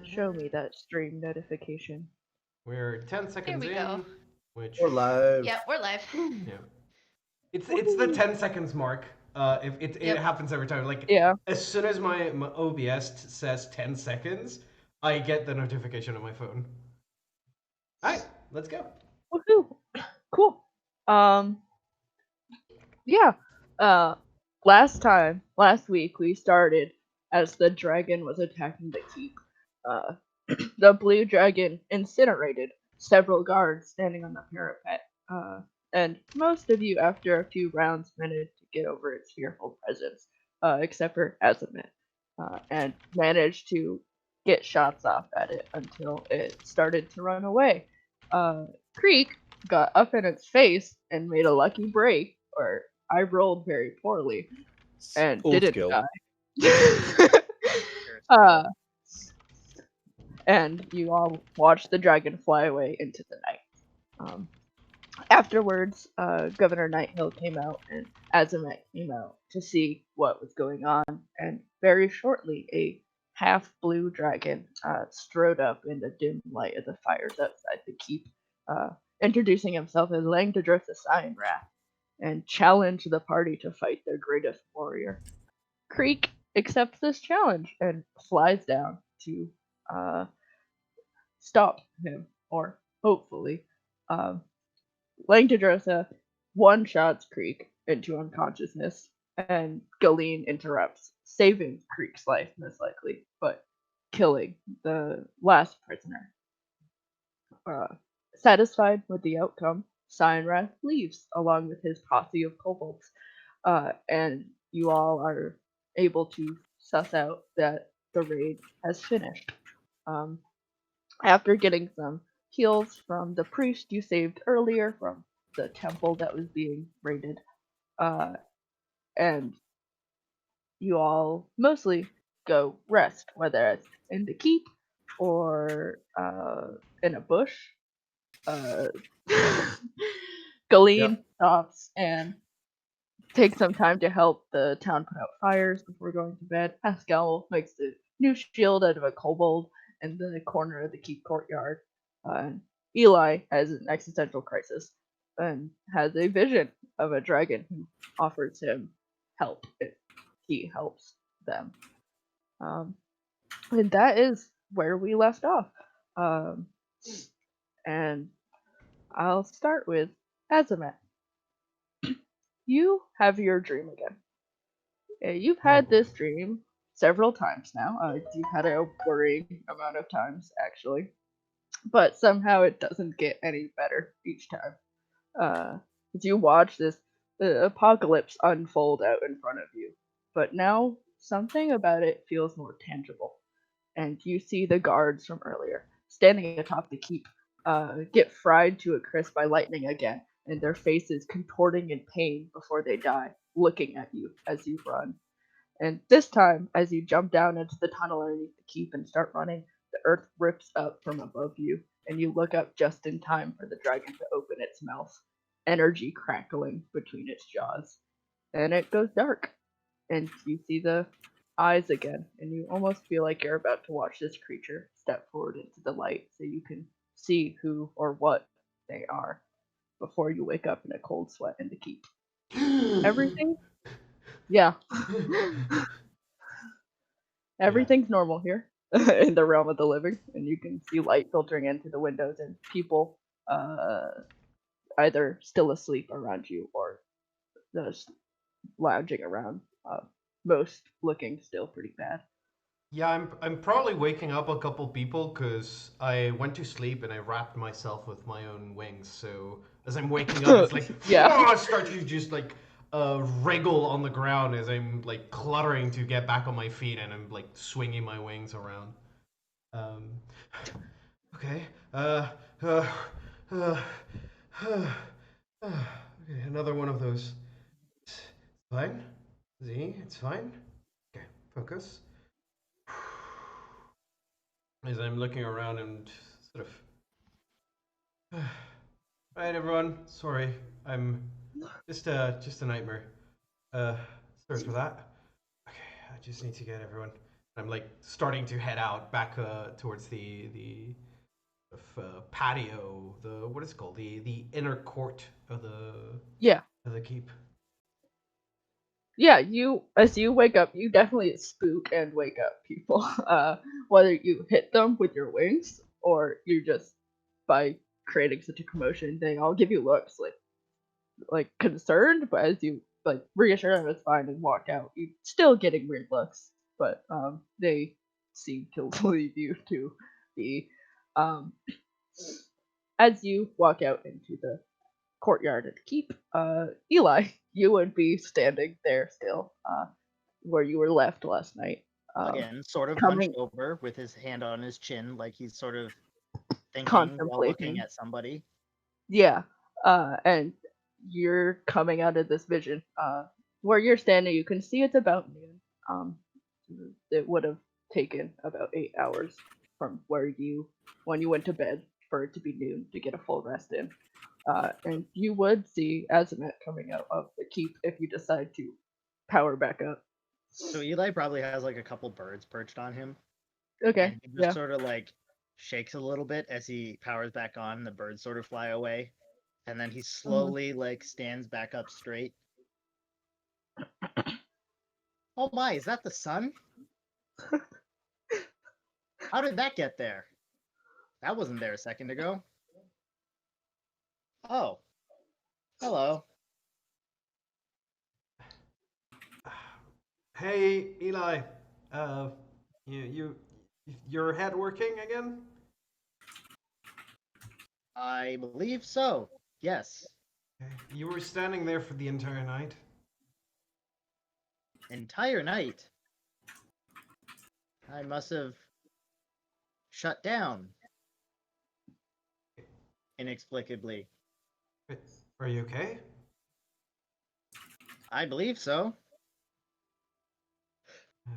Show me that stream notification. We're 10 There seconds we go. in, which We're live. Yeah, we're live. yeah, it's the Woohoo! 10 seconds mark. If it Yep. happens every time. Like Yeah. as soon as my OBS says 10 seconds, I get the notification on my phone. All right, let's go. Woohoo! Cool. Um. Yeah. Uh. Last week, we started as the dragon was attacking the keep. Uh. The blue dragon incinerated several guards standing on the parapet. And most of you, after a few rounds, managed to get over its fearful presence, except for Azimuth, and managed to get shots off at it until it started to run away. Creek got up in its face and made a lucky break, or I rolled very poorly and Old didn't skill. die. uh, and you all watch the dragon fly away into the night. Afterwards, Governor Nighthill came out and Azamet came out to see what was going on, and very shortly a half-blue dragon strode up in the dim light of the fires outside the keep, uh, introducing himself as Langdedrith the Cyanrath, and challenged the party to fight their greatest warrior. Creek accepts this challenge and flies down to uh, stop him, or hopefully. Um, Langdedrosa one-shots Creek into unconsciousness, and Galeen interrupts, saving Creek's life most likely, but killing the last prisoner. Uh, Satisfied with the outcome, Cyanrath leaves along with his posse of kobolds, and you all are able to suss out that the raid has finished. Um, After getting some heals from the priest you saved earlier from the temple that was being raided, uh, and you all mostly go rest, whether it's in the keep or in a bush. Uh, Galeen stops and takes some time to help the town put out fires before going to bed. Pascal makes a new shield out of a kobold in the corner of the keep courtyard. Eli has an existential crisis and has a vision of a dragon who offers him help if he helps them. Um, and that is where we left off. Um, and I'll start with Azamet. You have your dream again. You've Oh had boy. this dream several times now. You've had a worrying amount of times, actually. But somehow it doesn't get any better each time. As you watch this apocalypse unfold out in front of you. But now something about it feels more tangible. And you see the guards from earlier standing atop the keep get fried to a crisp by lightning again, and their faces contorting in pain before they die, looking at you as you run. And this time, as you jump down into the tunnel underneath the keep and start running, the earth rips up from above you, and you look up just in time for the dragon to open its mouth, energy crackling between its jaws. And it goes dark, and you see the eyes again, and you almost feel like you're about to watch this creature step forward into the light so you can see who or what they are before you wake up in a cold sweat in the keep. Everything? Yeah. Yeah. Everything's normal here in the realm of the living, and you can see light filtering into the windows and people uh, either still asleep around you or just lounging around. Most looking still pretty bad. Yeah, I'm probably waking up a couple people because I went to sleep and I wrapped myself with my own wings. So as I'm waking up, it's like Yeah. I start to just like wriggle on the ground as I'm like cluttering to get back on my feet and I'm like swinging my wings around. Um, okay. Uh, uh, okay, another one of those. It's fine. Z, it's fine. Okay, focus. As I'm looking around and sort of, right, everyone. Sorry, I'm just a nightmare. Uh, sorry for that. Okay, I just need to get everyone. I'm like starting to head out back towards the patio, the what is it called, the inner court Yeah. of the keep. Yeah, you as you wake up, you definitely spook and wake up people. Whether you hit them with your wings or you just by creating such a commotion, they all give you looks like concerned, but as you like reassure them it's fine and walk out, you still getting weird looks, but they seem to leave you to be um as you walk out into the courtyard at the keep, Eli, you would be standing there still, where you were left last night. Um, Again, sort of hunched coming over with his hand on his chin, like he's sort of thinking while looking contemplating. at somebody. Yeah. And you're coming out of this vision. Where you're standing, you can see it's about noon. Um, it would have taken about 8 hours from where when you went to bed for it to be noon to get a full rest in. And you would see Azimuth coming out of the keep if you decide to power back up. So Eli probably has like a couple birds perched on him, Okay, and he just yeah. sort of like shakes a little bit as he powers back on, and the birds sort of fly away. And then he Mhm. slowly like stands back up straight. Oh my, is that the sun? How did that get there? That wasn't there a second ago. Oh, hello. Hey, Eli. Uh, you your head working again? I believe so. Yes. Okay. You were standing there for the entire night. Entire night. I must have shut down inexplicably. Wait, are you okay? I believe so. Uh,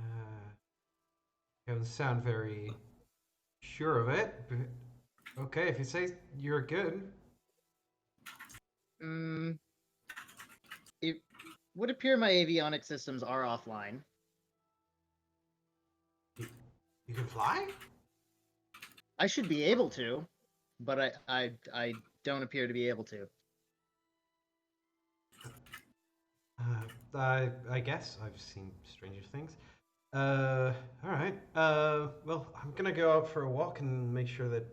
you don't sound very sure of it. But okay, if you say you're good. Mm, it would appear my avionic systems are offline. You, you can fly? I should be able to, but I don't appear to be able to. I guess I've seen stranger things. All right. Well, I'm gonna go out for a walk and make sure that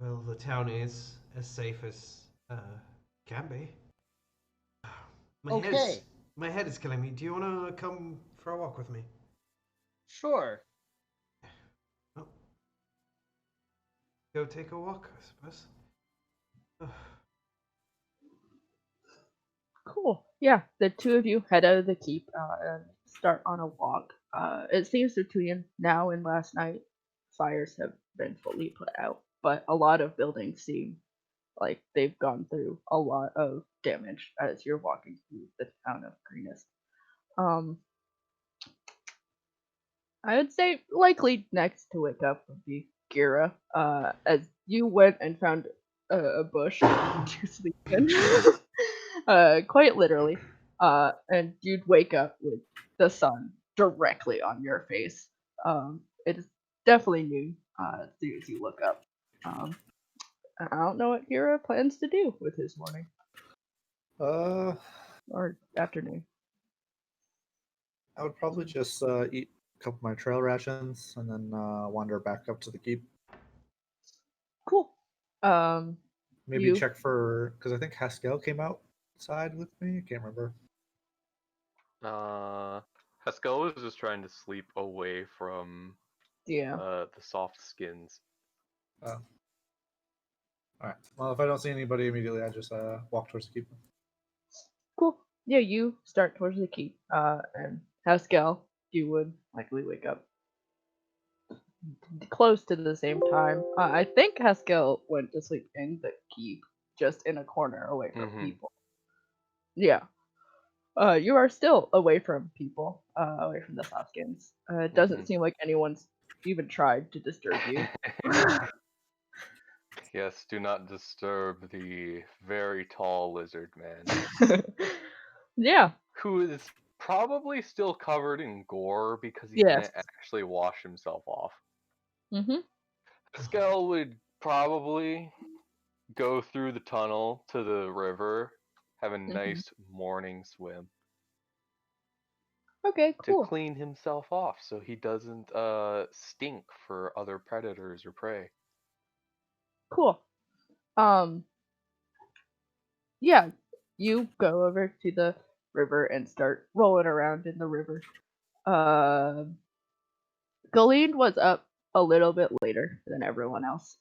well the town is as safe as can be. My head's Okay, my head is killing me. Do you wanna come for a walk with me? sure. Oh, go take a walk, I suppose. Cool. Yeah, the two of you head out of the keep and start on a walk. It seems between now and last night, fires have been fully put out, but a lot of buildings seem like they've gone through a lot of damage as you're walking through the town of Greenest. Um, I would say likely next to wake up would be Gira, as you went and found a bush to sleep in, quite literally, and you'd wake up with the sun directly on your face. It is definitely noon as soon as you look up. Um, I don't know what Gira plans to do with his morning Uh, or afternoon. I would probably just eat a couple of my trail rations and then wander back up to the keep. Cool. Um, Maybe you, check for because I think Haskell came outside with me. I can't remember. Uh, Haskell was just trying to sleep away from yeah. the soft skins. Oh, all right. Well, if I don't see anybody immediately, I just walk towards the keep. Cool. Yeah, you start towards the keep, and Haskell, you would likely wake up close to the same time. I think Haskell went to sleep in the keep, just in a corner away from Mm-hmm. people. Yeah. You are still away from people, away from the Softskins. It doesn't seem like anyone's even tried to disturb you. Yes, do not disturb the very tall lizard man. Yeah. Who is probably still covered in gore because he Yes. didn't actually wash himself off. Mm-hmm. Pascal would probably go through the tunnel to the river, have a nice morning swim Okay, to cool. clean himself off so he doesn't stink for other predators or prey. Cool. Um, yeah, you go over to the river and start rolling around in the river. Galeen was up a little bit later than everyone else,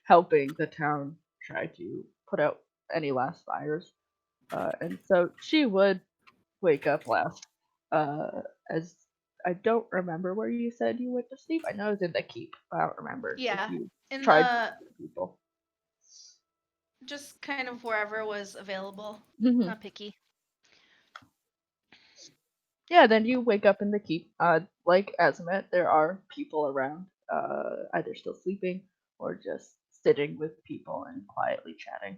helping the town try to put out any last fires. And so she would wake up last. As I don't remember where you said you went to sleep. I know it was in the keep, but I don't remember if Yeah, you in tried the to people. just kind of wherever was available. Mhm. Not picky. Yeah, then you wake up in the keep. Like Azimet, there are people around, either still sleeping or just sitting with people and quietly chatting.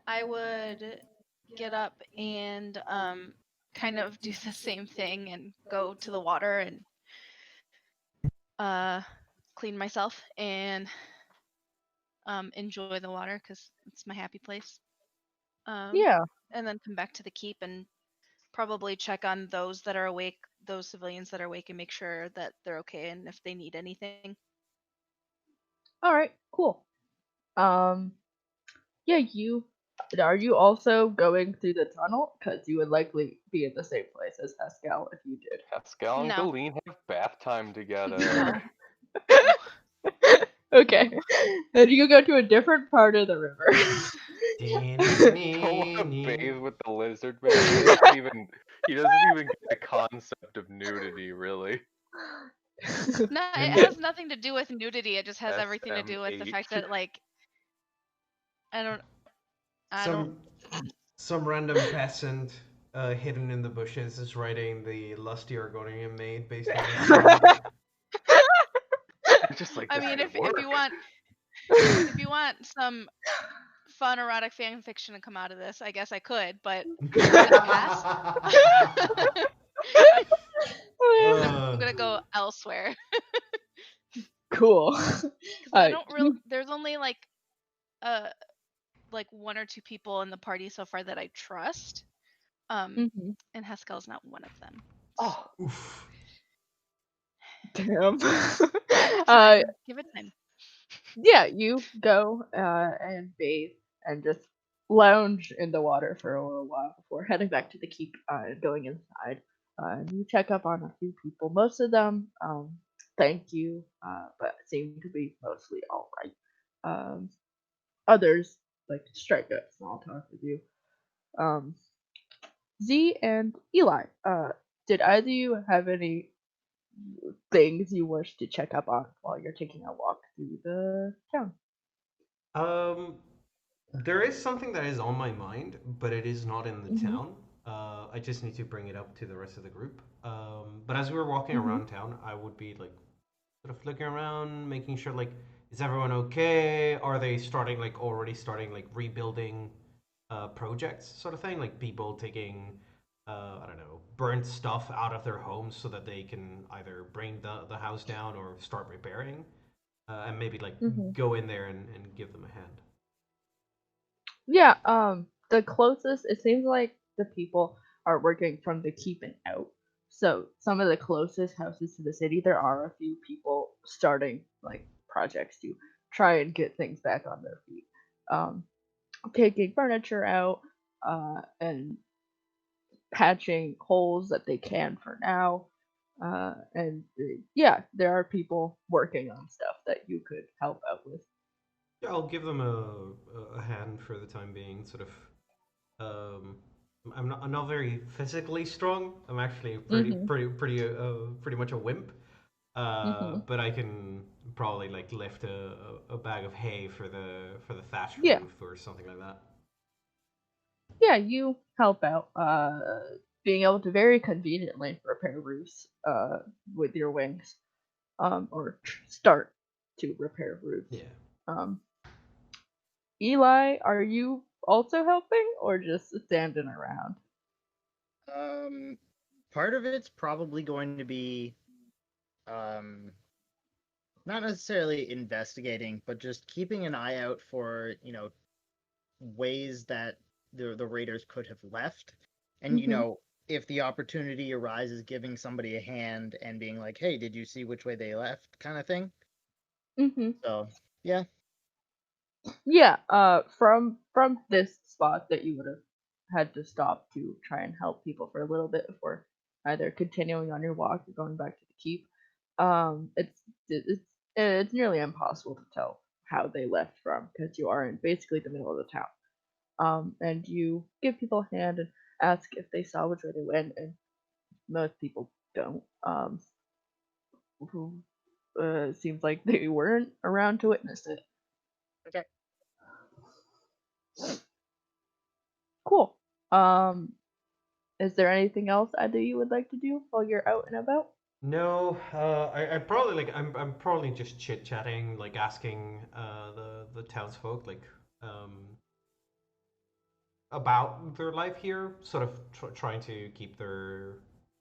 I would get up and kind of do the same thing and go to the water and clean myself and enjoy the water because it's my happy place. Yeah. And then come back to the keep and probably check on those that are awake, those civilians that are awake, and make sure that they're okay and if they need anything. All right. Cool. Um. Yeah. Are you also going through the tunnel? Because you would likely be in the same place as Pascal if you did. Pascal and No. Galeen have bath time together. No. Okay. Then you go to a different part of the river. Don't want to bathe with the lizard man. He doesn't even get the concept of nudity, really. No, it has nothing to do with nudity. It just has everything to do with the SMH. fact that like I don't Some random peasant hidden in the bushes is writing the lusty Argonian maid based on this. I'm just like, I this mean could if work. you want some fun erotic fan fiction to come out of this, I guess I could, but pass. I'm gonna go elsewhere. Cool. I don't really. There's only like one or two people in the party so far that I trust. And Haskell's not one of them. Oh, Oof. Damn. Give it time. Yeah, you go and bathe and just lounge in the water for a little while before heading back to the keep and going inside. And you check up on a few people. Most of them thank you, but seem to be mostly all right. Others like to strike up small talk with you. Z and Eli, did either of you have any things you wish to check up on while you're taking a walk through the town? There is something that is on my mind, but it is not in the town. I just need to bring it up to the rest of the group. But as we were walking around town, I would be like sort of looking around, making sure like is everyone okay? Are they already starting like rebuilding projects sort of thing? Like people taking I don't know, burnt stuff out of their homes so that they can either bring the house down or start repairing. And maybe like go in there and give them a hand. Yeah, the closest it seems like the people are working from the keep and out. So some of the closest houses to the city, there are a few people starting like projects to try and get things back on their feet. Um, Taking furniture out, and patching holes that they can for now. Yeah, there are people working on stuff that you could help out with. Yeah, I'll give them a hand for the time being. Sort of, um, I'm not very physically strong. I'm actually pretty much a wimp. But I can probably like lift a bag of hay for the thatch Yeah. roof or something like that. Yeah, you help out, being able to very conveniently repair roofs with your wings, or start to repair roofs. Yeah. Eli, are you also helping, or just standing around? Part of it's probably going to be not necessarily investigating, but just keeping an eye out for, ways that the raiders could have left. And Mhm. if the opportunity arises, giving somebody a hand and being like, "Hey, did you see which way they left?" kind of thing. Mhm. So, yeah. Yeah. From this spot that you would have had to stop to try and help people for a little bit before either continuing on your walk or going back to the keep. It's nearly impossible to tell how they left from because you are in basically the middle of the town. And you give people a hand and ask if they saw which way they went, and most people don't. Who seems like they weren't around to witness it. Okay. Cool. Um, is there anything else that you would like to do while you're out and about? No, I probably like I'm probably just chit chatting, like asking the townsfolk like about their life here, sort of trying to keep the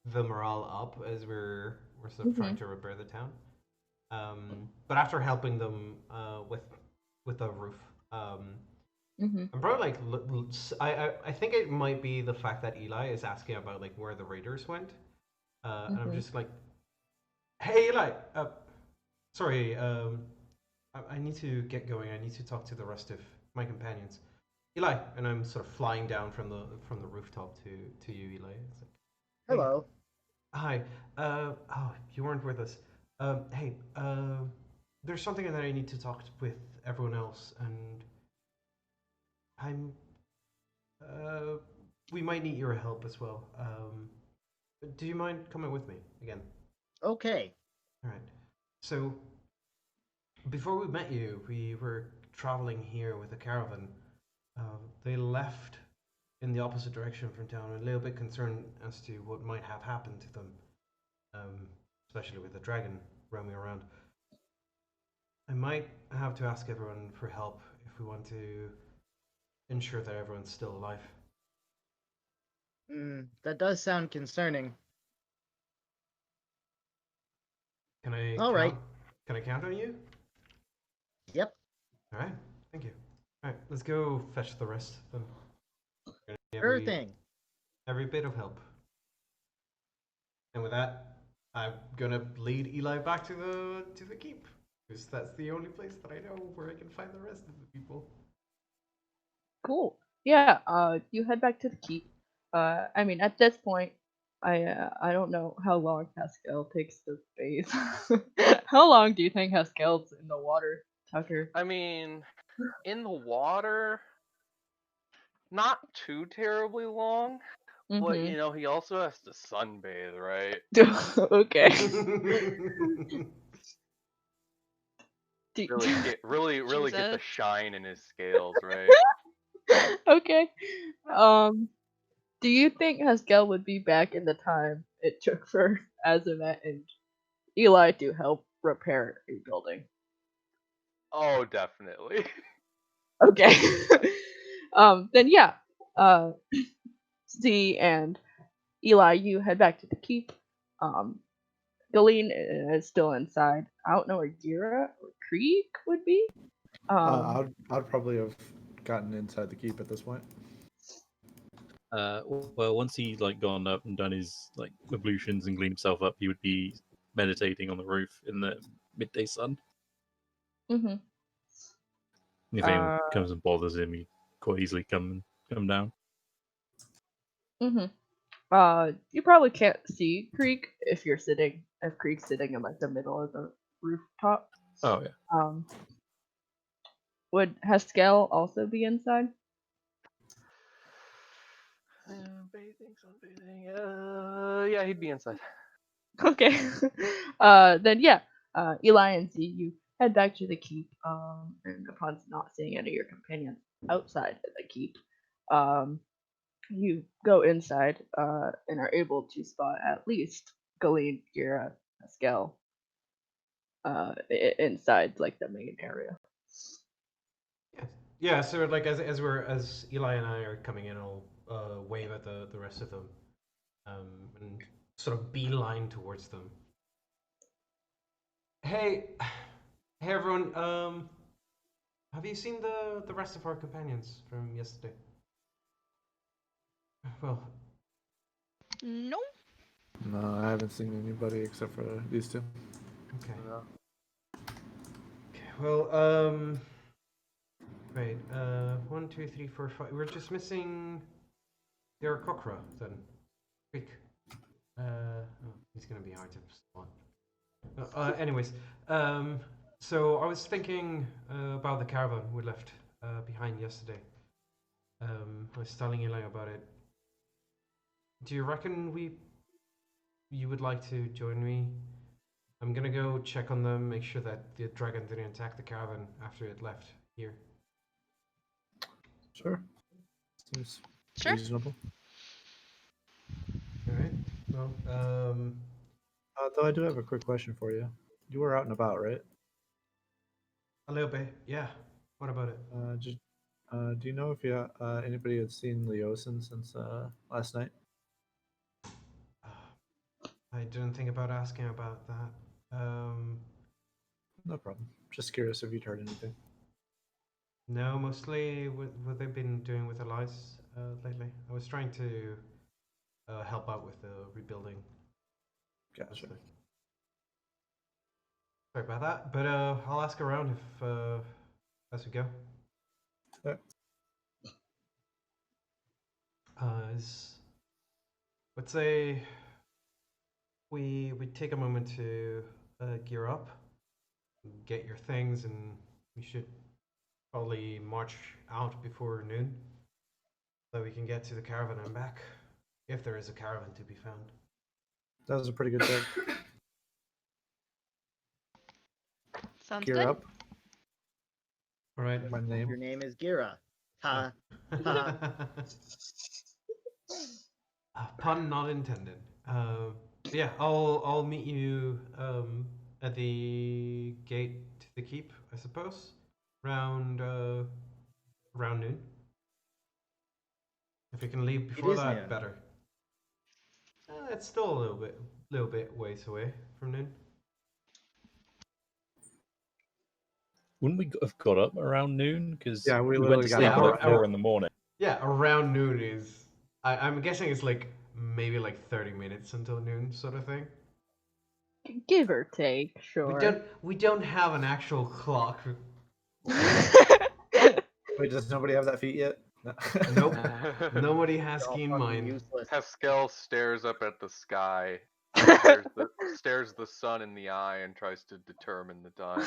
morale up as we're sort of trying Mhm. to repair the town. But after helping them with the roof, Mhm. I'm probably like I think it might be the fact that Eli is asking about like where the raiders went, and I'm Mhm. just like, hey Eli, sorry, I need to get going. I need to talk to the rest of my companions. Eli, and I'm sort of flying down from the rooftop to you, Eli. It's like, hey, Hello. hi. Oh, you weren't with us. Hey, there's something that I need to talk with everyone else, and I'm. Uh, we might need your help as well. Do you mind coming with me again? Okay. All right. So before we met you, we were traveling here with a caravan. They left in the opposite direction from town, a little bit concerned as to what might have happened to them, especially with the dragon roaming around. I might have to ask everyone for help if we want to ensure that everyone's still alive. That does sound concerning. Can I All right. count? Can I count on you? Yep. All right. Thank you. All right. Let's go fetch the rest. Then Sure thing. every bit of help. And with that, I'm gonna lead Eli back to the keep, because that's the only place that I know where I can find the rest of the people. Cool. Yeah. You head back to the keep. I mean, at this point, I don't know how long Haskell takes to bathe. How long do you think Haskell's in the water, Tucker? I mean, in the water, not too terribly long, but Mhm. he also has to sunbathe, right? Okay. Do- Really get the Jesus. shine in his scales, right? okay. Um. Do you think Haskell would be back in the time it took for Azamet and Eli to help repair a building? Oh, definitely. Okay. Then yeah. Uh, Z and Eli, you head back to the keep. Um, Galene is still inside. I don't know where Gira or Krieg would be. Um, I'd probably have gotten inside the keep at this point. Well, once he's like gone up and done his like ablutions and cleaned himself up, he would be meditating on the roof in the midday sun. mhm. If anyone Uh, comes and bothers him, he quite easily come down. mhm. You probably can't see Krieg if Krieg's sitting in like the middle of the rooftop. Oh yeah. Um, would Haskell also be inside? Bathing, sunbathing. Yeah, he'd be inside. Okay. Then yeah. Eli and Z, you head back to the keep. And upon not seeing any of your companions outside of the keep, um, you go inside. And are able to spot at least Galeen, Gira, Haskell. Inside like the main area. Yes. yeah. So like as Eli and I are coming in, I'll wave at the rest of them, and sort of beeline towards them. Hey, hey everyone. Have you seen the rest of our companions from yesterday? Well, No. No, I haven't seen anybody except for these two. okay. No. Okay. Well, right. 1, 2, 3, 4, 5. We're just missing Kokra then. Quick. Oh, he's gonna be hard to spot. Anyways, so I was thinking about the caravan we left behind yesterday. I was telling Eli about it. Do you reckon you would like to join me? I'm gonna go check on them, make sure that the dragon didn't attack the caravan after it left here. Sure. Seems Sure. reasonable. All right. Well, Though I do have a quick question for you. You were out and about, right? a little bit. Yeah. What about it? Do you know if anybody had seen Leosin since last night? I didn't think about asking about that. No problem. Just curious if you'd heard anything. No, mostly what they've been doing with Elias lately. I was trying to help out with the rebuilding. Gotcha. Mostly. Sorry about that, but I'll ask around if as we go. Yeah. Let's say we take a moment to gear up, get your things, and we should probably march out before noon, so we can get to the caravan and back, if there is a caravan to be found. That was a pretty good job. Sounds Gear good. up. All right. My name. Your name is Gira. Ha. Ha. Pun not intended. Yeah, I'll meet you at the gate to the keep, I suppose, around noon. If we can leave before is that, noon. better. It's still a little bit ways away from noon. Wouldn't we have got up around noon? Because Yeah, we went literally to got sleep up at around- like 4 in the morning. Yeah, around noon is. I'm guessing it's like maybe like 30 minutes until noon, sort of thing. Give or take, sure. We don't have an actual clock. Wait, does nobody have that feat yet? Nope. Nobody You're has all keen fucking mind. useless. Pascal stares up at the sky, stares the sun in the eye, and tries to determine the time.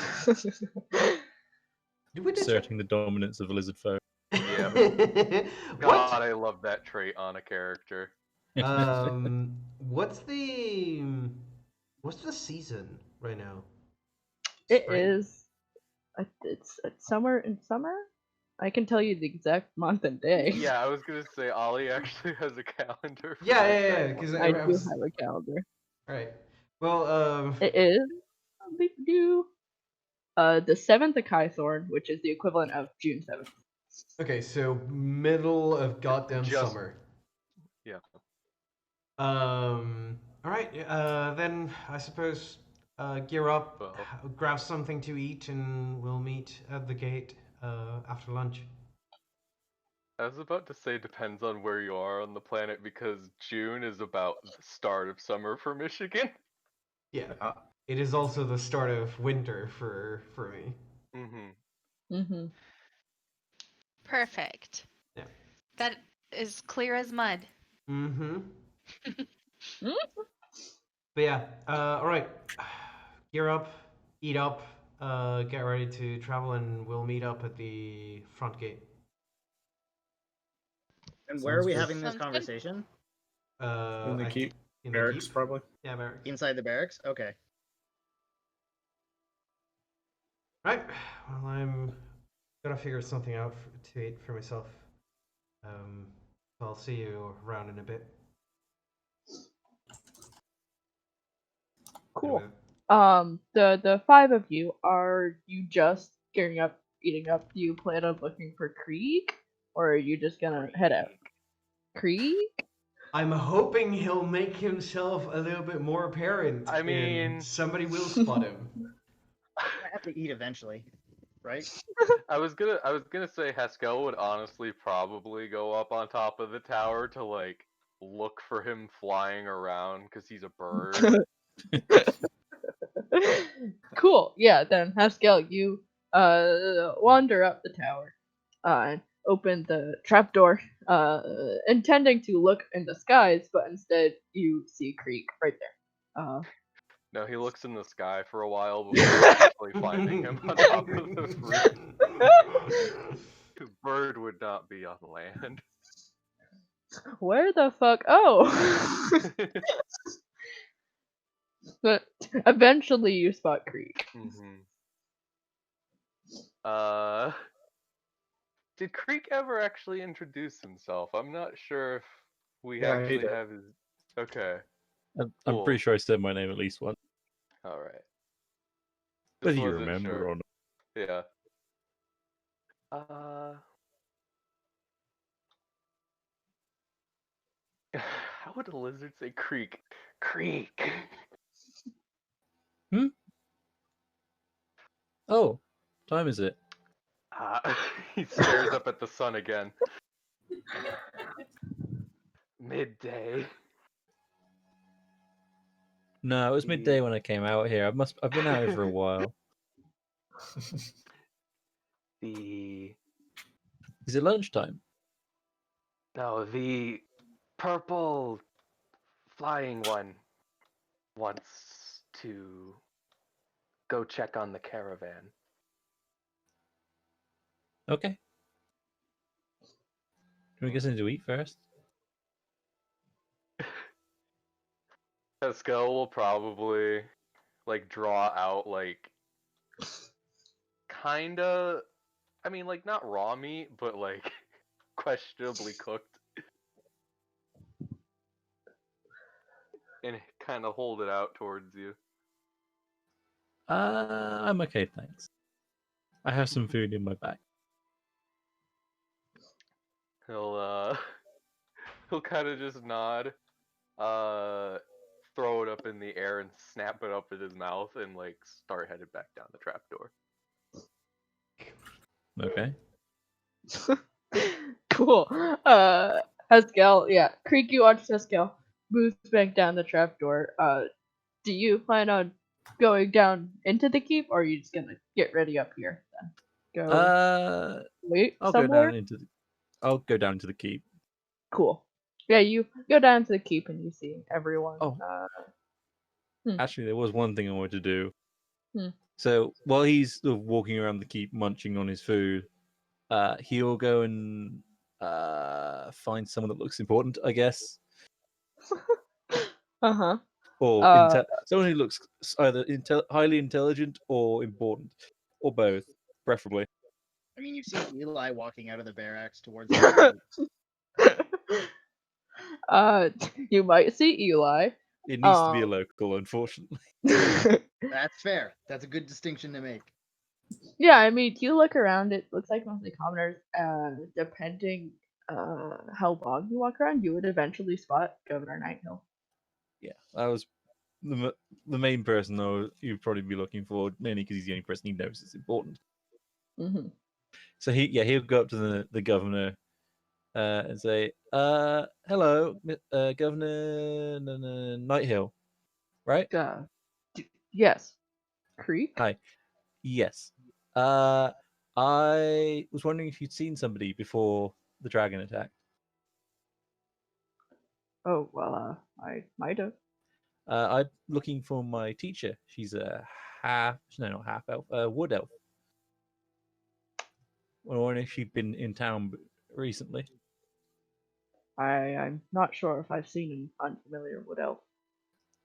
Did we Asserting the dominance of a lizard folk. Yeah. What? God, I love that trait on a character. What's the season right now? It Spring? is. It's somewhere in summer. I can tell you the exact month and day. Yeah, I was gonna say Ollie actually has a calendar. For Yeah, this yeah, guy. yeah. Because I do have a calendar. Right. Well, It is. The 7th of Kythorn, which is the equivalent of June 7th. okay, so middle of goddamn Just- summer. Yeah. All right. Then I suppose gear up, Well. grab something to eat, and we'll meet at the gate after lunch. I was about to say depends on where you are on the planet because June is about the start of summer for Michigan. Yeah. It is also the start of winter for me. Mm-hmm. Mm-hmm. Perfect. Yeah. That is clear as mud. Mm-hmm. But yeah, all right. Gear up, eat up, get ready to travel, and we'll meet up at the front gate. And where are Sounds we good. having this Sounds good. conversation? In the keep. In the Barracks, keep? probably. Yeah, barracks. Inside the barracks? Okay. Right. Well, I'm gonna figure something out to eat for myself. I'll see you around in a bit. Cool. The 5 of you, are you just gearing up eating up, do you plan on looking for Krieg? Or are you just gonna head out? Krieg? I'm hoping he'll make himself a little bit more apparent. I and mean- somebody will spot him. I have to eat eventually, right? I was gonna say Haskell would honestly probably go up on top of the tower to like look for him flying around because he's a bird. Cool. Yeah, then Haskell, you wander up the tower and open the trapdoor, intending to look in the skies, but instead you see Krieg right there. No, he looks in the sky for a while before actually finding him on top of the roof. The bird would not be on land. Where the fuck? Oh! But eventually you spot Krieg. Did Creek ever actually introduce himself? I'm not sure if we Yeah, he actually did. have his. Okay. I'm Cool. pretty sure I said my name at least once. All right. Whether Just you wasn't remember sure. or not. Yeah. How would a lizard say creek? Creek. Oh, time is it? He stares up at the sun again. Midday. No, it was midday when I came out here. I've been out here for a while. The Is it lunchtime? no, the purple flying one wants to go check on the caravan. Okay. Can we get something to eat first? Pascal will probably like draw out like kinda, I mean like not raw meat, but like questionably cooked, and kind of hold it out towards you. I'm okay, thanks. I have some food in my bag. He'll he'll kind of just nod, throw it up in the air and snap it up in his mouth and like start headed back down the trapdoor. Okay. Cool. Haskell, yeah. Krieg, you watch Haskell moves back down the trapdoor. Do you plan on going down into the keep, or are you just gonna get ready up here then? Go wait I'll somewhere? I'll go down to the keep. Cool. Yeah, you go down to the keep and you see everyone. Oh. Hmm. Actually, there was one thing I wanted to do. Hmm. So while he's sort of walking around the keep, munching on his food, he'll go and find someone that looks important, I guess, Uh-huh. or someone who looks either highly intelligent or important, or both, preferably. I mean, you see Eli walking out of the barracks towards the You might see Eli. It needs to be a local, unfortunately. That's fair. That's a good distinction to make. Yeah, I mean, you look around, it looks like mostly commoners. Depending how long you walk around, you would eventually spot Governor Nighthill. Yeah, that was the main person, though, you'd probably be looking for, mainly because he's the only person he knows is important. Mm-hmm. So he'll go up to the governor and say, hello, Governor Nighthill, right? Yes. Creek? Hi. Yes. I was wondering if you'd seen somebody before the dragon attack. Oh, well, I might have. I'm looking for my teacher. She's a not half elf, wood elf. I wonder if she'd been in town recently. I'm not sure if I've seen an unfamiliar wood elf.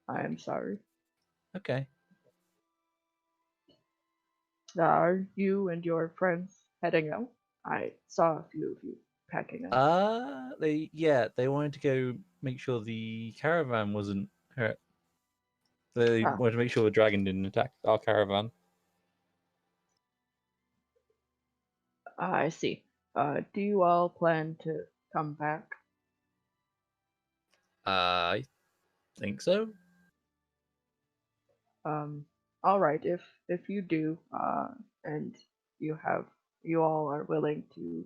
I am sorry. Okay. Are you and your friends heading out? I saw a few of you packing up. They wanted to go make sure the caravan wasn't hurt. They wanted to make sure the dragon didn't attack our caravan. I see. Do you all plan to come back? I think so. All right. If you do, and you all are willing to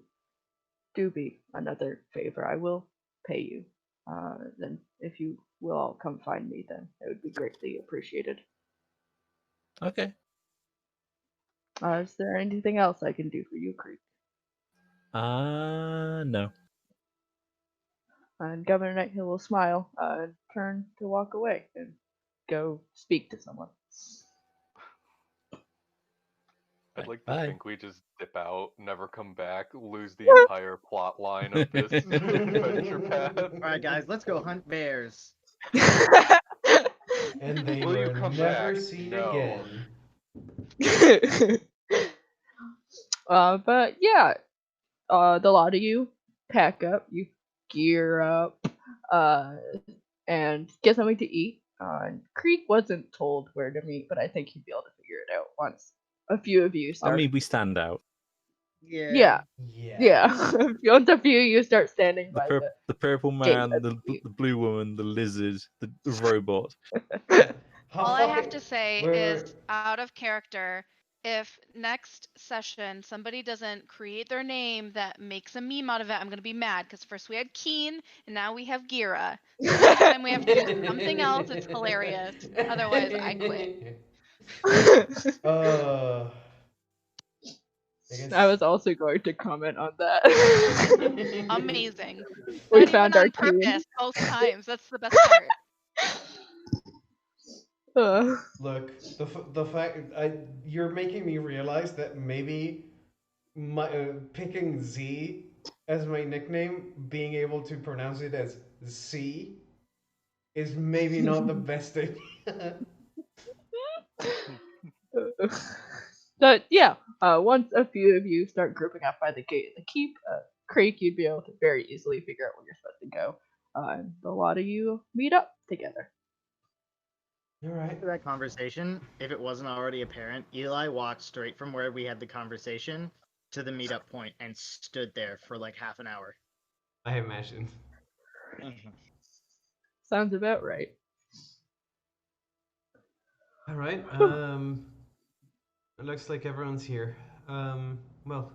do me another favor, I will pay you. Then if you will all come find me, then it would be greatly appreciated. Okay. Is there anything else I can do for you, Creek? No. And Governor Nighthill will smile and turn to walk away and go speak to someone. I'd like to Bye. think we just dip out, never come back, lose the entire plot line of this adventure path. Alright, guys, let's go hunt bears. And they Will you were come never back? seen No. again. But yeah, the lot of you pack up, you gear up, and get something to eat. Creek wasn't told where to meet, but I think he'd be able to figure it out once a few of you I start. mean, we stand out. Yeah. Once a few of you start standing by The purple gate man, at the the blue woman, the lizard, the robot. All I have to say We're- is, out of character, if next session somebody doesn't create their name that makes a meme out of it, I'm gonna be mad, because first we had Keen and now we have Gira. So next time we have to do something else, it's hilarious. Otherwise, I quit. I guess. I was also going to comment on that. Amazing. We Not found even our on Keen. purpose, both times. That's the best part. Look, the fact you're making me realize that maybe my picking Z as my nickname, being able to pronounce it as C, is maybe not the best thing. But yeah, once a few of you start grouping up by the gate of the keep, Creek, you'd be able to very easily figure out where you're supposed to go. And a lot of you meet up together. All right. After that conversation, if it wasn't already apparent, Eli walked straight from where we had the conversation to the meetup point and stood there for like half an hour. I imagine. Sounds about right. All right. It looks like everyone's here. Well,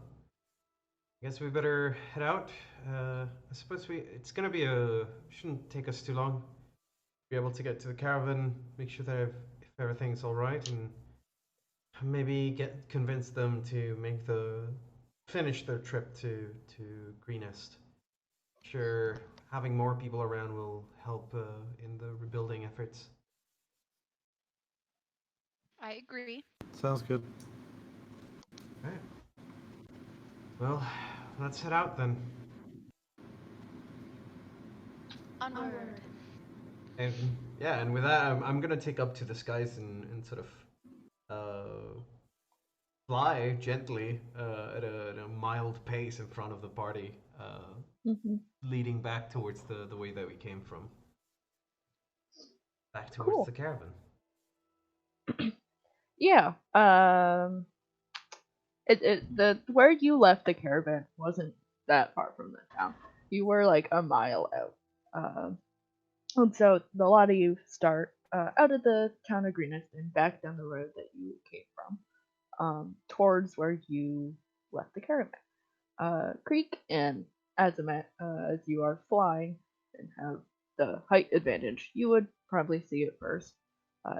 I guess we better head out. I suppose it's gonna be shouldn't take us too long. Be able to get to the caravan, make sure that if everything's all right, and maybe convince them to finish their trip to Greenest. Sure, having more people around will help in the rebuilding efforts. I agree. Sounds good. All right. Well, let's head out then. Onward. And yeah, and with that, I'm gonna take up to the skies and sort of fly gently at a mild pace in front of the party, leading back towards the way that we came from. Back towards Cool. the caravan. Yeah. The where you left the caravan wasn't that far from the town. You were like a mile out. And so a lot of you start out of the town of Greenest and back down the road that you came from, towards where you left the caravan. Creek and Azamat, as you are flying and have the height advantage, you would probably see it first.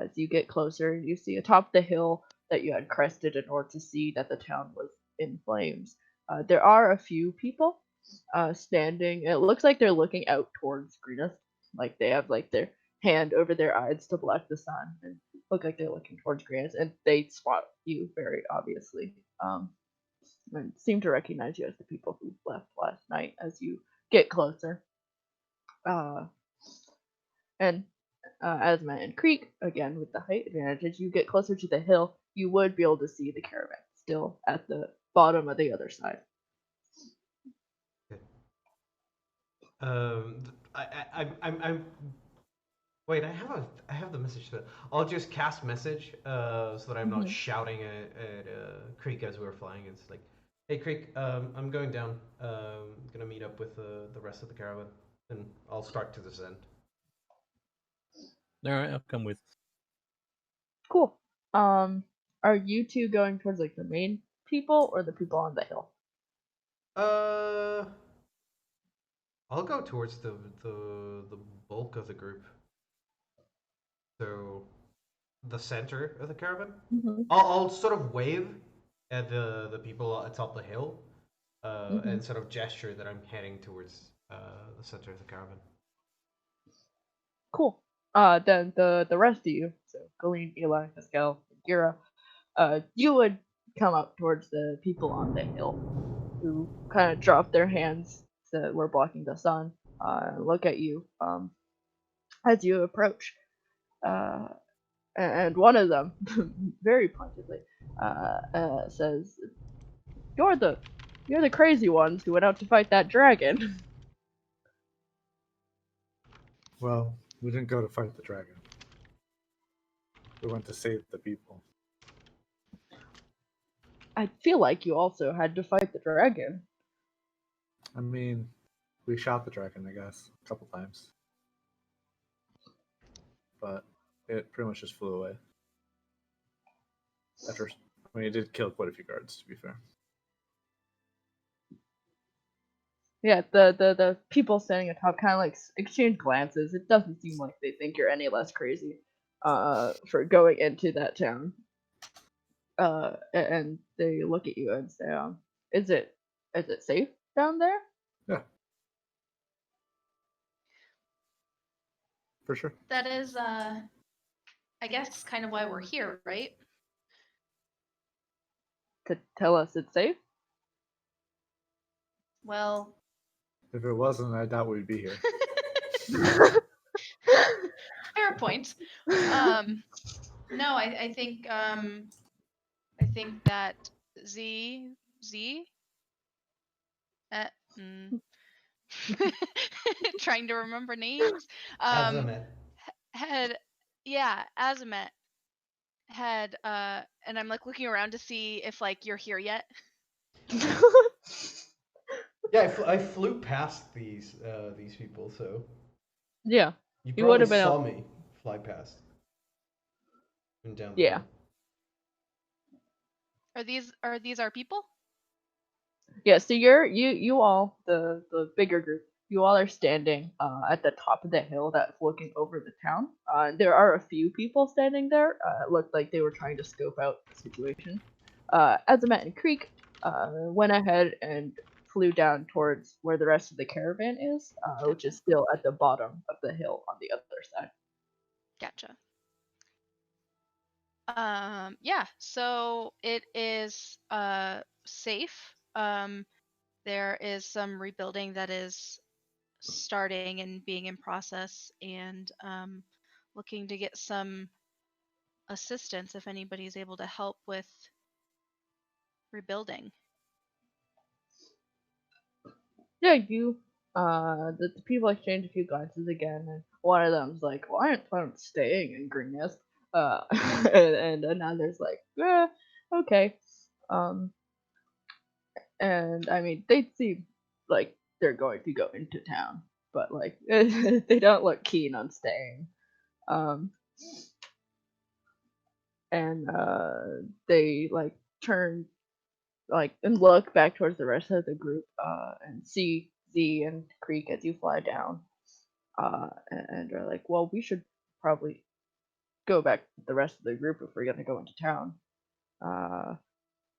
As you get closer, you see atop the hill that you had crested in order to see that the town was in flames. There are a few people standing. It looks like they're looking out towards Greenest, like they have like their hand over their eyes to block the sun, and look like they're looking towards Greenest, and they spot you very obviously. And seem to recognize you as the people who left last night as you get closer. And Asma and Creek, again with the height advantage, as you get closer to the hill, you would be able to see the caravan still at the bottom of the other side. I'm. Wait, I have the message. I'll just cast message so that I'm not shouting at Creek as we're flying. It's like, Hey, Creek. I'm going down. Gonna meet up with the rest of the caravan, and I'll start to descend. All right, I'll come with. Cool. Are you two going towards like the main people or the people on the hill? I'll go towards the bulk of the group. So, the center of the caravan. Mm-hmm. I'll sort of wave at the people atop the hill, Mm-hmm. and sort of gesture that I'm heading towards the center of the caravan. Cool. Then the rest of you, so Colleen, Eli, Pascal, Gira, you would come up towards the people on the hill, who kind of drop their hands that were blocking the sun, look at you, as you approach, uh, and one of them, very pointedly, says, "You're the crazy ones who went out to fight that dragon." Well, we didn't go to fight the dragon. We went to save the people. I feel like you also had to fight the dragon. I mean, we shot the dragon, I guess, a couple times. But it pretty much just flew away. After, I mean, it did kill quite a few guards, to be fair. Yeah, the people standing atop kind of like exchange glances. It doesn't seem like they think you're any less crazy, for going into that town. And they look at you and say, is it safe down there?" Yeah. For sure. That is, I guess, kind of why we're here, right? To tell us it's safe? Well, If it wasn't, I doubt we'd be here. fair point. No, I think that Z, mm, trying to remember names. Azamet. Azamet had, and I'm like looking around to see if like you're here yet. Yeah, I flew past these people, so Yeah, you you would probably have been. saw me fly past and down. The Yeah. hill. Are these our people? Yeah, so you all, the bigger group, you all are standing at the top of the hill that's looking over the town. There are a few people standing there. It looked like they were trying to scope out the situation. Azamet and Creek went ahead and flew down towards where the rest of the caravan is, which is still at the bottom of the hill on the other side. Gotcha. Yeah, so it is safe. There is some rebuilding that is starting and being in process, and looking to get some assistance if anybody's able to help with rebuilding. Yeah, the people exchange a few glances again, and one of them's like, "Well, I ain't planning on staying in Greenest," and another's like, "Yeah, okay." Um, and I mean, they seem like they're going to go into town, but like they don't look keen on staying. Um, and they like turn like and look back towards the rest of the group, and see Z and Creek as you fly down, and are like, well, we should probably go back with the rest of the group if we're gonna go into town.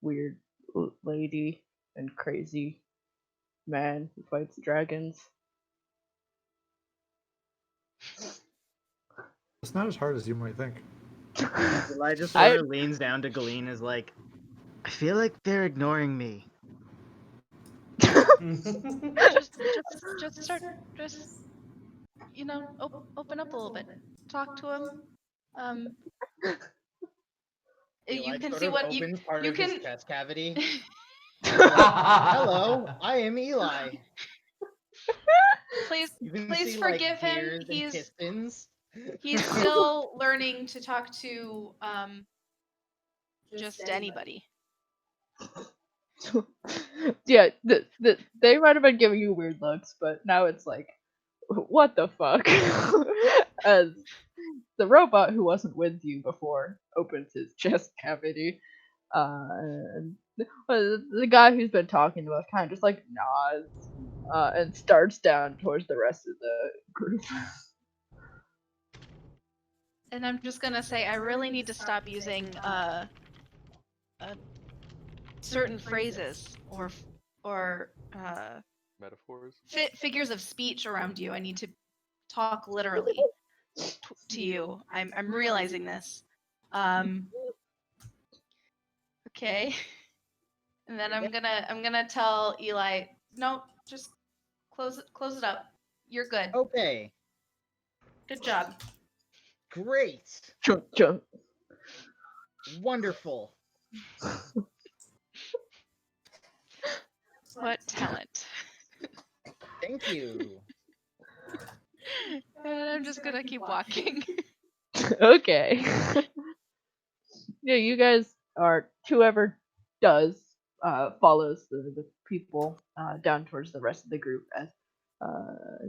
Weird lady and crazy man who fights dragons. It's not as hard as you might think. Eli just I- sort of leans down to Galeen, is like, I feel like they're ignoring me. Just start, you know, open up a little bit, talk to him. Eli You can sort see of what you opens part of can. his chest cavity. Hello, I am Eli. Please You can Please see, forgive like, him. tears and pistons. He's still learning to talk to just anybody. Yeah, they might have been giving you weird looks, but now it's like, what the fuck? As the robot who wasn't with you before opens his chest cavity, and the guy who's been talking to us kind of just like nods, and starts down towards the rest of the group. And I'm just gonna say I really need to stop using certain phrases or Metaphors. figures of speech around you. I need to talk literally to you. I'm realizing this. Okay. And then I'm gonna tell Eli, no, just close it up. You're good. Okay, Good job. great, Chunk chunk. wonderful. What talent. Thank you. And I'm just gonna keep walking. Okay. Yeah, you guys are whoever does follows the people down towards the rest of the group. As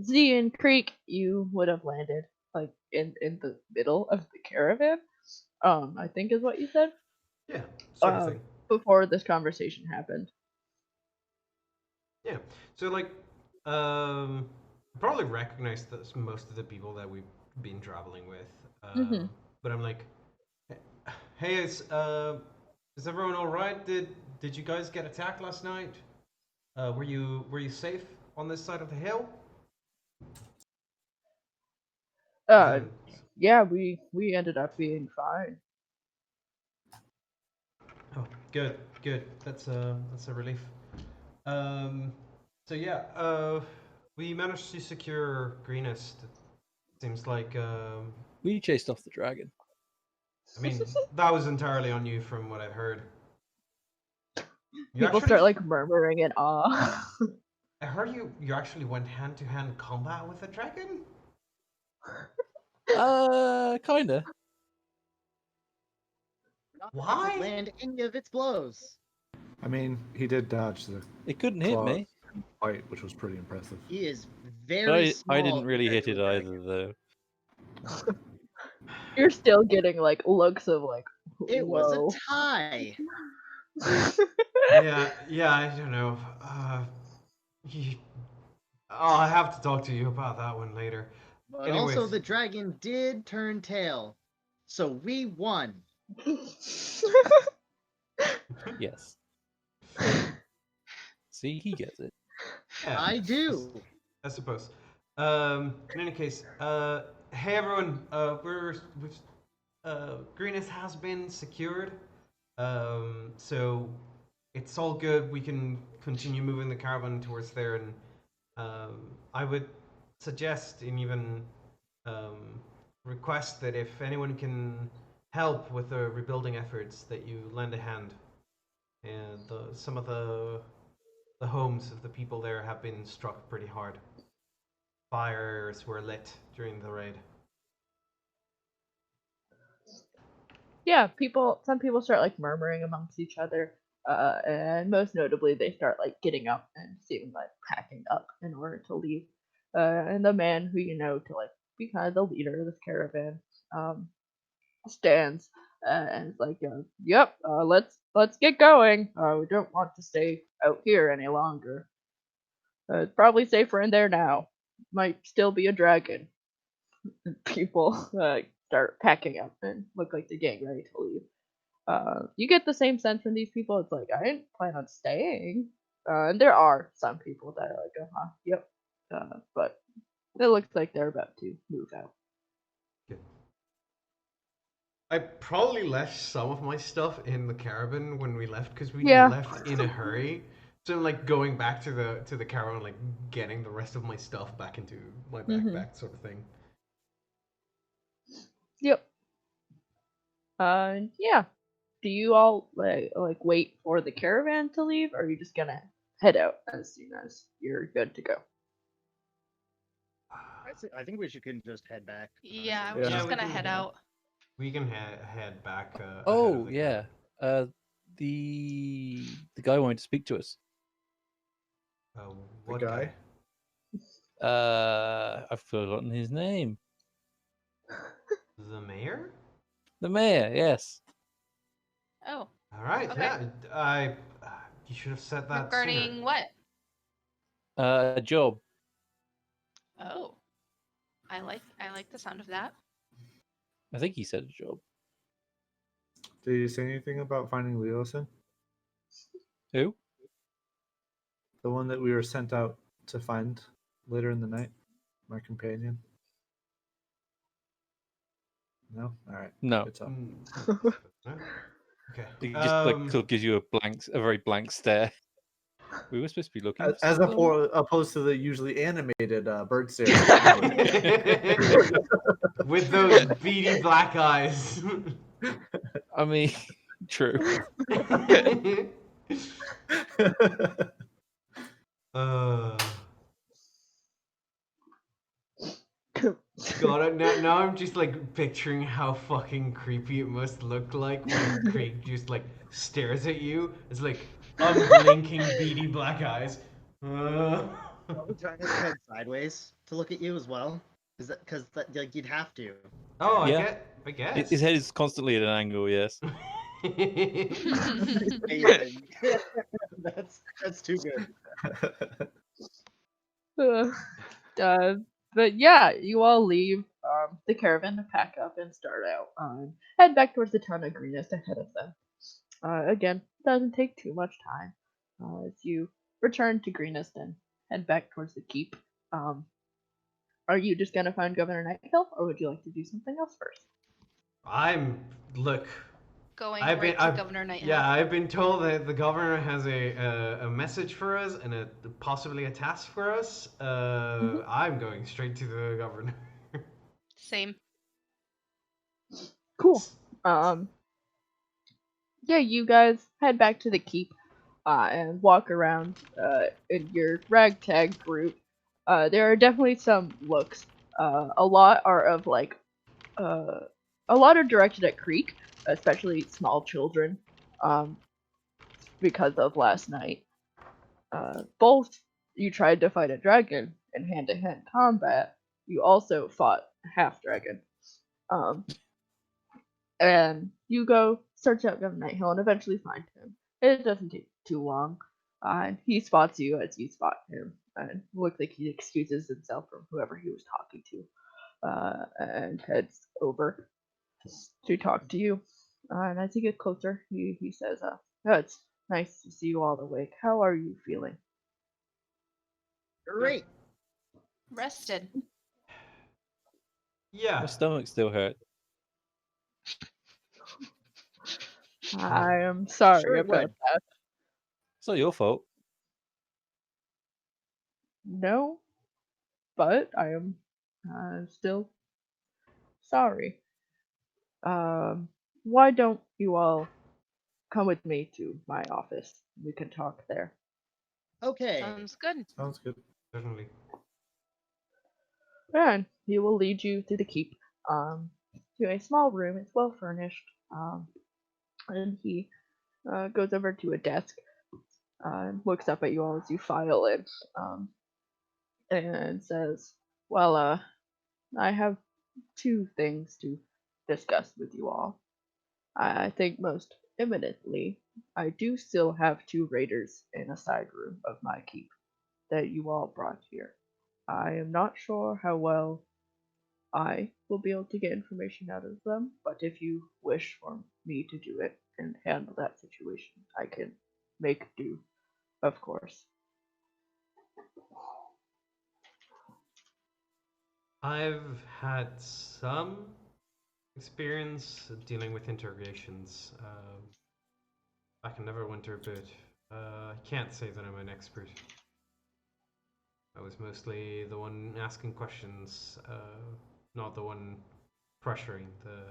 Z and Creek, you would have landed like in the middle of the caravan. I think is what you said. Yeah, sort of Uh, thing. before this conversation happened. Yeah. So like, probably recognize most of the people that we've been traveling with. Mhm. But I'm like, hey, is everyone all right? Did you guys get attacked last night? Were you safe on this side of the hill? Uh, Um, yeah, we ended up being fine. Oh, good, good. That's a relief. Um, so yeah, we managed to secure Greenest. Seems like We chased off the dragon. I mean, that was entirely on you from what I've heard. You People actually, start like murmuring in awe. I heard you actually went hand to hand combat with a dragon. Kinda. Not Why? land any of its blows. I mean, he did dodge the It couldn't hit claw me. fight, which was pretty impressive. He is But very small. I didn't really compared hit to it a either, dragon. though. You're still getting like looks of like, It was a whoa. tie. Yeah, yeah. I don't know. You, I'll have to talk to you about that one later. But Anyways, also, the dragon did turn tail. So we won. Yes. See, he gets it. yeah, I do. I suppose. In any case, hey everyone, Greenest has been secured. So it's all good. We can continue moving the caravan towards there, and I would suggest and even request that if anyone can help with the rebuilding efforts, that you lend a hand. And some of the homes of the people there have been struck pretty hard. Fires were lit during the raid. Yeah, some people start like murmuring amongst each other, and most notably, they start like getting up and seeming like packing up in order to leave. And the man who you know to like be kind of the leader of this caravan, um, stands and is like, "Yep, let's get going. We don't want to stay out here any longer. It's probably safer in there now. Might still be a dragon." People start packing up and look like they're getting ready to leave. You get the same sense from these people. It's like, I didn't plan on staying. And there are some people that are like, yep. But it looks like they're about to move out. Good. I probably left some of my stuff in the caravan when we left because we Yeah. left in a hurry. So like going back to the caravan, like getting the rest of my stuff back into my backpack, sort of thing. Yep. Yeah. Do you all like wait for the caravan to leave, or are you just gonna head out as soon as you're good to go? I think we can just head back. Yeah, I honestly. was Yeah. just we gonna can head out. We can head back. Ahead Oh, of the yeah. caravan. the guy wanted to speak to us. Uh, The what guy? I've forgotten his name. The mayor? The mayor, yes. Oh, All right. Okay. Yeah. You should have said that regarding sooner. what? A job. Oh, I like the sound of that. I think he said a job. Did you say anything about finding Leosin? Who? The one that we were sent out to find later in the night? My companion? No? Alright. No. Good talk. No? Okay. He just like sort of gives you a very blank stare. We were supposed to be looking As for opposed to the usually animated bird stare. With those beady black eyes. I mean, true. God, now I'm just like picturing how fucking creepy it must look like when Craig just like stares at you. It's like unblinking beady black eyes. Probably turn his head sideways to look at you as well. Is that because like you'd have to? Oh, Yeah. I guess. His head is constantly at an angle, yes. Amazing. that's too good. But yeah, you all leave the caravan to pack up and start out. Head back towards the town of Greenest ahead of them. Again, doesn't take too much time. As you return to Greenest and head back towards the keep. Are you just gonna find Governor Nighthill, or would you like to do something else first? Look. Going I've right been, to Governor Nighthill. Yeah, I've been told that the governor has a message for us and possibly a task for us. I'm going straight to the governor. Same. Cool. Yeah, you guys head back to the keep and walk around in your ragtag group. There are definitely some looks. A lot are of like a lot are directed at Creek, especially small children, because of last night. Both you tried to fight a dragon in hand-to-hand combat. You also fought a half-dragon. And you go search out Governor Nighthill and eventually find him. It doesn't take too long. He spots you as you spot him, and looks like he excuses himself from whoever he was talking to, and heads over to talk to you. And as you get closer, he says, "Oh, it's nice to see you all awake. How are you feeling?" Great. Rested. Yeah. My stomach still hurt. I am sorry Sure it about would. that. It's not your fault. No, but I am still sorry. Why don't you all come with me to my office? We can talk there. Okay. Sounds good. Sounds good. Certainly. And he will lead you through the keep, to a small room. It's well furnished. And he goes over to a desk, and looks up at you all as you file in, and says, "Well, I have two things to discuss with you all. I think most imminently, I do still have two raiders in a side room of my keep that you all brought here. I am not sure how well I will be able to get information out of them, but if you wish for me to do it and handle that situation, I can make do, of course." I've had some experience dealing with interrogations back in Neverwinter, but I can't say that I'm an expert. I was mostly the one asking questions, not the one pressuring the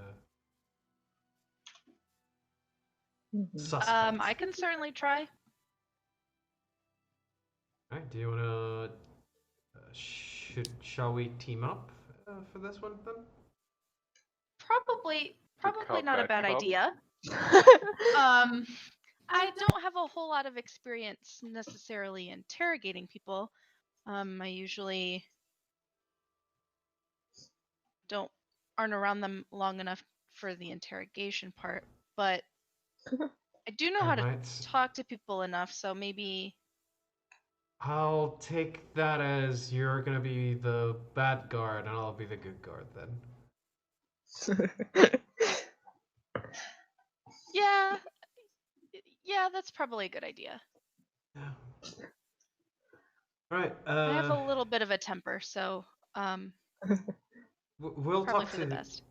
suspects. I can certainly try. Alright, do you wanna? Shall we team up for this one then? Probably not a bad combat club? idea. I don't have a whole lot of experience necessarily interrogating people. I usually aren't around them long enough for the interrogation part, but I do know how to Alright. talk to people enough, so maybe I'll take that as you're gonna be the bad guard and I'll be the good guard then. yeah, that's probably a good idea. Yeah. Right. I have a little bit of a temper, so We'll probably talk for to the best.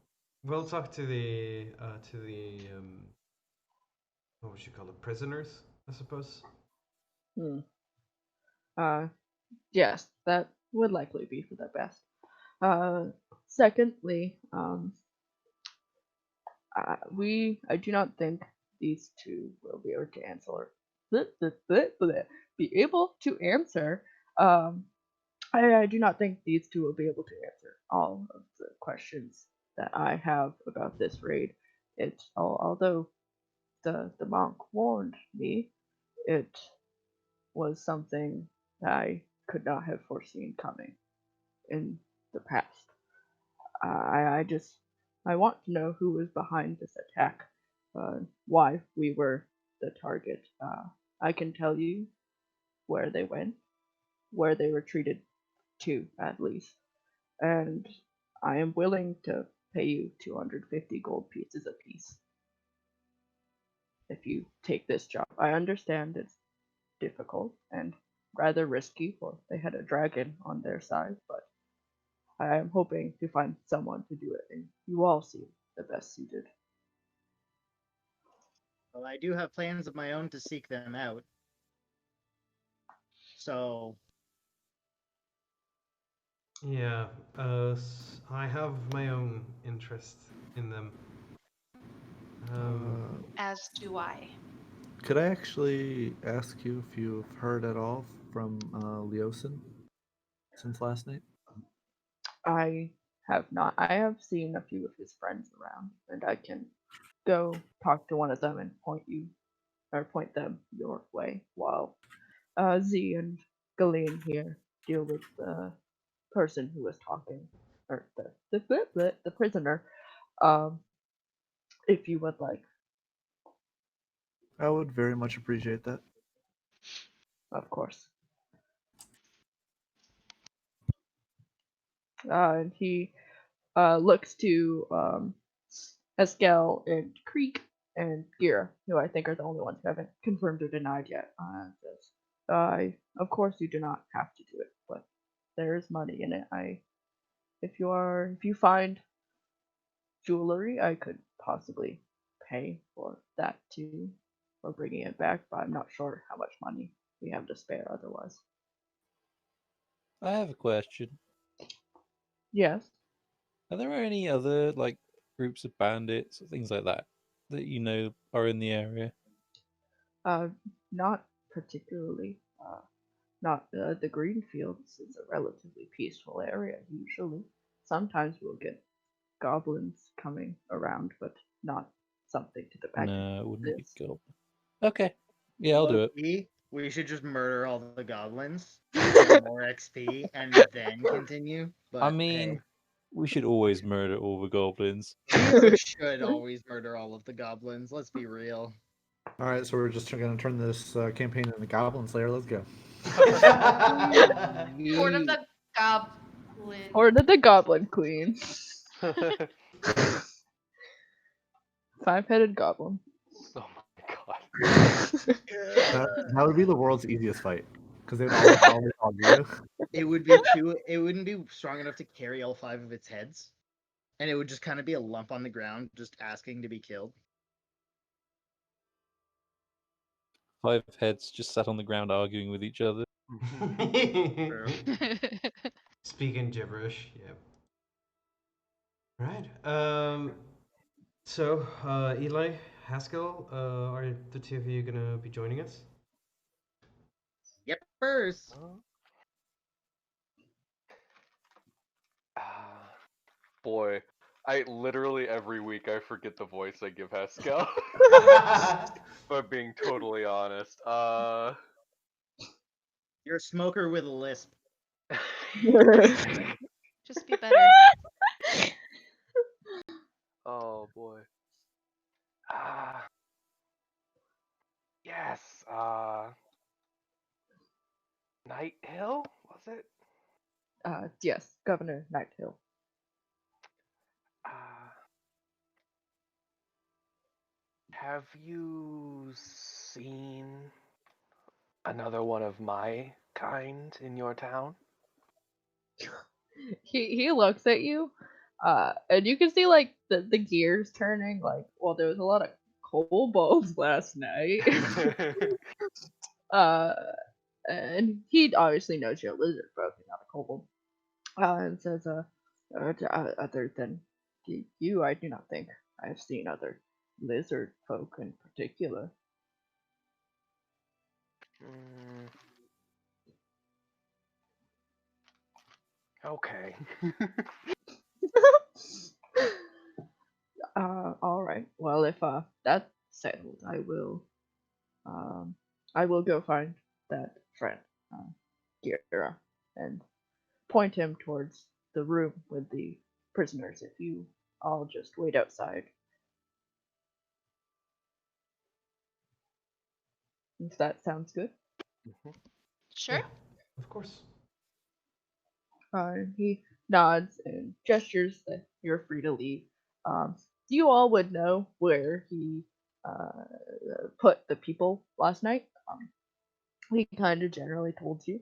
we'll talk to the what would you call it, prisoners, I suppose. Hmm. Yes, that would likely be for the best. Secondly, I do not think these two will be able to answer. Be able to answer. I do not think these two will be able to answer all of the questions that I have about this raid. Although the monk warned me, it was something that I could not have foreseen coming in the past. I want to know who was behind this attack, why we were the target. I can tell you where they went, where they retreated to, at least, and I am willing to pay you 250 gold pieces apiece if you take this job. I understand it's difficult and rather risky, for they had a dragon on their side, but I am hoping to find someone to do it, and you all seem the best suited. Well, I do have plans of my own to seek them out. So, Yeah. I have my own interest in them. As do I. Could I actually ask you if you've heard at all from Leosin since last night? I have not. I have seen a few of his friends around, and I can go talk to one of them and point them your way, while Z and Galeen here deal with the person who was talking, or the prisoner. Um, if you would like, I would very much appreciate that. of course. And he looks to Eskel and Creek and Gira, who I think are the only ones who haven't confirmed or denied yet. Says, of course, you do not have to do it, but there is money in it. If you find jewelry, I could possibly pay for that too, for bringing it back, but I'm not sure how much money we have to spare otherwise. I have a question. Yes. Are there any other like groups of bandits or things like that that you know are in the area? Not particularly. Not the green fields is a relatively peaceful area usually. Sometimes we'll get goblins coming around, but not something to the magnitude No, it of wouldn't be this. gold. Okay. Yeah, I'll do it. we should just murder all the goblins, get more XP, and then continue. But I mean, we should always murder all the goblins. hey, we should always murder all of the goblins. Let's be real. All right, so we're just going to turn this campaign into Goblin Slayer. Let's go. Horde of the Goblin. Horde of the Goblin Queen. 5-headed goblin. Oh my god. That would be the world's easiest fight because they'd all argue. It would be too. It wouldn't be strong enough to carry all 5 of its heads, and it would just kind of be a lump on the ground, just asking to be killed. 5 heads just sat on the ground arguing with each other. Speaking gibberish, yeah. Right. So, Eli, Haskell, are the two of you gonna be joining us? Yep, first. Ah, boy, I literally every week I forget the voice I give Haskell. But being totally honest, You're a smoker with a lisp. Just be better. oh boy. Yes. Night Hill was it? Yes, Governor Nighthill. Have you seen another one of my kind in your town? He looks at you, and you can see like the gears turning. Like, well, there was a lot of kobolds last night. uh, and he obviously knows you're a lizard folk, not a kobold. And says, other than you, I do not think I've seen other lizard folk in particular. Mm, okay. All right. Well, if that's settled, I will go find that friend, Gira, and point him towards the room with the prisoners. If you all just wait outside, if that sounds good. Sure. Yeah, of course. He nods and gestures that you're free to leave. You all would know where he uh, put the people last night. He kind of generally told you,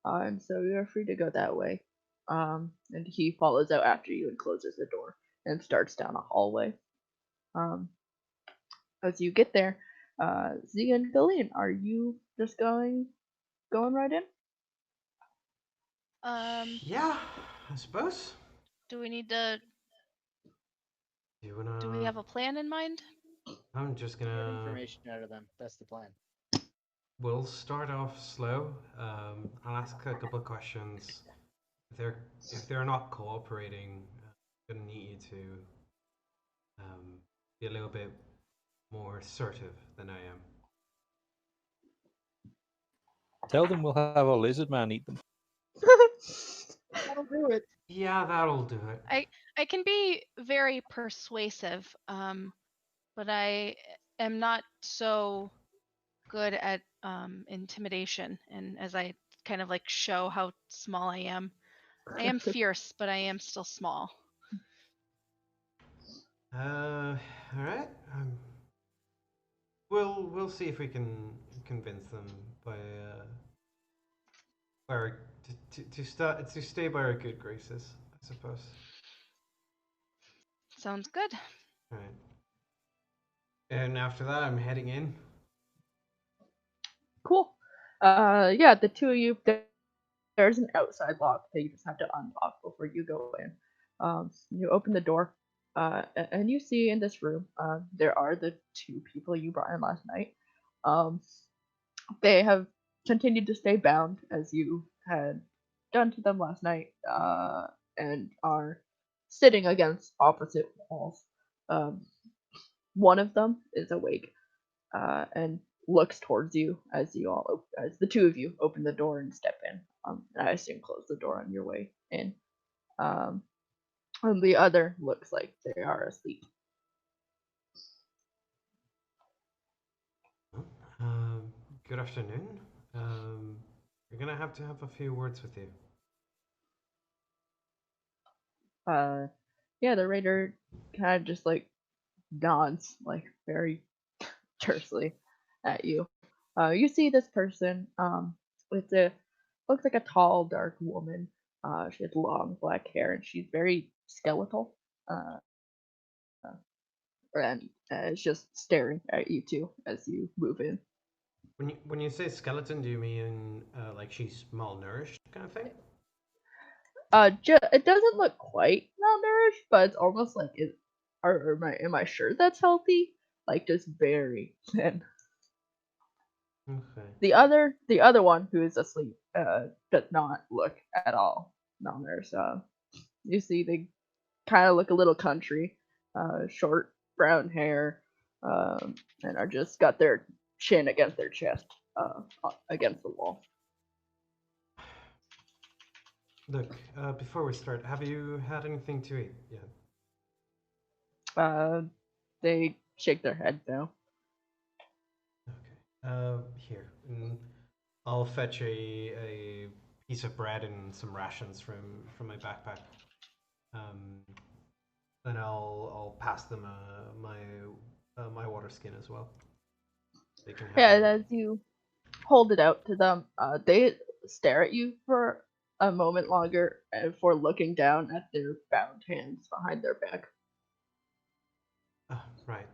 and so you're free to go that way. And he follows out after you and closes the door and starts down a hallway. Um, as you get there, Z and Gillian, are you just going right in? Yeah, I suppose. Do we need to? You wanna? Do we have a plan in mind? I'm just Get gonna. information out of them. That's the plan. We'll start off slow. I'll ask a couple of questions. If they're not cooperating, I'm gonna need you to be a little bit more assertive than I am. Tell them we'll have our lizard man eat them. That'll do it. Yeah, that'll do it. I can be very persuasive, but I am not so good at intimidation. And as I kind of like show how small I am fierce, but I am still small. All right. We'll see if we can convince them by our, to stay by our good graces, I suppose. Sounds good. All right. And after that, I'm heading in. Cool. Yeah, the two of you. There's an outside lock that you just have to unlock before you go in. You open the door, and you see in this room, there are the two people you brought in last night. They have continued to stay bound as you had done to them last night, and are sitting against opposite walls. One of them is awake, and looks towards you as as the two of you open the door and step in. And I assume close the door on your way in. And the other looks like they are asleep. Good afternoon. We're gonna have to have a few words with you. Yeah, the raider kind of just like nods, like very tersely at you. You see this person, with the looks like a tall, dark woman. She has long black hair and she's very skeletal. Uh, and is just staring at you two as you move in. When you say skeleton, do you mean like she's malnourished kind of thing? It doesn't look quite malnourished, but it's almost like it. Or am I sure that's healthy? Like just very thin. Okay. The other one who is asleep does not look at all malnourished. You see kind of look a little country, short brown hair, and are just got their chin against their chest, against the wall. Look, before we start, have you had anything to eat yet? They shake their head no. Okay. Here. I'll fetch a piece of bread and some rations from my backpack. And I'll pass them my water skin as well. They can have Yeah, it. as you hold it out to them, they stare at you for a moment longer before looking down at their bound hands behind their back. Right.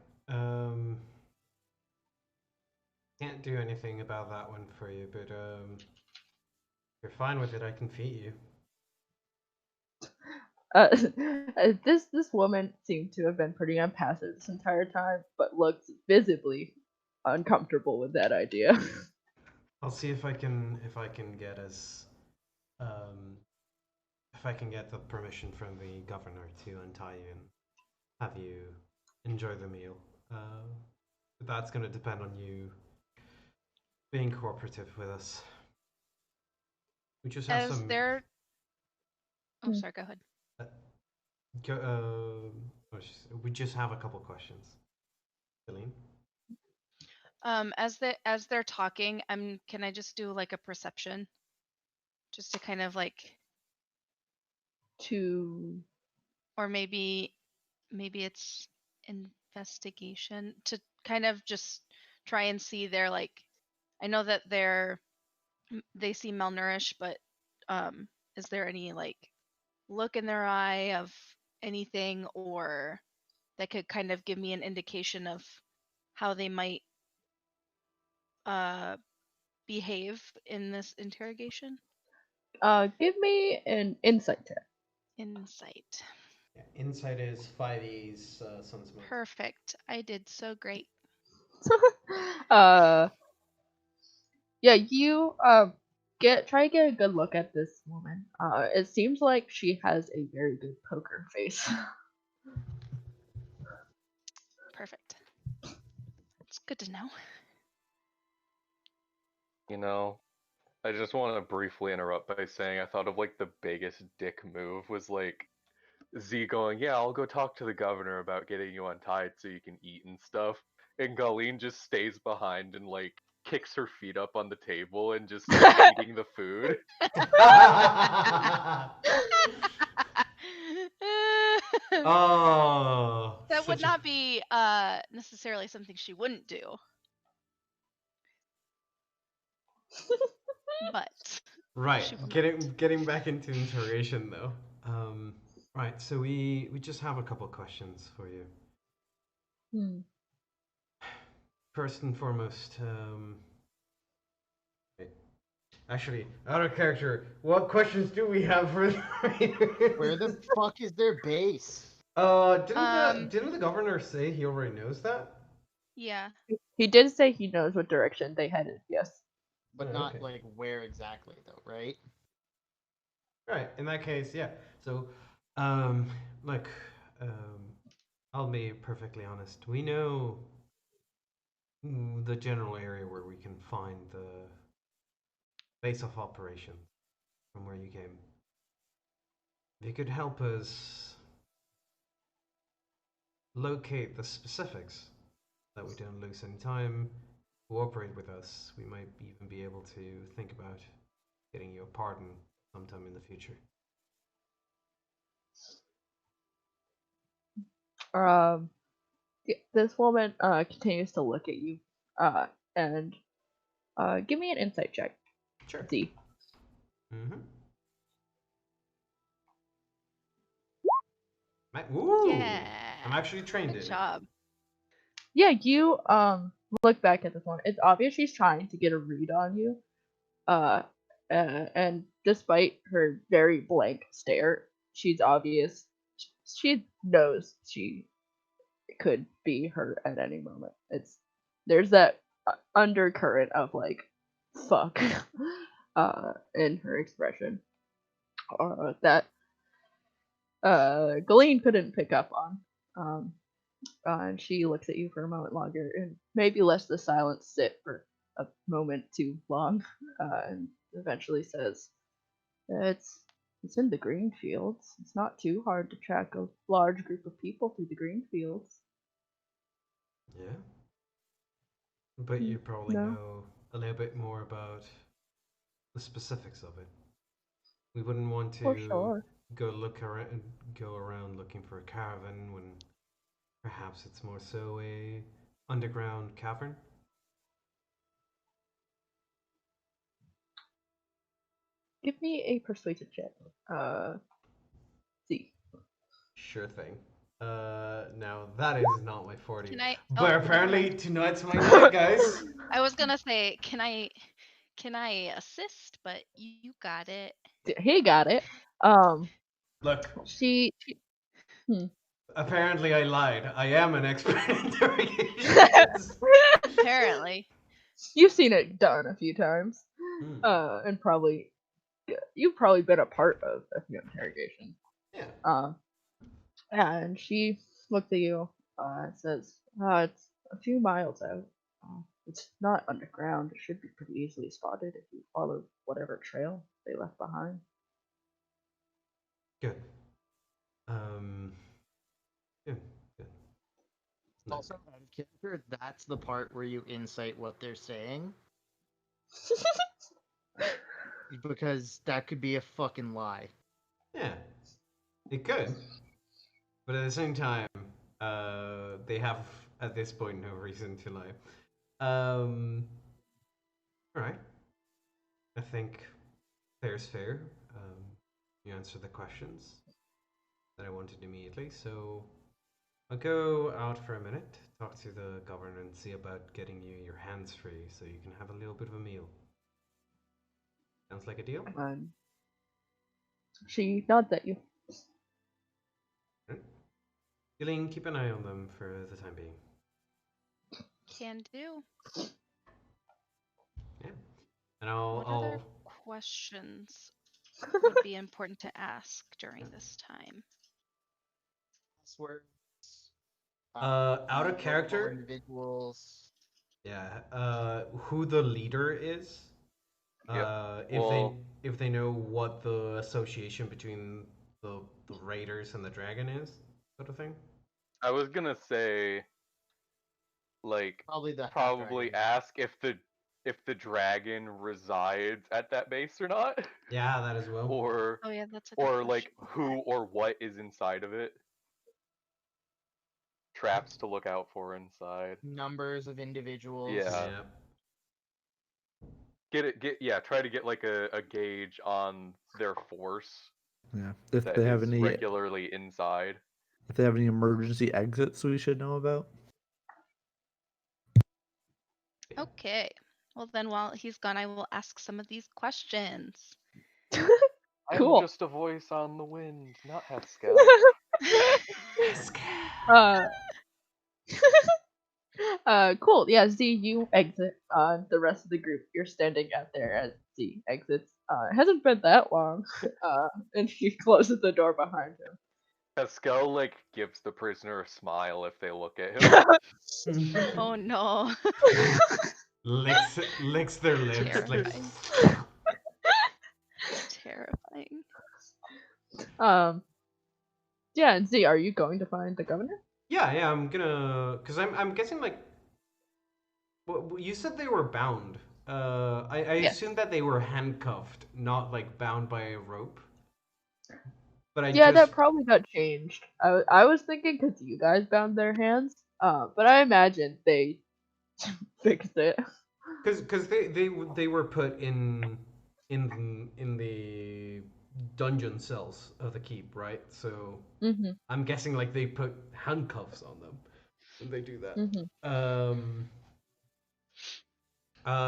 Can't do anything about that one for you, but if you're fine with it, I can feed you. This woman seemed to have been pretty impassive this entire time, but looks visibly uncomfortable with that idea. I'll see if I can get as if I can get the permission from the governor to untie you and have you enjoy the meal. But that's going to depend on you being cooperative with us. We just have As some. they're. Oh, Hmm. sorry. Go ahead. We just have a couple questions. Celine? As they're talking, can I just do like a perception, just to kind of like, To or maybe it's investigation to kind of just try and see their like. I know that they seem malnourished, but is there any like look in their eye of anything, or that could kind of give me an indication of how they might behave in this interrogation? give me an insight check. Insight. Yeah, insight is 5E's Sun's Smoke. Perfect. I did so great. Yeah, you try to get a good look at this woman. It seems like she has a very good poker face. Perfect. It's good to know. You know, I just want to briefly interrupt by saying I thought of like the biggest dick move was like Z going, yeah, I'll go talk to the governor about getting you untied so you can eat and stuff. And Colleen just stays behind and like kicks her feet up on the table and just starts eating the food. Oh, That would such a- not be necessarily something she wouldn't do. But Right. she will Getting back into interrogation though. Right. So we just have a couple questions for you. Hmm. First and foremost, wait. Actually, out of character, what questions do we have for Where the fuck is their base? Didn't the governor say he already knows that? yeah. He did say he knows what direction they headed. Yes. But Oh, not okay. like where exactly though, right? Right. In that case, yeah. So, look, I'll be perfectly honest. We know the general area where we can find the base of operation from where you came. If you could help us locate the specifics, that we don't lose any time, cooperate with us, we might even be able to think about getting you a pardon sometime in the future. This woman continues to look at you, and give me an insight check. Sure. Z. Mm-hmm. Ooh! Yeah. I'm actually trained Good in job. Yeah, you look back at this one. It's obvious she's trying to get a read on you. And despite her very blank stare, she's obvious. She knows she could be her at any moment. There's that undercurrent of like fuck in her expression. That Galeen couldn't pick up on. And she looks at you for a moment longer and maybe lets the silence sit for a moment too long, and eventually says, It's in the green fields. It's not too hard to track a large group of people through the green fields. Yeah. But you probably No. know a little bit more about the specifics of it. We wouldn't want For to sure. go around looking for a caravan when perhaps it's more so a underground cavern. Give me a persuasive check. See. Sure thing. Now that is not my 40. Can I? But Oh, apparently tonight's my night, guys. I was gonna say, can I assist? But you got it. He got it. Look, She apparently I lied. I am an expert in interrogations. Apparently. You've seen it done a few times. Hmm. And probably you've probably been a part of a few interrogations. Yeah. And she looked at you and says, it's a few miles out. It's not underground. It should be pretty easily spotted if you follow whatever trail they left behind. Good. Good. Good. Look, Also, out of character, that's the part where you insight what they're saying. Because that could be a fucking lie. yeah, it could. But at the same time, they have at this point no reason to lie. All right. I think fair is fair. You answered the questions that I wanted immediately, so I'll go out for a minute, talk to the governor, and see about getting you your hands free so you can have a little bit of a meal. Sounds like a deal? And she nods at you. Right. Gillian, keep an eye on them for the time being. Can do. Yeah. And I'll, What other I'll questions would be important to ask during this time? Passwords. out of notable character, individuals. yeah, who the leader is. Yep. If Well- if they know what the association between the raiders and the dragon is, sort of thing. I was gonna say, like, Probably the probably dragon. ask if the dragon resides at that base or not, Yeah, that as well. or Oh yeah, that's a good or question. like who or what is inside of it. Traps to look out for inside. Numbers of individuals. Yeah. Try to get like a gauge on their force Yeah. If that they have is any regularly inside. if they have any emergency exits we should know about. Okay. Well then, while he's gone, I will ask some of these questions. Cool. I'm just a voice on the wind, not Haskell. Cool. Yeah, Z, you exit. The rest of the group, you're standing out there as Z exits. It hasn't been that long. And he closes the door behind him. Haskell like gives the prisoner a smile if they look at him. Oh no. licks their lips like. Terrifying. Terrifying. Yeah, and Z, are you going to find the governor? Yeah, I'm gonna, cause I'm guessing like, you said they were bound. I Yes. assumed that they were handcuffed, not like bound by a rope. But Yeah, that probably got changed. I was thinking because you guys bound their hands. But I imagine they fixed it. Because they were put in the dungeon cells of the keep, right? So Mm-hmm. I'm guessing like they put handcuffs on them when they do that. Mm-hmm.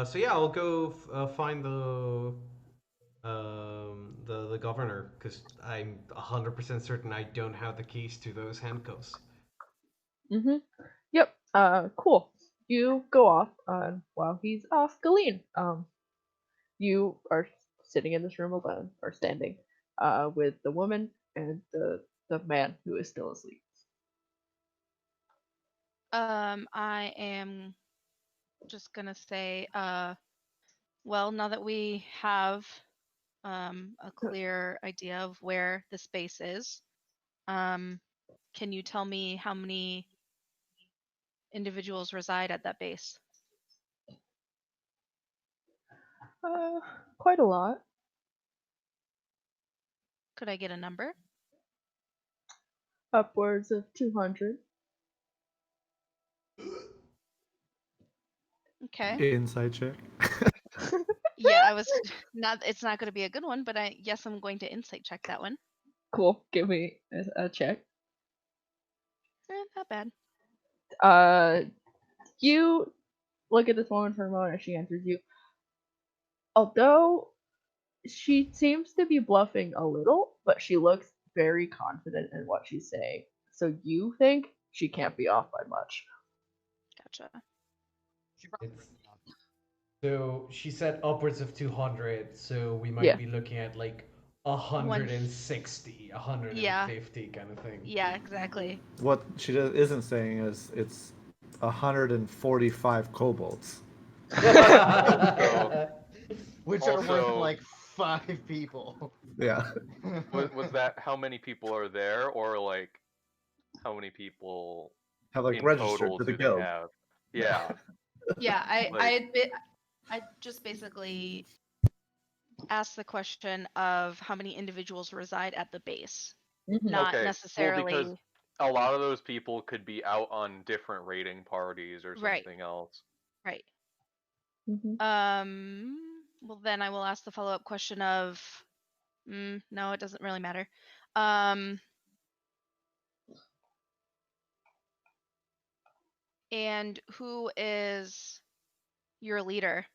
So yeah, I'll go find the governor because I'm 100% certain I don't have the keys to those handcuffs. Mm-hmm. Yep. Cool. You go off. While he's off, Galeen. You are sitting in this room alone, or standing, with the woman and the the man who is still asleep. I am just gonna say, well, now that we have a clear idea of where the space is, can you tell me how many individuals reside at that base? Quite a lot. Could I get a number? Upwards of 200. Okay. Inside check. Yeah, I was not. It's not going to be a good one, but yes, I'm going to insight check that one. Cool. Give me a check. Not bad. You look at this woman for a moment as she answers you. Although she seems to be bluffing a little, but she looks very confident in what she's saying. So you think she can't be off by much. Gotcha. It's, so she said upwards of 200, so we might Yeah. be looking at like 160, 150 kind of thing. Yeah, exactly. What she isn't saying is it's 145 kobolds. Which are worth Also- like 5 people. Yeah. Was that how many people are there, or like how many people Have like in registered total to the do they guild. have? Yeah. Yeah, Like- I just basically asked the question of how many individuals reside at the base, not Okay, well, necessarily. because a lot of those people could be out on different raiding parties or Right. something else. Right. Mhm. Well, then I will ask the follow-up question of, no, it doesn't really matter. And who is your leader?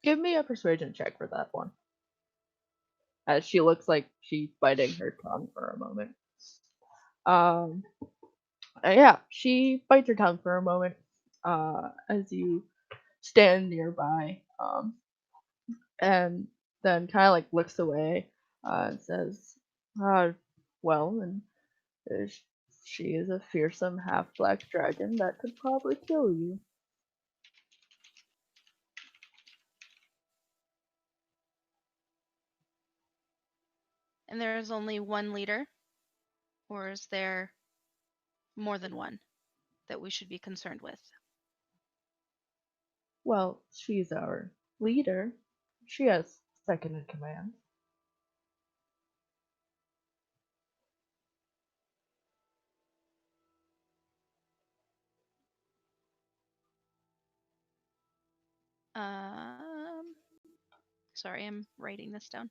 Give me a persuasion check for that one. As she looks like she's biting her tongue for a moment. Yeah, she bites her tongue for a moment. As you stand nearby. And then kind of like looks away. And says, well, and she is a fearsome half-black dragon that could probably kill you. And there is only one leader? Or is there more than one that we should be concerned with? Well, she's our leader. She has second in command. Sorry, I'm writing this down.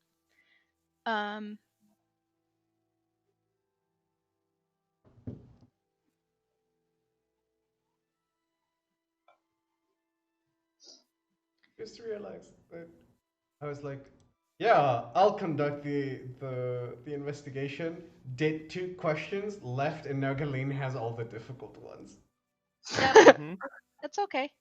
Just realized that I was like, yeah, I'll conduct the investigation. Did 2 questions left, and now Galeen has all the difficult ones. Yep, Mhm. that's okay.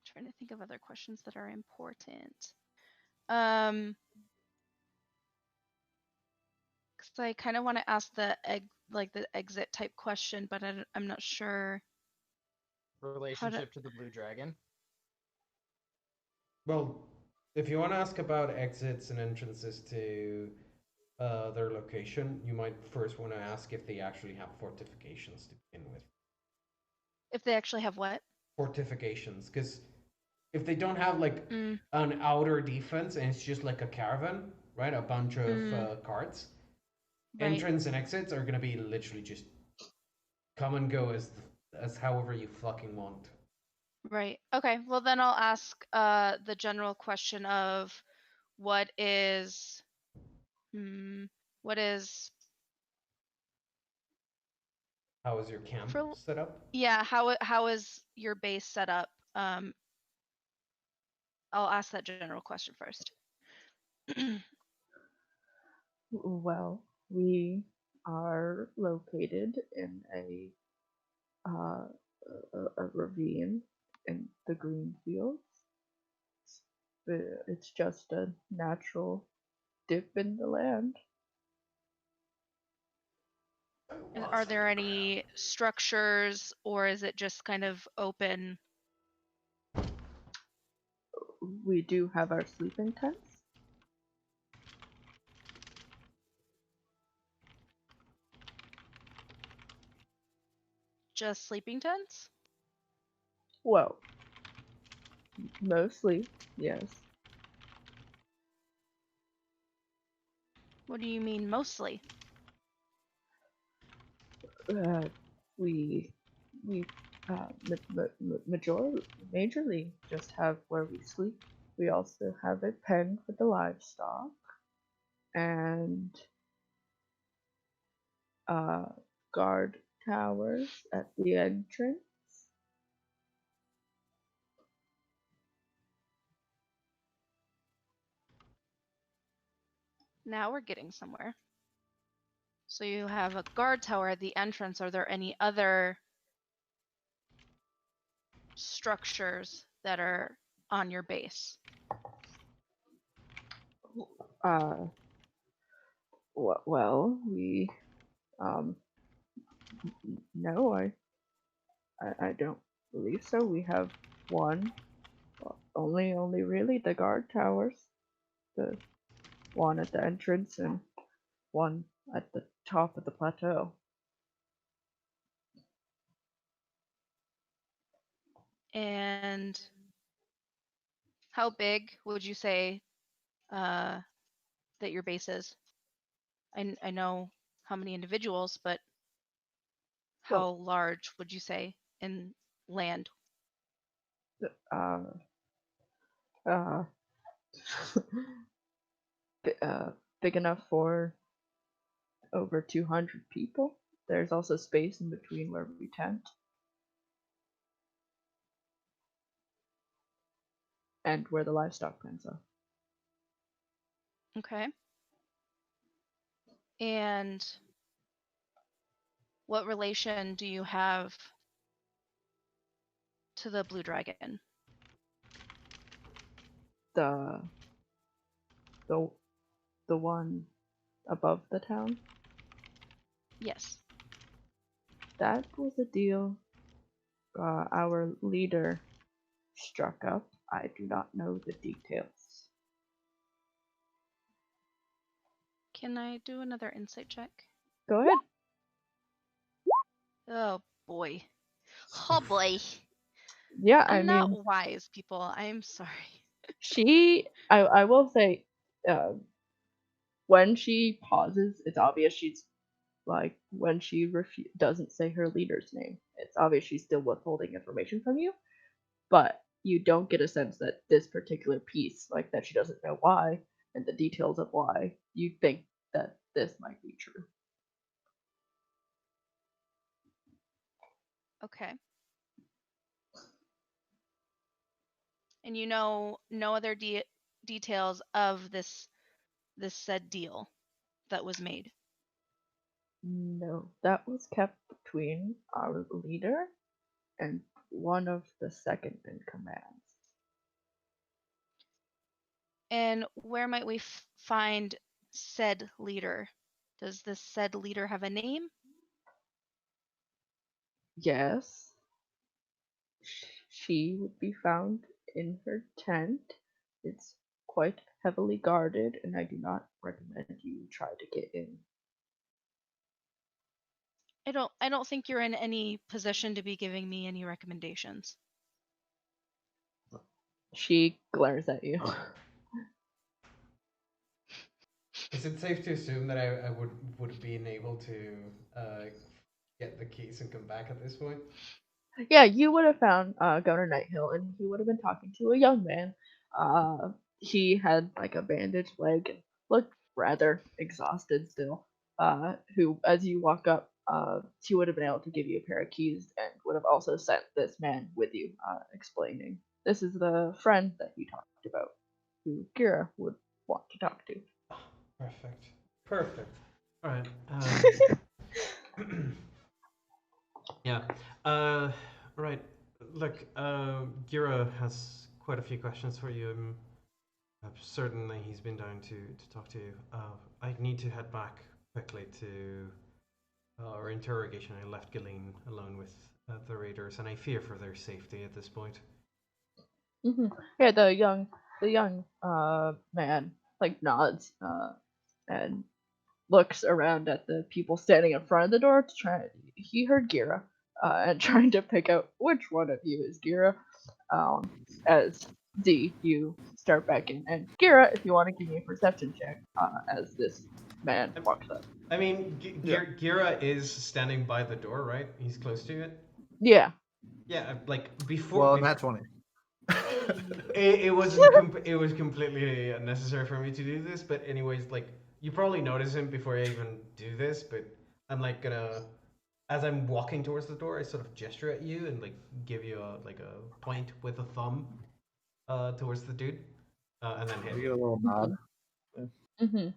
Trying to think of other questions that are important. Because I kind of want to ask the exit type question, but I'm not sure. Relationship to the blue dragon. Well, if you want to ask about exits and entrances to their location, you might first want to ask if they actually have fortifications to begin with. If they actually have what? Fortifications, because if they don't have like Mm, an outer defense and it's just like a caravan, right? A bunch of carts. right. Entrance and exits are gonna be literally just come and go as however you fucking want. Right. Okay. Well, then I'll ask the general question of what is How is your camp For- set up? yeah, how is your base set up? I'll ask that general question first. Well, we are located in uh, a ravine in the green fields. It's just a natural dip in the land. Are there any structures, or is it just kind of open? We do have our sleeping tents. Just sleeping tents? Well, mostly, yes. What do you mean mostly? Uh, we majorly just have where we sleep. We also have a pen for the livestock and uh, guard towers at the entrance. Now we're getting somewhere. So you have a guard tower at the entrance. Are there any other structures that are on your base? Well, we no, I don't believe so. We have one, only really the guard towers, the one at the entrance and one at the top of the plateau. And how big would you say that your base is? I know how many individuals, but how large would you say in land? Uh, uh, big enough for over 200 people. There's also space in between where we tent. And where the livestock pens are. Okay. And what relation do you have to the blue dragon? The the one above the town. Yes. That was a deal our leader struck up. I do not know the details. Can I do another insight check? Go ahead. Oh boy. Oh boy. Yeah, I'm I mean, not wise, people. I'm sorry. I will say, when she pauses, it's obvious she's like, when she doesn't say her leader's name, it's obvious she's still withholding information from you, but you don't get a sense that this particular piece, like that she doesn't know why, and the details of why, you think that this might be true. Okay. And you know no other details of this said deal that was made? No, that was kept between our leader and one of the second in command. And where might we find said leader? Does this said leader have a name? Yes, she would be found in her tent. It's quite heavily guarded, and I do not recommend you try to get in. I don't think you're in any position to be giving me any recommendations. She glares at you. Is it safe to assume that I would have been able to get the keys and come back at this point? Yeah, you would have found Governor Nighthill, and he would have been talking to a young man. He had like a bandaged leg and looked rather exhausted still. Who, as you walk up, he would have been able to give you a pair of keys and would have also sent this man with you, explaining this is the friend that you talked about, who Kira would want to talk to. Perfect. Perfect. All right. Yeah. Right. Look, Gira has quite a few questions for you. I'm certain that he's been down to talk to you. I need to head back quickly to our interrogation. I left Ghislaine alone with the raiders, and I fear for their safety at this point. Yeah, the young man like nods and looks around at the people standing in front of the door to try. He heard Gira and trying to pick out which one of you is Gira. As Z, you start back in, and Gira, if you want to give me a perception check as this man walks up. I mean, Yeah. Gira is standing by the door, right? He's close to it. Yeah. Yeah, like before. Well, nat 20. It was it was completely unnecessary for me to do this, but anyways, like you probably notice him before I even do this, but I'm like gonna, as I'm walking towards the door, I sort of gesture at you and like give you a point with a thumb, towards the dude, and then hit. We get a little nod. Mm-hmm.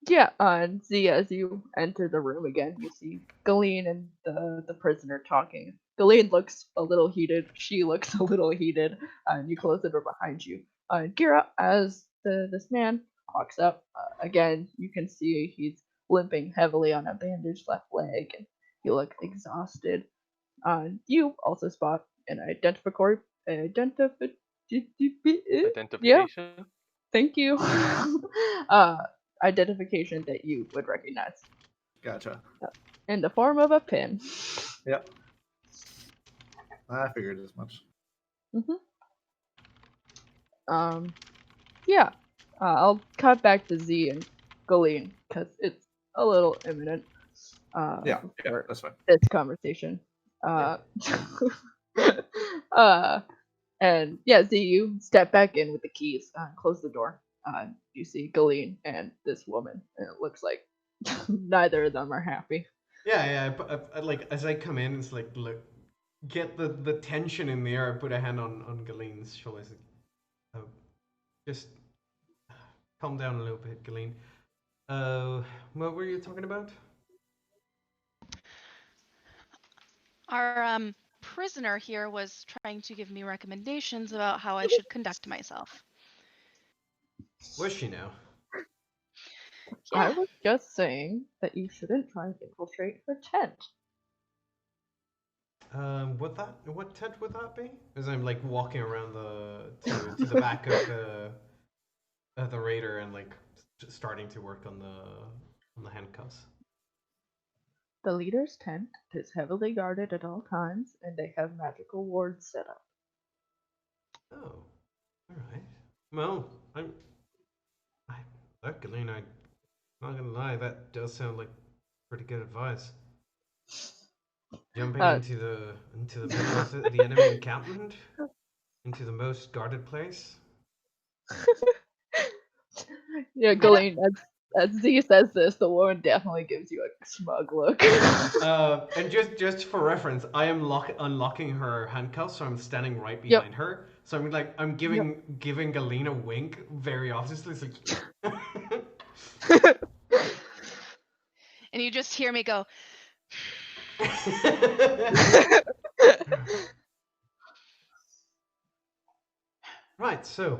Yeah, and see as you enter the room again, you see Galeen and the prisoner talking. Galeen looks a little heated. She looks a little heated, and you close the door behind you. Gira, as this man walks up, again, you can see he's limping heavily on a bandaged left leg, and you look exhausted. You also spot an yeah, Identification? thank you. Identification that you would recognize Gotcha. in the form of a pin. Yep. I figured as much. Yeah. I'll cut back to Z and Galeen because it's a little imminent. Yeah, For that's fine. this conversation. And yeah, Z, you step back in with the keys and close the door. You see Galeen and this woman, and it looks like neither of them are happy. Yeah, I like as I come in, it's like look, get the tension in the air. I put a hand on Galeen's shoulder. Just calm down a little bit, Galeen. What were you talking about? Our prisoner here was trying to give me recommendations about how I should conduct myself. Where's she now? I Yeah. was just saying that you shouldn't try and infiltrate her tent. What tent would that be? As I'm like walking around to the back of the raider and like starting to work on the handcuffs. The leader's tent is heavily guarded at all times, and they have magical wards set up. Oh, all right. Well, look, Galeen, I'm not gonna lie, that does sound like pretty good advice. Jumping into the middle of the enemy encampment, into the most guarded place. Yeah, Galeen, as Z says this, the woman definitely gives you a smug look. And just for reference, I am unlocking her handcuffs, so I'm standing right behind her. So I'm giving Galeen a wink very obviously. It's like And you just hear me go, Right, so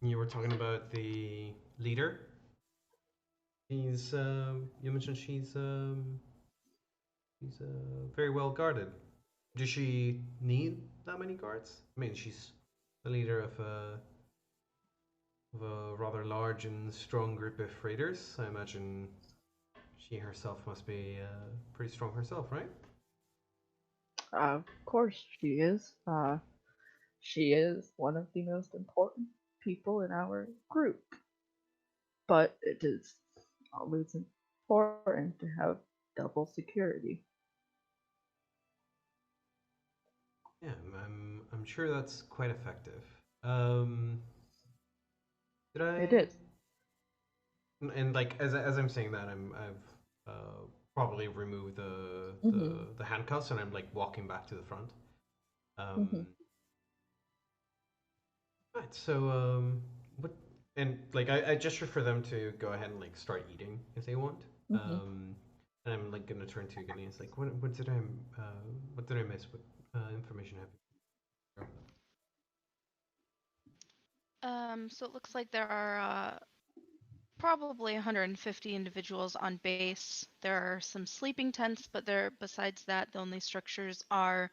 you were talking about the leader. She's you mentioned she's very well guarded. Does she need that many guards? I mean, she's the leader of a rather large and strong group of raiders. I imagine she herself must be pretty strong herself, right? Of course she is. She is one of the most important people in our group. But it is always important to have double security. Yeah, I'm sure that's quite effective. Did I? It is. And like as I'm saying that, I've probably removed the handcuffs and I'm like walking back to the front. Right. So what and like I gesture for them to go ahead and like start eating if they want. And I'm like gonna turn to Gillian. It's like, what did I miss? What information have you? So it looks like there are probably 150 individuals on base. There are some sleeping tents, but besides that, the only structures are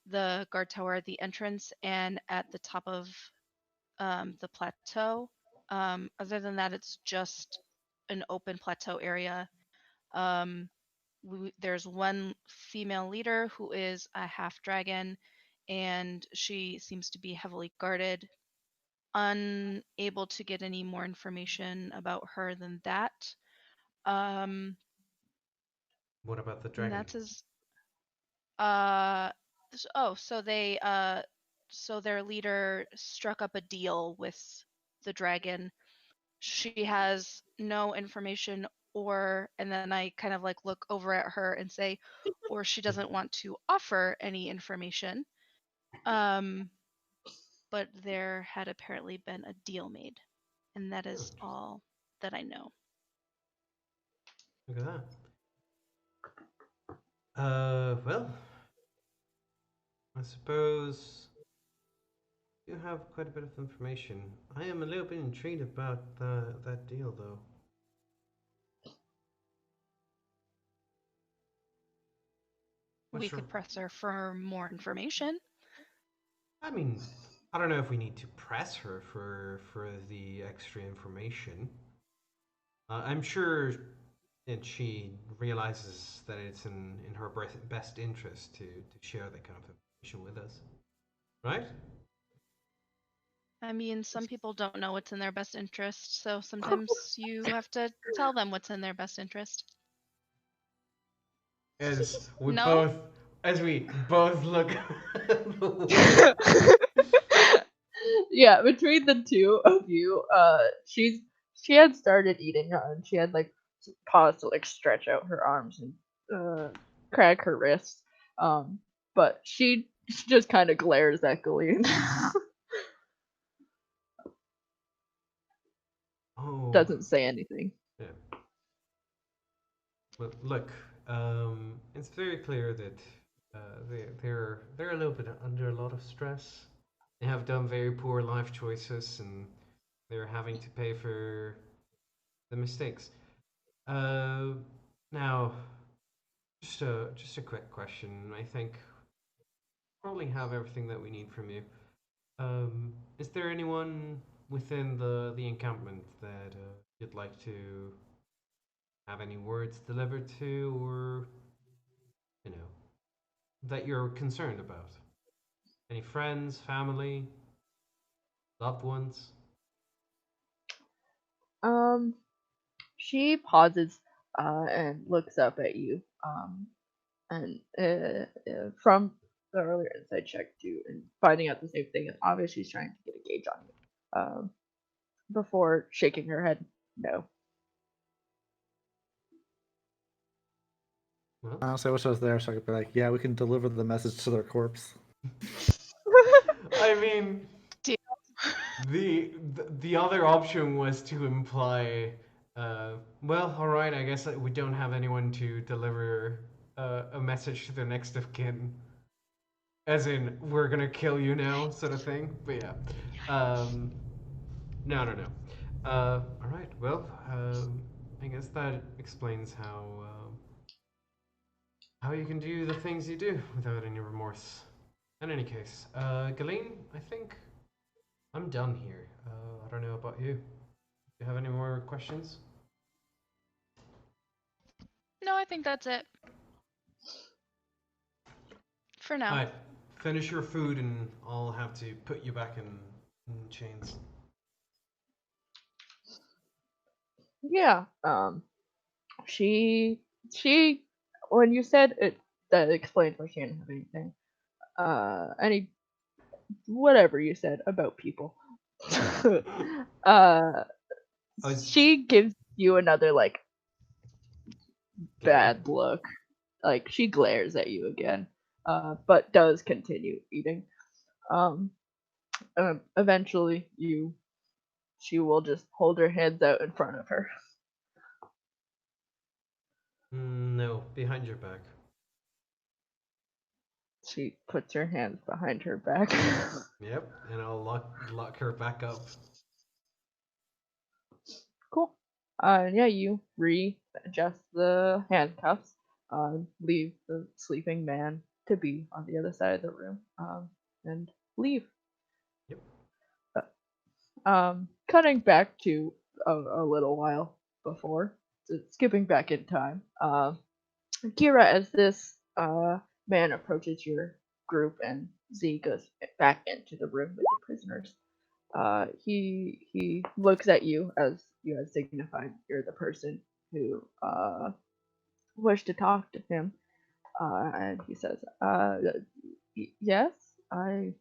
the guard tower at the entrance and at the top of the plateau. Other than that, it's just an open plateau area. There's one female leader who is a half dragon, and she seems to be heavily guarded. Unable to get any more information about her than that. Um, What about the and dragon? that's as oh, so their leader struck up a deal with the dragon. She has no information, and then I kind of like look over at her and say, or she doesn't want to offer any information. But there had apparently been a deal made, and that is all that I know. Look at that. Well, I suppose you have quite a bit of information. I am a little bit intrigued about that deal, though. We What's your? could press her for more information. I mean, I don't know if we need to press her for the extra information. I'm sure that she realizes that it's in her best interest to share that kind of information with us, right? I mean, some people don't know what's in their best interest, so sometimes you have to tell them what's in their best interest. As we No? both, as we both look. At the Yeah, between the two of you, she had started eating, and she had like paused to like stretch out her arms and crack her wrists. But she just kind of glares at Galeem. oh, Doesn't say anything. yeah. Well, look, it's very clear that they're a little bit under a lot of stress. They have done very poor life choices, and they're having to pay for the mistakes. Uh, Now, just a quick question. I think probably have everything that we need from you. Is there anyone within the encampment that you'd like to have any words delivered to, or you know, that you're concerned about? Any friends, family, loved ones? Um, she pauses and looks up at you. And from the earlier insight check too, and finding out the same thing, and obviously she's trying to get a gauge on you. Before shaking her head, no. Well, Honestly, I wish I was there so I could be like, yeah, we can deliver the message to their corpse. I mean, Deal. the other option was to imply, well, all right, I guess we don't have anyone to deliver a message to the next of kin, as in we're gonna kill you now, sort of thing. But yeah, no, no, no. All right, well, I guess that explains how you can do the things you do without any remorse. In any case, Galeen, I think I'm done here. I don't know about you. Do you have any more questions? No, I think that's it. For now. Alright, finish your food and I'll have to put you back in chains. Yeah. She when you said it, that explains why she didn't have anything. Any whatever you said about people. uh, she gives you another like bad look. Like she glares at you again, but does continue eating. Eventually you she will just hold her hands out in front of her. No, behind your back. She puts her hands behind her back. Yep, and I'll lock her back up. Cool. Yeah, you readjust the handcuffs, leave the sleeping man to be on the other side of the room, and leave. Yep. Cutting back to a little while before, so skipping back in time. Kira, as this man approaches your group and Z goes back into the room with the prisoners, he looks at you as you have signified you're the person who wished to talk to him, and he says, "Yes, I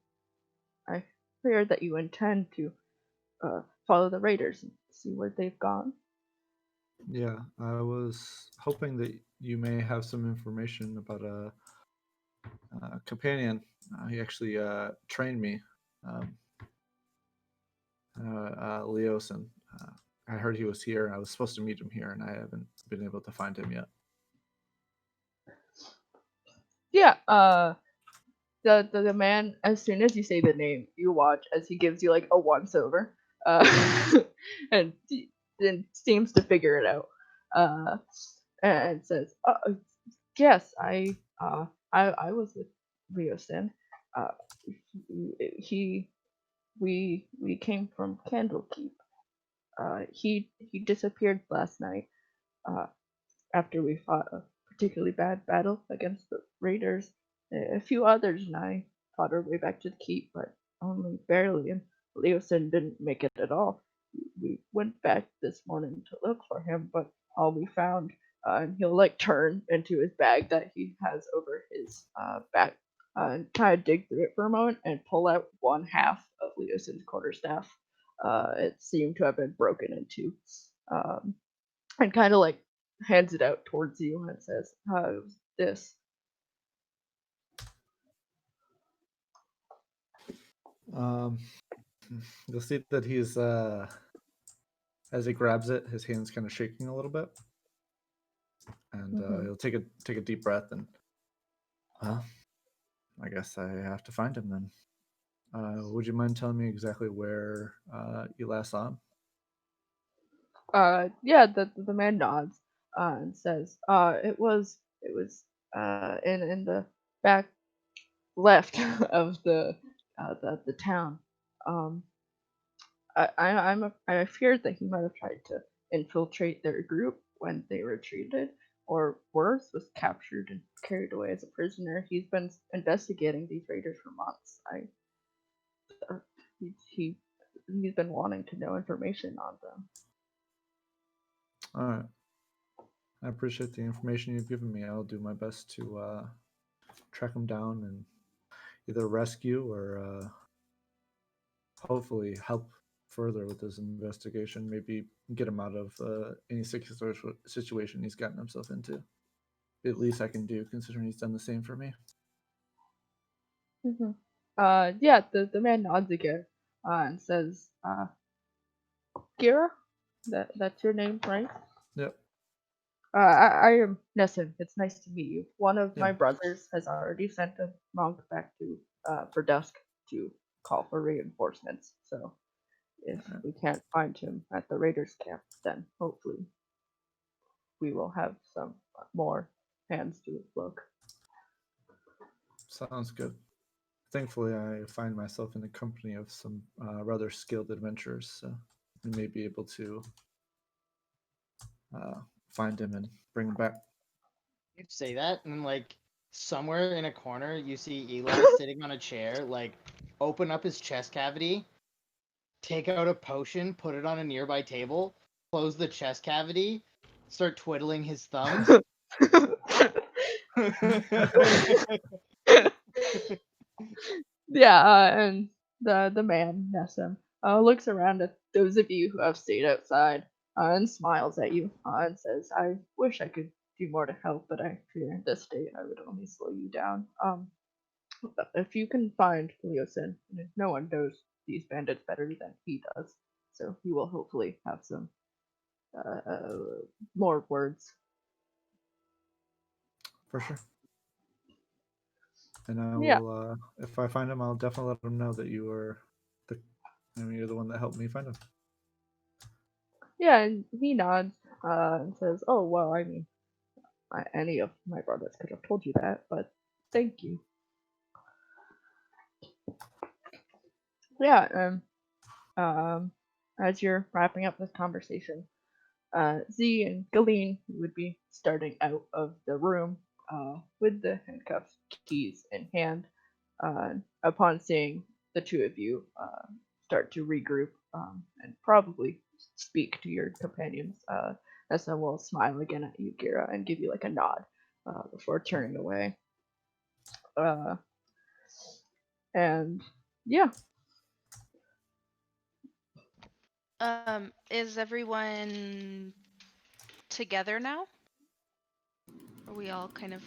hear that you intend to follow the raiders and see where they've gone." Yeah, I was hoping that you may have some information about a companion. He actually trained me, um, Leosin. I heard he was here. I was supposed to meet him here, and I haven't been able to find him yet. Yeah, the man, as soon as you say the name, you watch as he gives you like a once over, and then seems to figure it out, and says, "Yes, I was with Ryosen. Uh, he we came from Candlekeep. He disappeared last night. Uh, after we fought a particularly bad battle against the raiders. A few others and I fought our way back to the keep, but only barely, and Leosin didn't make it at all. We went back this morning to look for him, but all we found, and he'll like turn into his bag that he has over his back, and kind of dig through it for a moment and pull out one half of Leosin's quarterstaff. It seemed to have been broken into. Um, and kind of like hands it out towards you and says, this. Um, you'll see that he's as he grabs it, his hand's kind of shaking a little bit, and he'll take a deep breath and, well, I guess I have to find him then. Would you mind telling me exactly where you last saw him? Yeah, the man nods and says, it was in the back left of the town. Um, I feared that he might have tried to infiltrate their group when they retreated, or worse, was captured and carried away as a prisoner. He's been investigating these raiders for months. Uh, he he's been wanting to know information on them. All right. I appreciate the information you've given me. I'll do my best to track him down and either rescue or hopefully help further with this investigation. Maybe get him out of any situation he's gotten himself into. At least I can do, considering he's done the same for me. Mm-hmm. Yeah, the man nods again and says, Kira, that's your name, right? Yep. I am Nessun. It's nice to meet you. One of Yeah. my brothers has already sent a monk back to for dusk to call for reinforcements. So if we can't find him at the raiders' camp, then hopefully we will have some more hands to look. Sounds good. Thankfully, I find myself in the company of some rather skilled adventurers, so we may be able to find him and bring him back. You say that, and like somewhere in a corner, you see Eli sitting on a chair, like open up his chest cavity, take out a potion, put it on a nearby table, close the chest cavity, start twiddling his thumbs. Yeah, and the man Nessum looks around at those of you who have stayed outside and smiles at you and says, "I wish I could do more to help, but I fear in this state I would only slow you down. If you can find Leosin, no one knows these bandits better than he does, so he will hopefully have some more words. For sure. And I Yeah. will, if I find him, I'll definitely let him know that you're the one that helped me find him. Yeah, and he nods and says, "Oh well, I mean, any of my brothers could have told you that, but thank you." Yeah, as you're wrapping up this conversation, Z and Galeen would be starting out of the room with the handcuffs keys in hand. Upon seeing the two of you start to regroup and probably speak to your companions, Nessa will smile again at you, Gira, and give you like a nod before turning away. And yeah, Is everyone together now? Are we all kind of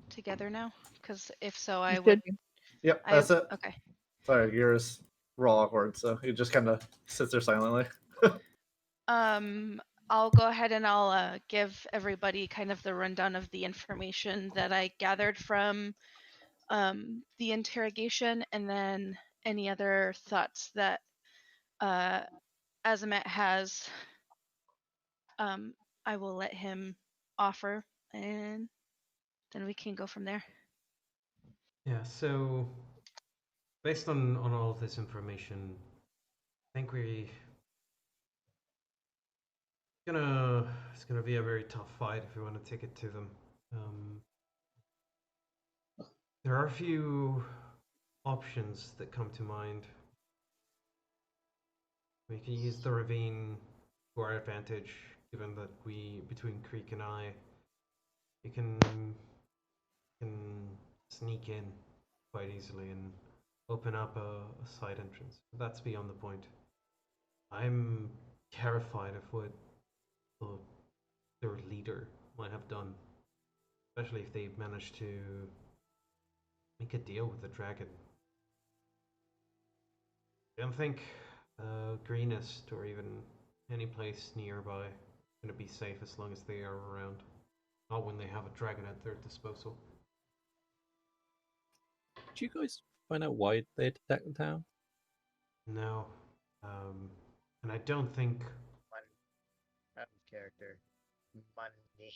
together now? Because if so, I you would. should. Yep, I that's it. okay. Sorry, Gears real awkward, so he just kind of sits there silently. I'll go ahead and I'll give everybody kind of the rundown of the information that I gathered from the interrogation, and then any other thoughts that Azamet has. I will let him offer, and then we can go from there. Yeah, so based on all of this information, I think it's gonna be a very tough fight if we want to take it to them. There are a few options that come to mind. We can use the ravine to our advantage, given that between Creek and I, we can sneak in quite easily and open up a side entrance. But that's beyond the point. I'm terrified of what their leader might have done, especially if they managed to make a deal with the dragon. I don't think Greenest or even any place nearby is going to be safe as long as they are around. Not when they have a dragon at their disposal. Did you guys find out why they attacked the town? No. And I don't think... One out of character. Money.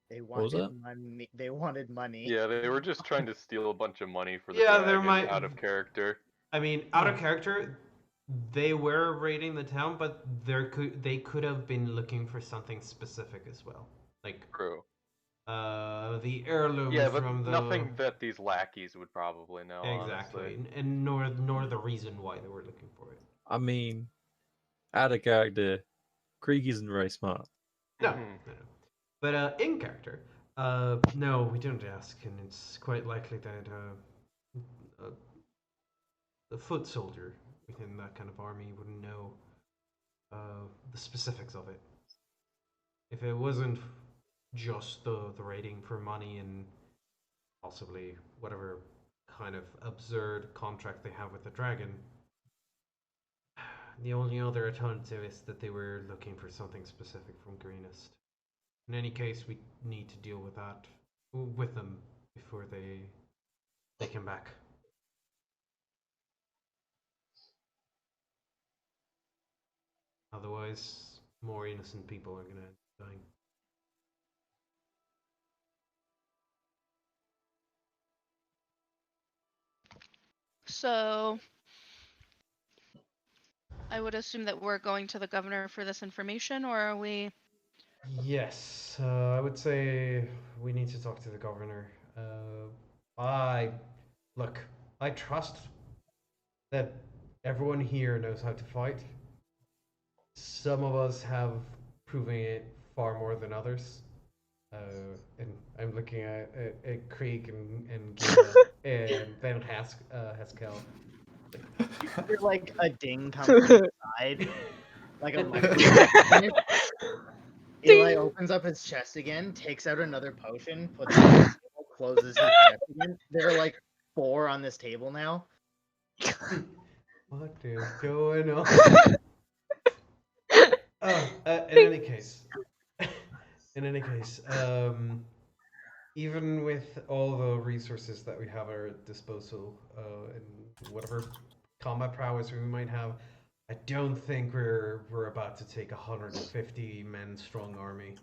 They What was wanted that? money. They wanted money. Yeah, they were just trying to steal a bunch of money for the Yeah, there dragon might- out of character. I mean, out of character, they were raiding the town, but they could have been looking for something specific as well. Like, True. the heirloom Yeah, but from the... nothing that these lackeys would probably know, Exactly. honestly. And nor the reason why they were looking for it. I mean, out of character, Krieg isn't very smart. No, Mhm. no. But in character, no, we don't ask, and it's quite likely that the foot soldier within that kind of army wouldn't know the specifics of it. If it wasn't just the raiding for money and possibly whatever kind of absurd contract they have with the dragon, the only other alternative is that they were looking for something specific from Greenest. In any case, we need to deal with that with them before they come back. Otherwise, more innocent people are gonna end up dying. So I would assume that we're going to the governor for this information, or are we? Yes, I would say we need to talk to the governor. I trust that everyone here knows how to fight. Some of us have proven it far more than others. And I'm looking at Krieg and Gira and then Haskell. You're like a ding comes from the side, like a Eli Ding! opens up his chest again, takes out another potion, puts it on the table, closes his chest again. There are like 4 on this table now. What is going on? In any case, even with all the resources that we have at our disposal, and whatever combat prowess we might have, I don't think we're about to take 150 men strong army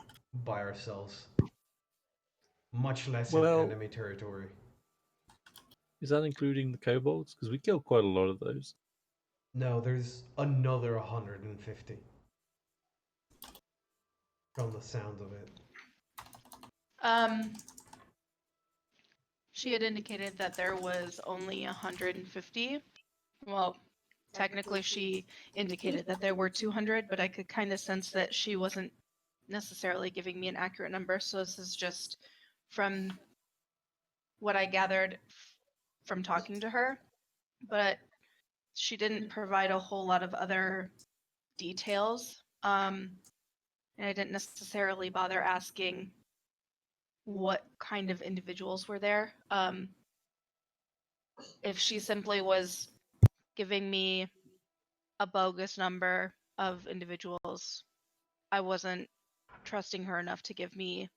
by ourselves. Much less in Well- enemy territory. Is that including the kobolds? Because we killed quite a lot of those. No, there's another 150. From the sound of it. She had indicated that there was only 150. Well, technically she indicated that there were 200, but I could kind of sense that she wasn't necessarily giving me an accurate number. So this is just from what I gathered from talking to her. But she didn't provide a whole lot of other details. And I didn't necessarily bother asking what kind of individuals were there. If she simply was giving me a bogus number of individuals, I wasn't trusting her enough to give me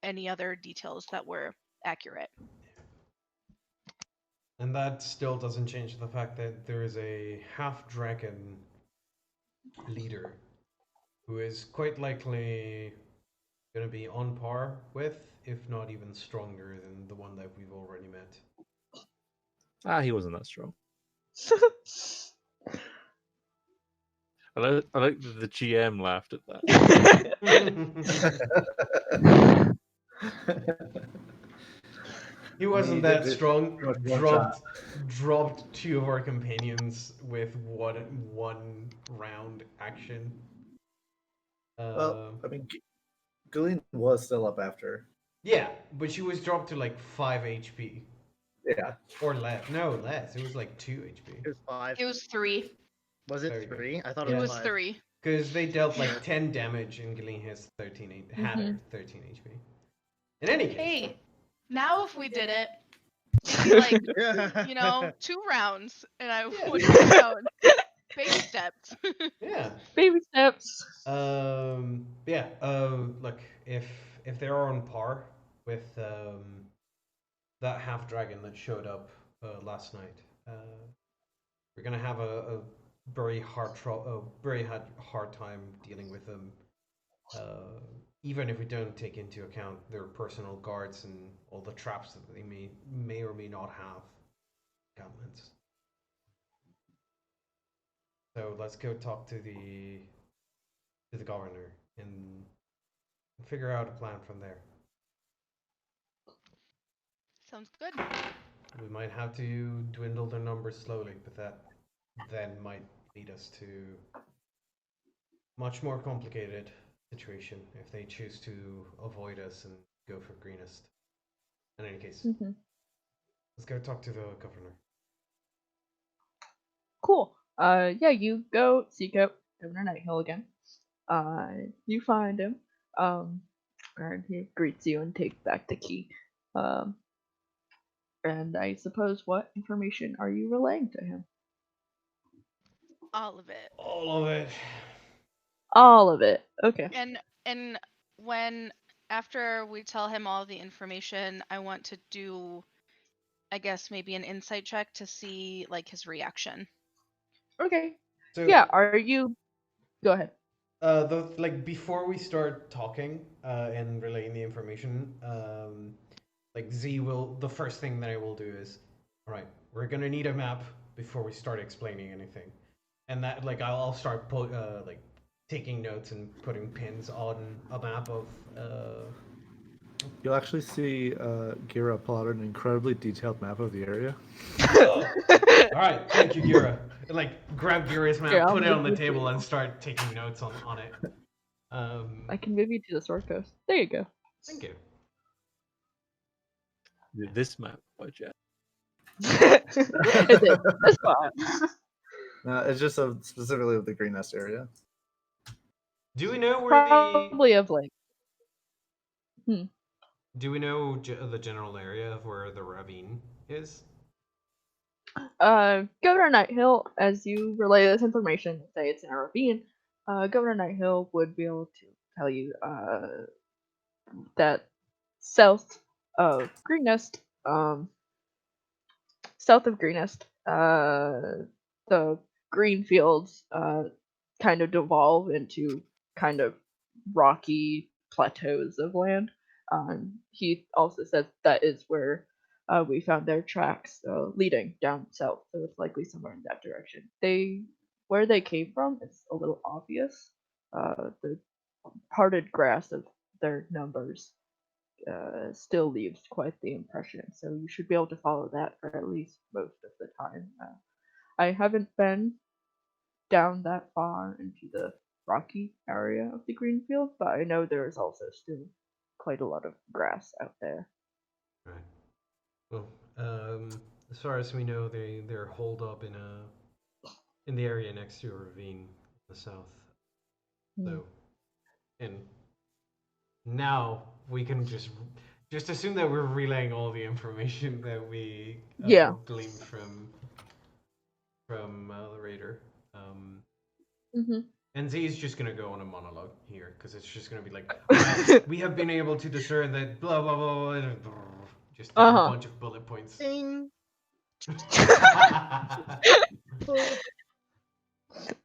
any other details that were accurate. And that still doesn't change the fact that there is a half-dragon leader who is quite likely going to be on par with, if not even stronger than the one that we've already met. He wasn't that strong. I like that the GM laughed at that. He wasn't He that did strong. pretty much one Dropped two of our companions with one round action. Well, I mean, Galen was still up after. Yeah, but she was dropped to like 5 HP. Yeah. Or less. No, less. It was like 2 HP. It was 5. It was 3. Was There you it go. 3? I thought It it was was 5. 3. Because they dealt like 10 damage and Galen has 13 had 13 HP. In any case. Hey, now if we did it, it'd be like, 2 rounds, and I would be down. Baby steps. Yeah. Baby steps. Yeah. Look, if they're on par with that half dragon that showed up last night, we're gonna have a very hard time dealing with them. Even if we don't take into account their personal guards and all the traps that they may or may not have. Gauntlets. So let's go talk to the governor and figure out a plan from there. Sounds good. We might have to dwindle their numbers slowly, but that then might lead us to much more complicated situation if they choose to avoid us and go for greenest. In any case, let's go talk to the governor. Cool. Yeah, you go seek out Governor Nighthill again. You find him. And he greets you and takes back the key. And I suppose, what information are you relaying to him? All of it. All of it. All of it. Okay. And when after we tell him all the information, I want to do, I guess, maybe an insight check to see like his reaction. Okay. So Yeah. Are you? Go ahead. Before we start talking and relaying the information, the first thing that I will do is, all right, we're gonna need a map before we start explaining anything, and that I'll start taking notes and putting pins on a map of. You'll actually see Gira pull out an incredibly detailed map of the area. All right, thank you, Gira. Grab Gira's map, Here, put it I'll on the move you table, to- and start taking notes on it. I can move you to the Sword Coast. There you go. Thank you. This map, by Jack. It is. It's fine. No, it's just specifically of the Green Nest area. Do we know where Probably of like. Do we know the general area of where the ravine is? Governor Nighthill, as you relay this information, say it's in a ravine, Governor Nighthill would be able to tell you that south of Greenest, the green fields kind of devolve into kind of rocky plateaus of land. He also says that is where we found their tracks leading down south, so it's likely somewhere in that direction. Where they came from, it's a little obvious. The parted grass of their numbers still leaves quite the impression, so you should be able to follow that for at least most of the time. I haven't been down that far into the rocky area of the green field, but I know there is also still quite a lot of grass out there. Right. Well, as far as we know, they're holed up in the area next to a ravine in the south. So, and now we can just assume that we're relaying all the information that we Yeah. gleaned from the raider. Mm-hmm. And Z is just gonna go on a monologue here because it's just gonna be like, well, we have been able to discern that blah blah blah, and just a Uh-huh. bunch of bullet points. Ding.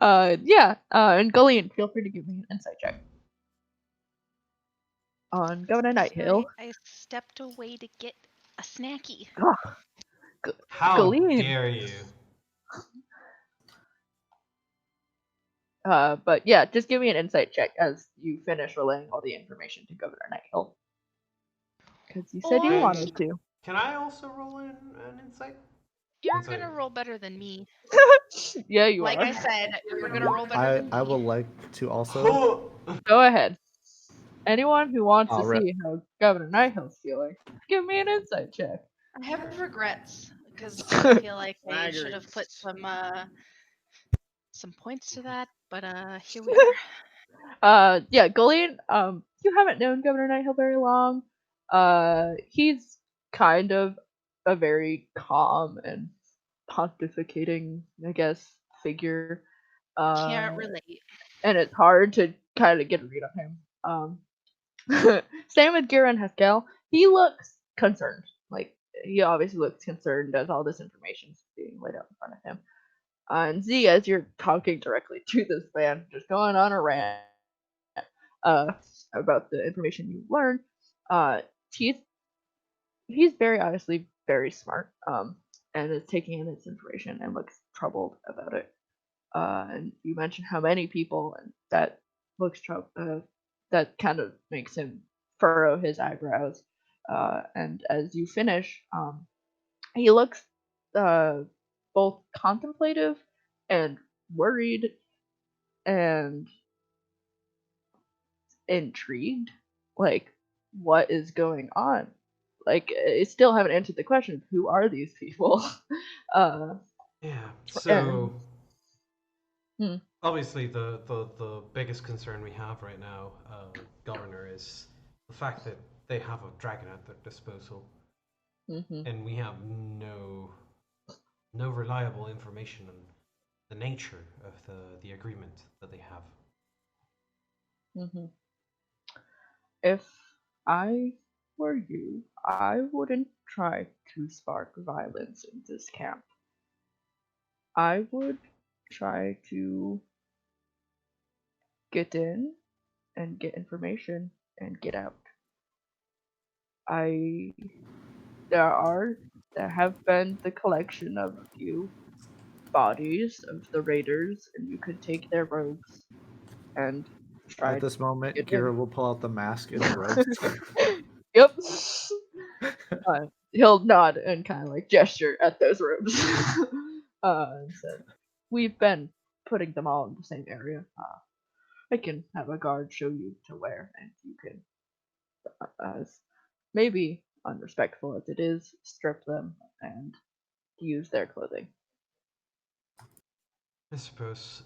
Yeah. And Gullion, feel free to give me an insight check on Governor Nighthill. I stepped away to get a snacky. How Gullion. dare you? But yeah, just give me an insight check as you finish relaying all the information to Governor Nighthill. Because you said you Or- wanted to. Can I also roll an insight? You're Insight. gonna roll better than me. Yeah, you Like are. I said, you're gonna roll better than me. I would like to also. Go ahead. Anyone who wants to Alright. see how Governor Nighthill's feeling, give me an insight check. I have regrets because I feel like I should have put some points to that, but here we are. Yeah, Gullion, you haven't known Governor Nighthill very long. He's kind of a very calm and pontificating, I guess, figure. Can't relate. And it's hard to kind of get a read on him. Same with Gira and Haskell. He looks concerned. Like, he obviously looks concerned as all this information is being laid out in front of him. And Z, as you're talking directly to this man, just going on a rant about the information you learned, he's very obviously very smart, and is taking in this information and looks troubled about it. And you mentioned how many people, and that looks that kind of makes him furrow his eyebrows. And as you finish, he looks both contemplative and worried and intrigued. Like, what is going on? Like, I still haven't answered the question: who are these people? Yeah. So Hmm. obviously, the biggest concern we have right now, Governor, is the fact that they have a dragon at their disposal, Mm-hmm. and we have no reliable information on the nature of the agreement that they have. Mm-hmm. If I were you, I wouldn't try to spark violence in this camp. I would try to get in and get information and get out. There have been the collection of a few bodies of the raiders, and you could take their robes and try At this moment, get Gira in. will pull out the mask and the robes. Yep. He'll nod and kind of like gesture at those robes. And said, "We've been putting them all in the same area. I can have a guard show you to wear, and you can, as maybe unrespectful as it is, strip them and use their clothing." I suppose.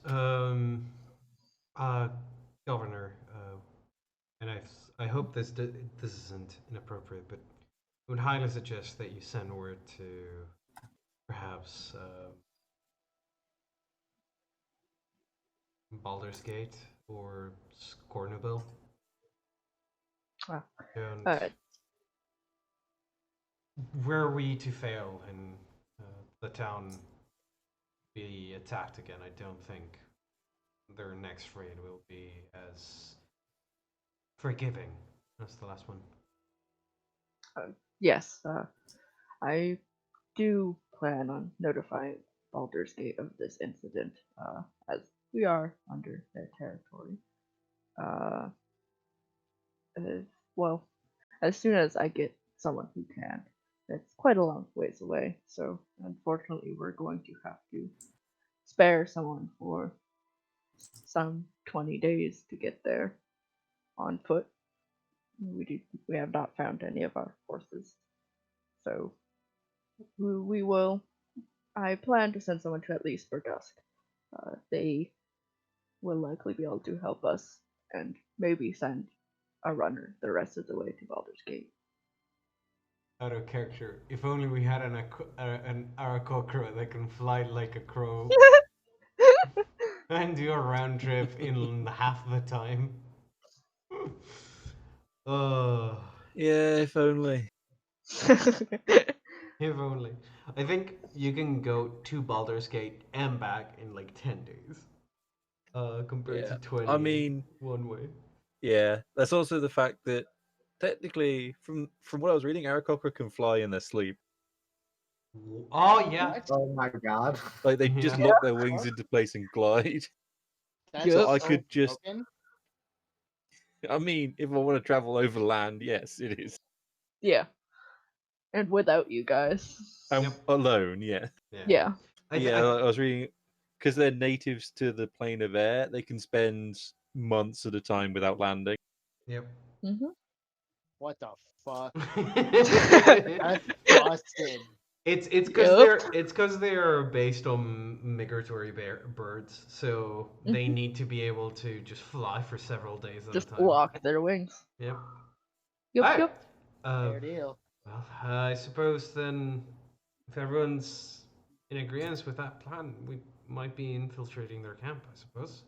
Governor, and I hope this isn't inappropriate, but I would highly suggest that you send word to perhaps Baldur's Gate or Scornable. Ah, Don't. uh, Were we to fail and the town be attacked again, I don't think their next raid will be as forgiving as the last one. yes, I do plan on notifying Baldur's Gate of this incident, as we are under their territory. Uh, well, as soon as I get someone who can. It's quite a long ways away, so unfortunately we're going to have to spare someone for some 20 days to get there on foot. We have not found any of our horses, so we will. I plan to send someone to at least for dusk. They will likely be able to help us, and maybe send a runner the rest of the way to Baldur's Gate. Out of character. If only we had an Aarakocra that can fly like a crow and do a round trip in half the time. Oh, Yeah, if only. if only. I think you can go to Baldur's Gate and back in like 10 days. Compared to Yeah. 20 I mean, one way. yeah. That's also the fact that technically, from what I was reading, Aarakocra can fly in their sleep. Oh, yeah. What? Oh my god. Like they just Yeah. lock their wings into place and glide. That's So Yep. I so could just. broken. I mean, if I want to travel over land, yes, it is. Yeah, and without you guys. I'm Yep. alone, yeah. Yeah. I was reading because they're natives to the plane of air. They can spend months at a time without landing. Yep. Mm-hmm. What the fuck? it's That's busted. because they're based on migratory birds, so they need to be able to just fly for several days at Just a time. lock their wings. Yep. Yep, Alright. yep. Fair deal. Well, I suppose then, if everyone's in agreement with that plan, we might be infiltrating their camp. I suppose.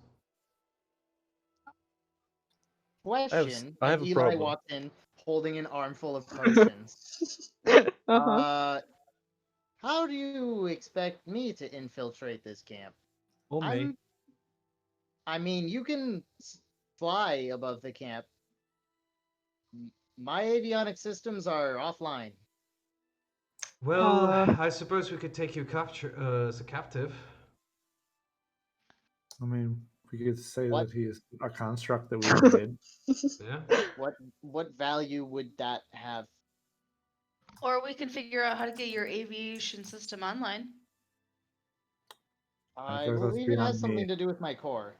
Question. I have and a Eli problem. walks in holding an armful of potions. Uh-huh. How do you expect me to infiltrate this camp? Or me. I mean, you can fly above the camp. My avionic systems are offline. Well, I suppose we could take you as a captive. I mean, we could say What? that he is a construct that we made. Yeah. What value would that have? Or we can figure out how to get your aviation system online. I guess that's believe it has beyond something me. to do with my core.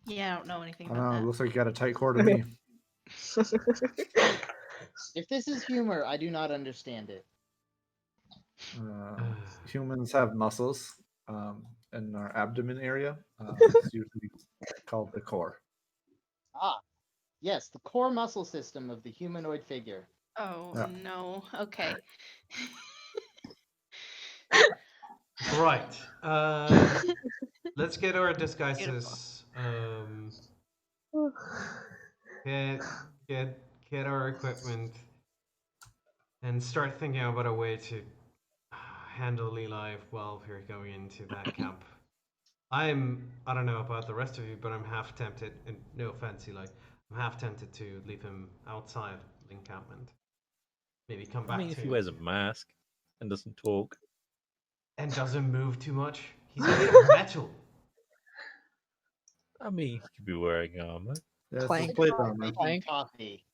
Yeah, I don't know anything I don't about know, it that. looks like you got a tight core to me. If this is humor, I do not understand it. Humans have muscles in our abdomen area. It's usually called the core. Ah, yes, the core muscle system of the humanoid figure. Oh, Yeah. no. Okay. Right. Let's get our disguises. Get our equipment, and start thinking about a way to handle Eli while we're going into that camp. I don't know about the rest of you, but I'm half tempted, and no offense, Eli, I'm half tempted to leave him outside the encampment. Maybe come back I mean, if to he wears a mask and doesn't talk. and doesn't move too much. He's made of metal. I mean, he could be wearing armor. Yeah, it's Clank. just plate Tried armor. making Clank. coffee.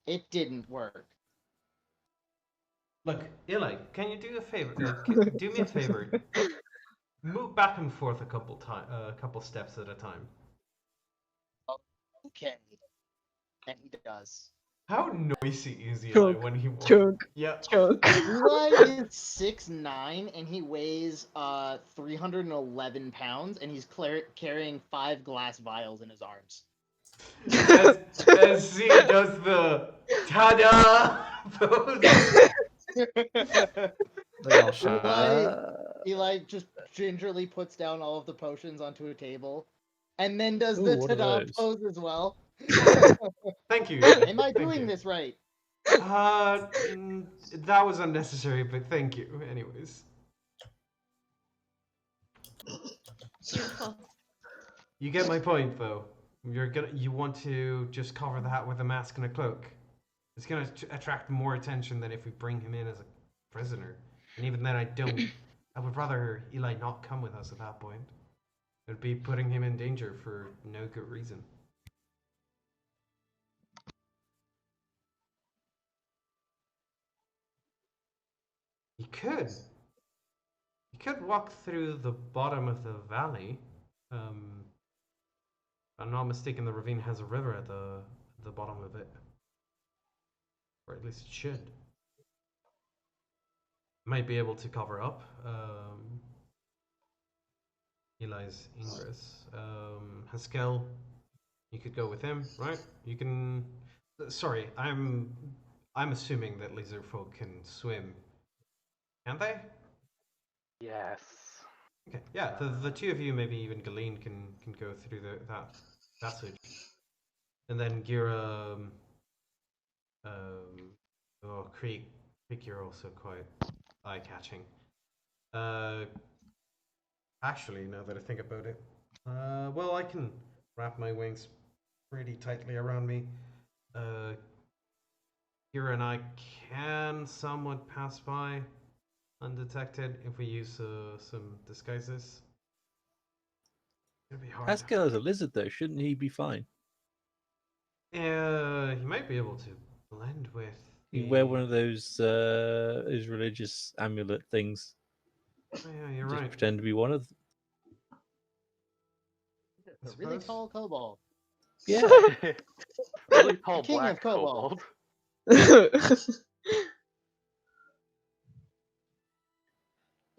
It didn't work. Look, Eli, can you do a favor? Do me a favor. Move back and forth a couple steps at a time. Okay. And he does. How noisy is Eli Chunk, when he walks? chunk. Yeah. Chunk. Eli is 6'9" and he weighs 311 pounds, and he's carrying 5 glass vials in his arms. As Z does the ta-da pose. They all shut Eli, up. Eli just gingerly puts down all of the potions onto a table, and then does Ooh, the what are ta-da those? pose as well. Thank you. Eli. Am I Thank doing you. this right? That was unnecessary, but thank you. Anyways, Beautiful. you get my point, though. You want to just cover that with a mask and a cloak. It's gonna attract more attention than if we bring him in as a prisoner. And even then, I would rather Eli not come with us at that point. It would be putting him in danger for no good reason. You could. You could walk through the bottom of the valley. If I'm not mistaken, the ravine has a river at the bottom of it. Or at least it should. Might be able to cover up Eli's ingress. Haskell, you could go with him, right? You can. Sorry, I'm assuming that lizard folk can swim. Can they? Yes. Okay, yeah. The two of you, maybe even Galeen, can go through that passage, and then Gira. Creek, you're also quite eye-catching. Actually, now that I think about it, well, I can wrap my wings pretty tightly around me. Kira and I can somewhat pass by undetected if we use some disguises. It'll be hard. Haskell is a lizard, though. Shouldn't he be fine? He might be able to blend with. You wear one of those religious amulet things. Oh, yeah, you're Just right. pretend to be one of them. A really suppose. tall kobold. Yeah. Really tall King black of kobolds. kobold.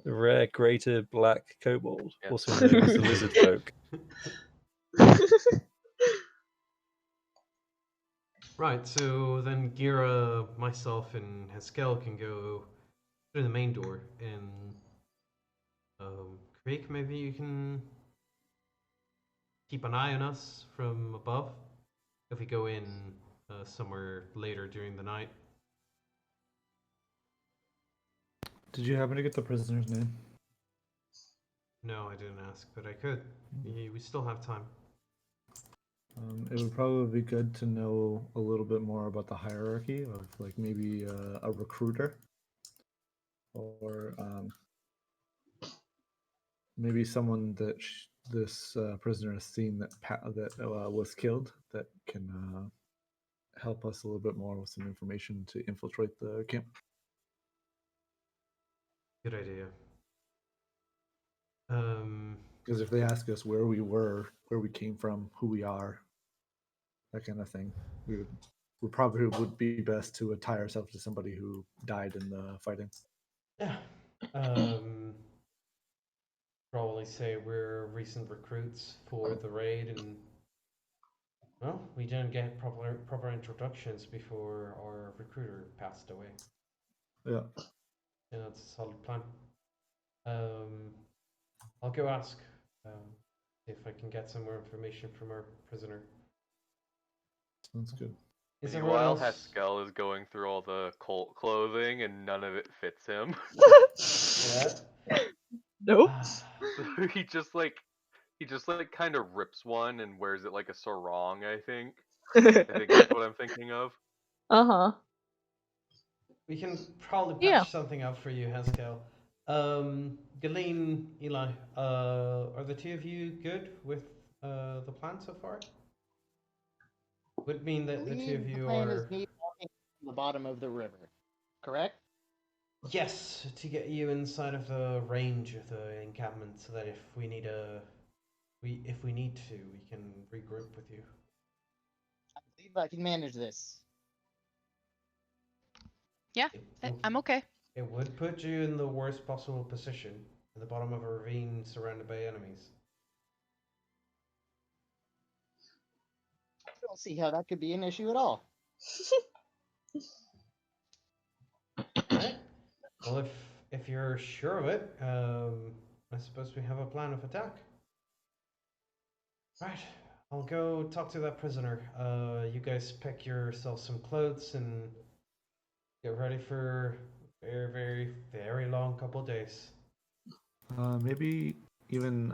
The rare greater black kobold, Yeah. also known as the lizard folk. Right, so then Gira, myself, and Haskell can go through the main door, and Creek, maybe you can keep an eye on us from above if we go in somewhere later during the night. Did you happen to get the prisoner's name? No, I didn't ask, but I could. We still have time. It would probably be good to know a little bit more about the hierarchy of, like, maybe a recruiter, or maybe someone that this prisoner has seen that was killed, that can help us a little bit more with some information to infiltrate the camp. Good idea. Because if they ask us where we were, where we came from, who we are, that kind of thing, we probably would be best to tie ourselves to somebody who died in the fighting. Yeah. Probably say we're recent recruits for the raid, and well, we didn't get proper introductions before our recruiter passed away. Yeah. Yeah, that's a solid plan. I'll go ask if I can get some more information from our prisoner. Sounds good. Is everyone Meanwhile, else? Haskell is going through all the cult clothing and none of it fits him. Yeah. Nope. he just kind of rips one and wears it like a sarong, I think. I think that's what I'm thinking of. Uh-huh. We can probably patch Yeah. something up for you, Haskell. Galeen, Eli, are the two of you good with the plan so far? Would mean that the two of The you plan are. is me walking to the bottom of the river, correct? Yes, to get you inside of the range of the encampment, so that if we need to, we can regroup with you. I believe I can manage this. Yeah, I'm okay. It would put you in the worst possible position, at the bottom of a ravine surrounded by enemies. I don't see how that could be an issue at all. Right? Well, If you're sure of it, I suppose we have a plan of attack. Right, I'll go talk to that prisoner. You guys pick yourself some clothes and get ready for a very, very, very long couple days. Maybe even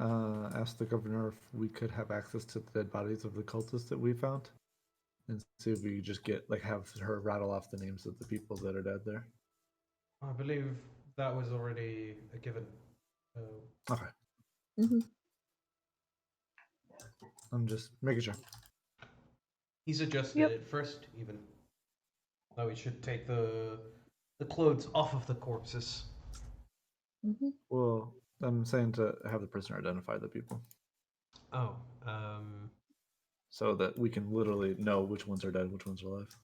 ask the governor if we could have access to the dead bodies of the cultists that we found, and see if we could just have her rattle off the names of the people that are dead there. I believe that was already a given. Okay, Hmm. I'm just making sure. He's adjusted Yep. it first, even. Now we should take the clothes off of the corpses. Hmm. Well, I'm saying to have the prisoner identify the people Oh, so that we can literally know which ones are dead, which ones are alive.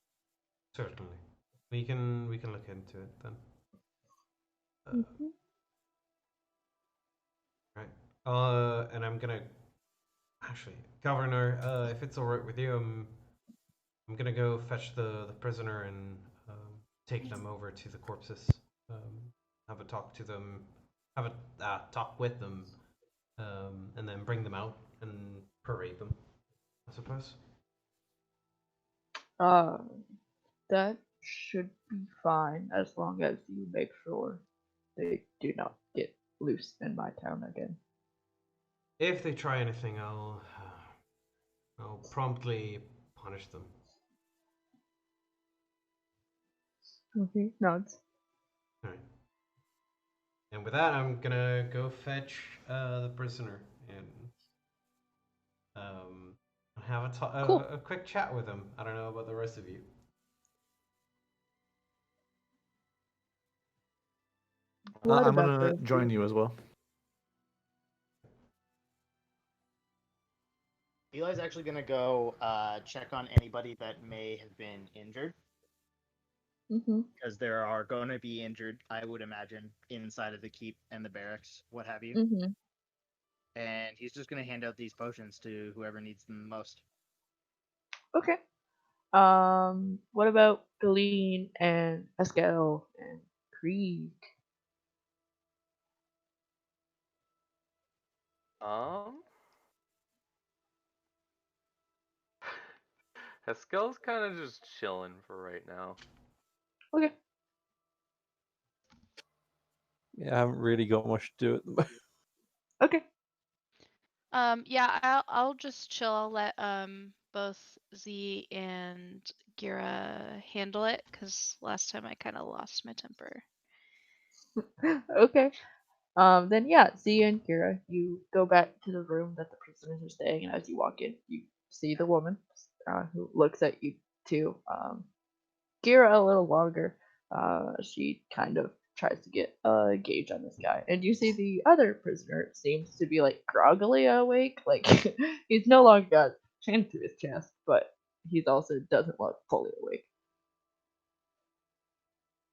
certainly. We can look into it then. Hmm. Right. And I'm gonna actually, Governor, if it's all right with you, I'm gonna go fetch the prisoner and take them over to the corpses. Have a talk to them, have a talk with them, and then bring them out and parade them, I suppose. That should be fine as long as you make sure they do not get loose in my town again. If they try anything, I'll promptly punish them. Okay, nods. All right. And with that, I'm gonna go fetch the prisoner and have Cool. a quick chat with him. I don't know about the rest of you. What I'm about gonna the join you as well. Eli's actually gonna go check on anybody that may have been injured, Mm-hmm. because there are going to be injured, I would imagine, inside of the keep and the barracks, what have you. Mm-hmm. And he's just gonna hand out these potions to whoever needs them most. Okay. What about Galeen and Eskel and Krieg? Haskell's kind of just chilling for right now. Okay. Yeah, I haven't really got much to do at the moment. Okay. Yeah, I'll just chill. I'll let both Z and Gira handle it because last time I kind of lost my temper. Okay. Then yeah, Z and Kira, you go back to the room that the prisoners are staying in. As you walk in, you see the woman who looks at you too. Kira a little longer. She kind of tries to get a gauge on this guy, and you see the other prisoner seems to be like groggily awake. Like he's no longer got chin to his chest, but he's also doesn't look fully awake.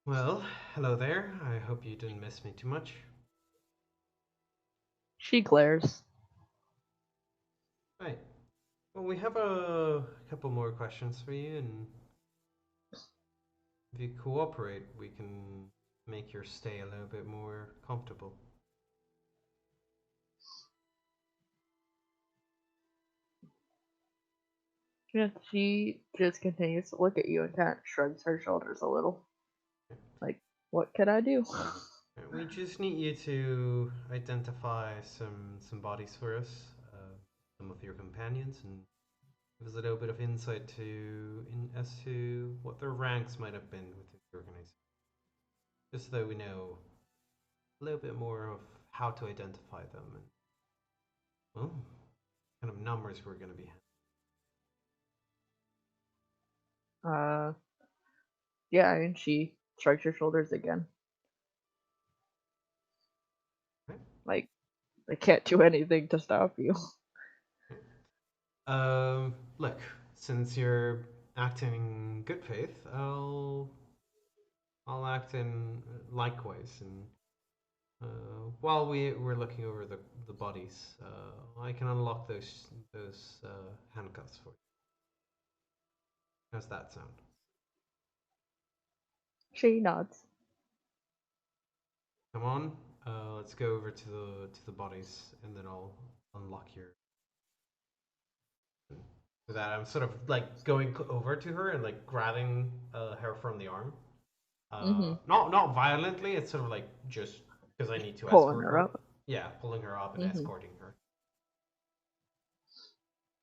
Well, hello there. I hope you didn't miss me too much. She glares. Right. Well, we have a couple more questions for you, and if you cooperate, we can make your stay a little bit more comfortable. Yeah, she just continues to look at you and kind of shrugs her shoulders a little. Like, what can I do? We just need you to identify some bodies for us, some of your companions, and give us a little bit of insight as to what their ranks might have been within the organization, just so that we know a little bit more of how to identify them and well, kind of numbers we're going to be. Uh, yeah, and she shrugs her shoulders again. Right. Like, I can't do anything to stop you. Look, since you're acting in good faith, I'll act in likewise, and while we're looking over the bodies, I can unlock those handcuffs for you. How's that sound? She nods. come on. Let's go over to the bodies, and then I'll unlock your. For that, I'm sort of like going over to her and like grabbing her from the arm. Mm-hmm. Not violently. It's sort of like just because I need to Pulling escort her her. up. Yeah, pulling her up and Mm-hmm. escorting her.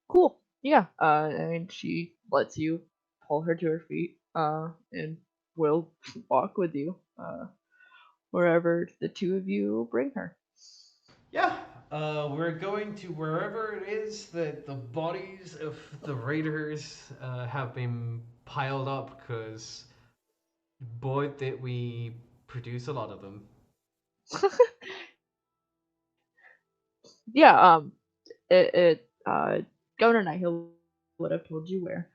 Cool. Yeah. And she lets you pull her to her feet. And will walk with you. Wherever the two of you bring her. Yeah, we're going to wherever it is that the bodies of the raiders have been piled up, because boy, did we produce a lot of them. Yeah. Governor Nighthill would have told you where.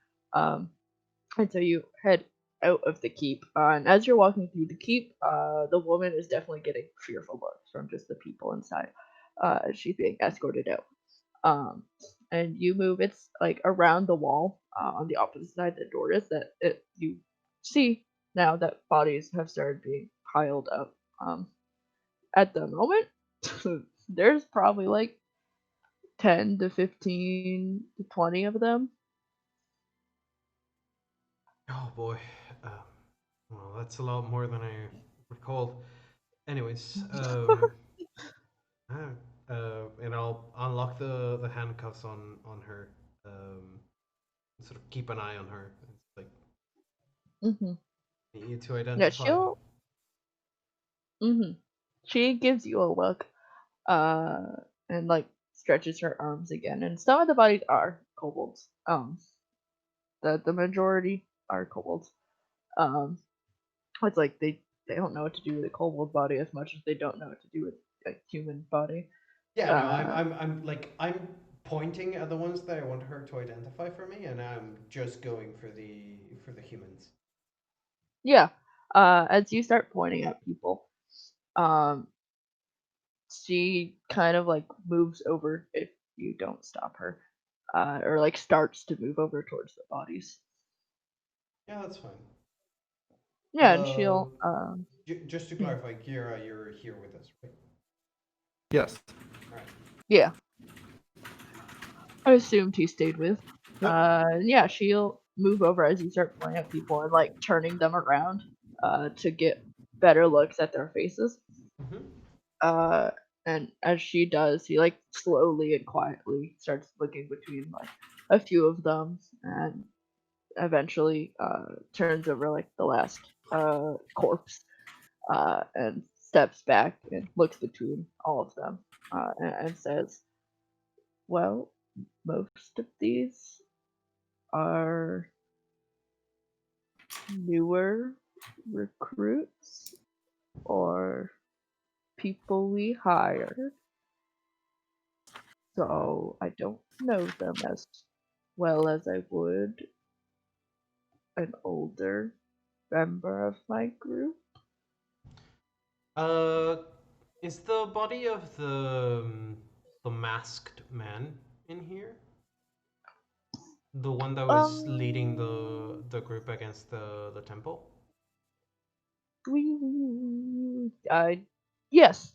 And so you head out of the keep. And as you're walking through the keep, the woman is definitely getting fearful looks from just the people inside. She's being escorted out. Um, and you move. It's like around the wall on the opposite side the door is that you see now that bodies have started being piled up. At the moment, there's probably like 10 to 15 to 20 of them. Oh boy, uh, well, that's a lot more than I recalled. Anyways, and I'll unlock the handcuffs on her. And sort of keep an eye on her. It's like Hmm. need you to Yeah, identify. she'll. Hmm. She gives you a look, and like stretches her arms again. And some of the bodies are kobolds. The majority are kobolds. Um, it's like they don't know what to do with a kobold body as much as they don't know what to do with a human body. Yeah, no, Uh, I'm pointing at the ones that I want her to identify for me, and I'm just going for the humans. yeah. As you start pointing at people, um, she kind of like moves over if you don't stop her, or like starts to move over towards the bodies. Yeah, that's fine. Yeah, and Uh, she'll. just to Hmm, clarify, Kira, you're here with us, right? Yes. All right. yeah, I assumed he stayed with. Yep. Yeah, she'll move over as you start pointing at people and like turning them around, to get better looks at their faces. Mm-hmm. Uh, and as she does, he like slowly and quietly starts looking between like a few of them, and eventually turns over like the last corpse, and steps back and looks between all of them, and says, "Well, most of these are newer recruits or people we hired, so I don't know them as well as I would an older member of my group." Uh, is the body of the masked man in here? The one that was leading the group against the temple? I yes,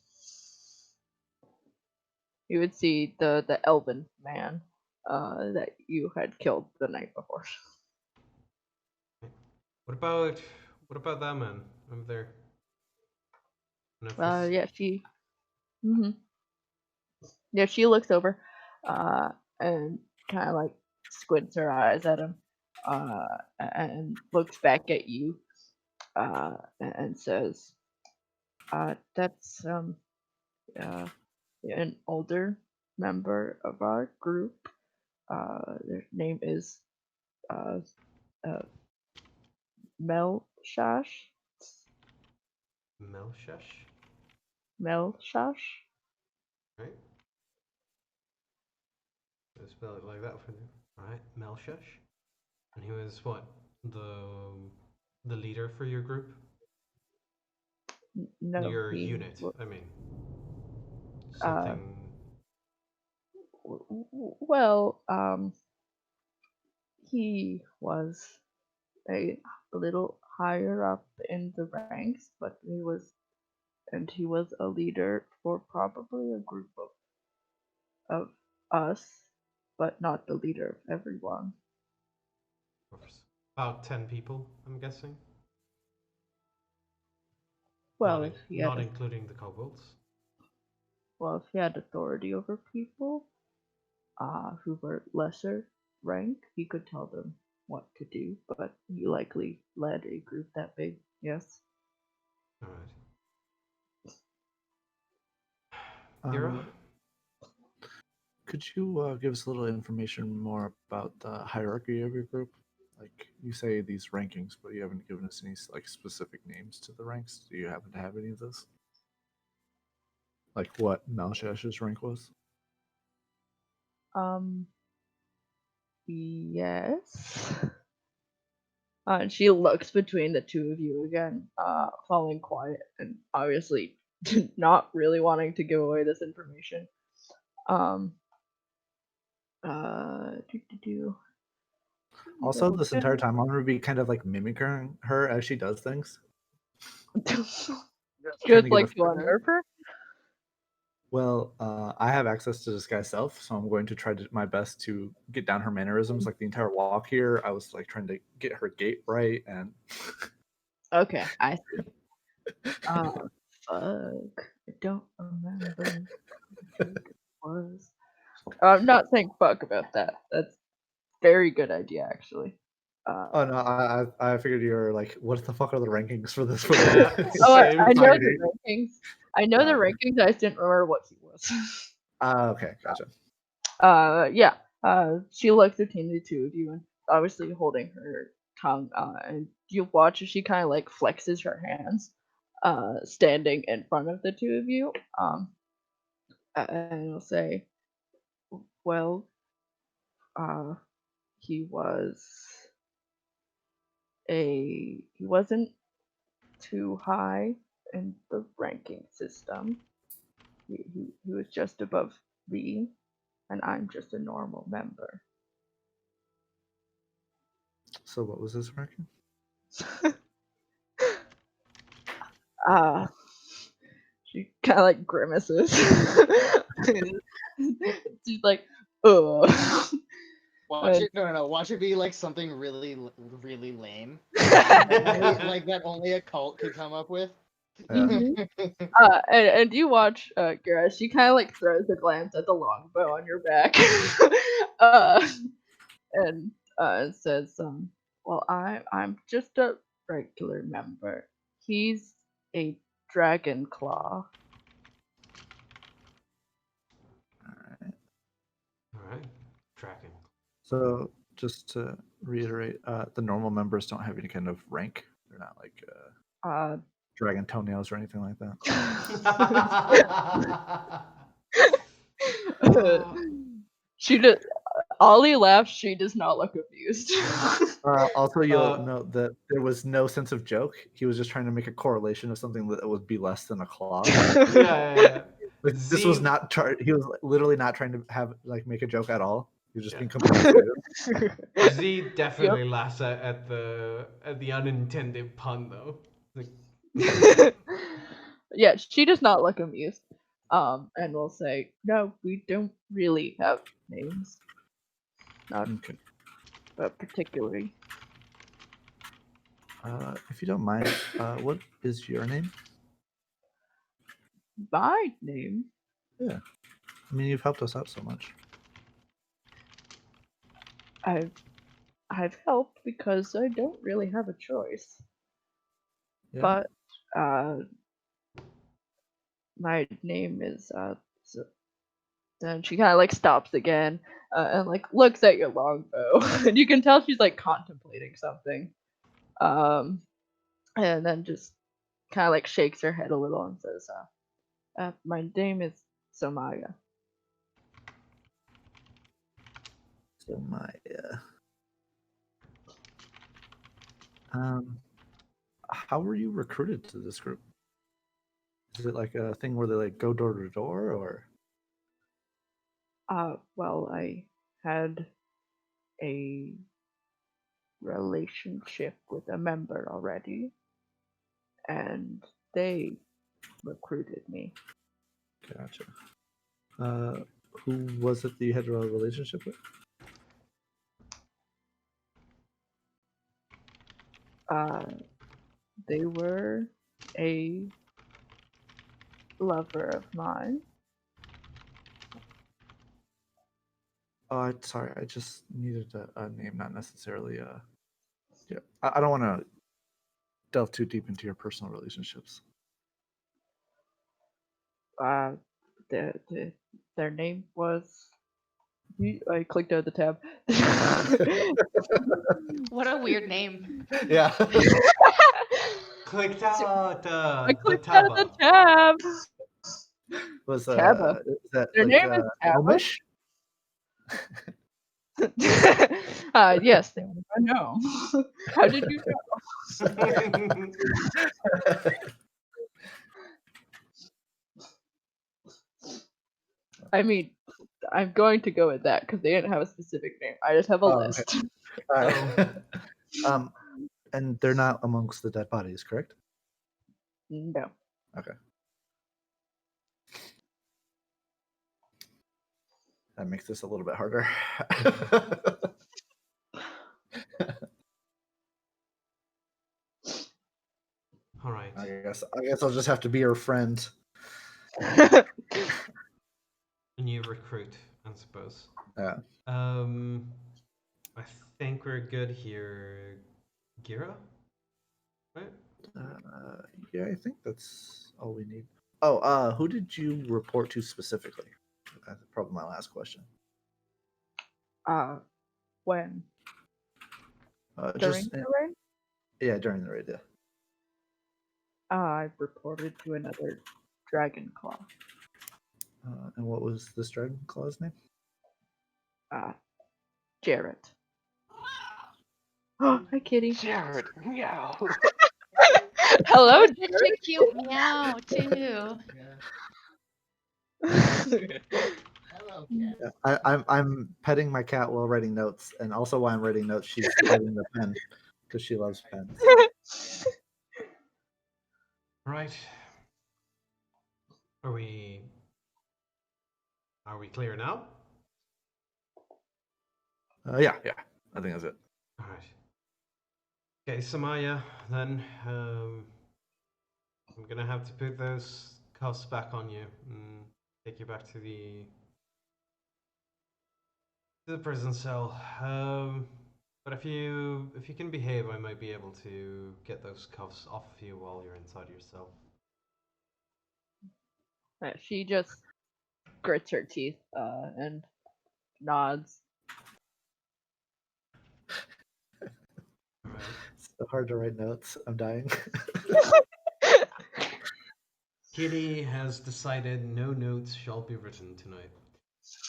you would see the elven man that you had killed the night before. What about what about that man over there? No, for Yeah, hmm yeah, she looks over, and kind of like squints her eyes at him, and looks back at you, and says, "That's uh, an older member of our group. Their name is uh, uh, Melshash. Melshash, Melshash. right? So spell it like that for you. All right, Melshash, and he was what the leader for your group, No, your unit. I mean, uh, something. well, he was a little higher up in the ranks, but he was and he was a leader for probably a group of us, but not the leader of everyone. Of course. About 10 people, I'm guessing. Well, not, if he not had including the kobolds. if he had authority over people, who were lesser rank, he could tell them what to do. But he likely led a group that big. Yes. All right. Um, Kira? Could you give us a little information more about the hierarchy of your group? Like you say these rankings, but you haven't given us any like specific names to the ranks. Do you happen to have any of this? Like what Malshash's rank was? Yes. And she looks between the two of you again, falling quiet and obviously not really wanting to give away this information. Do. Also, this entire time, I'm gonna be kind of like mimicking her as she does things. Just to get like a- to unnerve her? Well, I have access to disguise self, so I'm going to try my best to get down her mannerisms. Like the entire walk here, I was like trying to get her gait right, and Okay, I see. Fuck. I don't remember what it was. I'm not saying fuck about that. That's very good idea, actually. oh no, I figured you were like, what the fuck are the rankings for this? Yeah, Oh, same. I know Sorry. the rankings. I know the rankings. I just didn't remember what he was. Okay, gotcha. Yeah. She looks between the two of you and obviously holding her tongue. And you watch as she kind of like flexes her hands, standing in front of the two of you. And will say, well, he wasn't too high in the ranking system. He was just above me, and I'm just a normal member. So what was this ranking? She kind of like grimaces. She's like, ugh. Watch it. No. Watch it be like something really, really lame, like that only a cult could come up with. Yeah. And you watch Gara. She kind of like throws a glance at the longbow on your back, and says, "Well, I'm just a regular member. He's a dragon claw." All right. Tracking. So just to reiterate, the normal members don't have any kind of rank. They're not like dragon toenails or anything like that. She does. Ollie laughs. She does not look amused. Also, you'll note that there was no sense of joke. He was just trying to make a correlation of something that would be less than a claw. Yeah. Like, this was Z- not. He was literally not trying to have like make a joke at all. He was just Yeah. being completely serious. Z definitely laughs at the unintended pun though. Like, Yeah, she does not look amused. And will say, "No, we don't really have names. Not Okay. particularly." If you don't mind, what is your name? My name? Yeah. I mean, you've helped us out so much. I've helped because I don't really have a choice. Yeah. But my name is then she kind of like stops again and like looks at your longbow, and you can tell she's like contemplating something. And then just kind of like shakes her head a little and says, "My name is Somaya." So my how were you recruited to this group? Is it like a thing where they like go door to door, or? Well, I had a relationship with a member already, and they recruited me. Gotcha. Who was it that you had a relationship with? They were a lover of mine. Sorry, I just needed a name, not necessarily. Yeah, I don't want to delve too deep into your personal relationships. Their name was. I clicked out the tab. What a weird name. Yeah. Clicked out I the clicked out tab. the tab. Was Taba. is that Their like name is Taba. Elmish? Yes, they were. I know. How did you know? I mean, I'm going to go with that because they didn't have a specific name. I just have a Okay. list. All right. And they're not amongst the dead bodies, correct? No. Okay. That makes this a little bit harder. All right. I guess I'll just have to be your friend. A new recruit, I suppose. Yeah. I think we're good here. Gira? Right? Yeah, I think that's all we need. Oh, who did you report to specifically? That's probably my last question. When? During Just the raid? yeah, during the raid. Yeah. I reported to another dragon claw. And what was this dragon claw's name? Jarrett. Hi, kitty. Jared, meow. Hello, Such a cute meow too. Jarrett. Hello, cat. Yeah, I'm petting my cat while writing notes, and also while I'm writing notes, she's holding the pen because she loves pens. Right. Are we clear now? Yeah, I think that's it. All right. Okay, Samaya, then I'm gonna have to put those cuffs back on you and take you back to the prison cell. But if you can behave, I might be able to get those cuffs off of you while you're inside your cell. She just grits her teeth and nods. All right. It's so hard to write notes. I'm dying. Kitty has decided no notes shall be written tonight.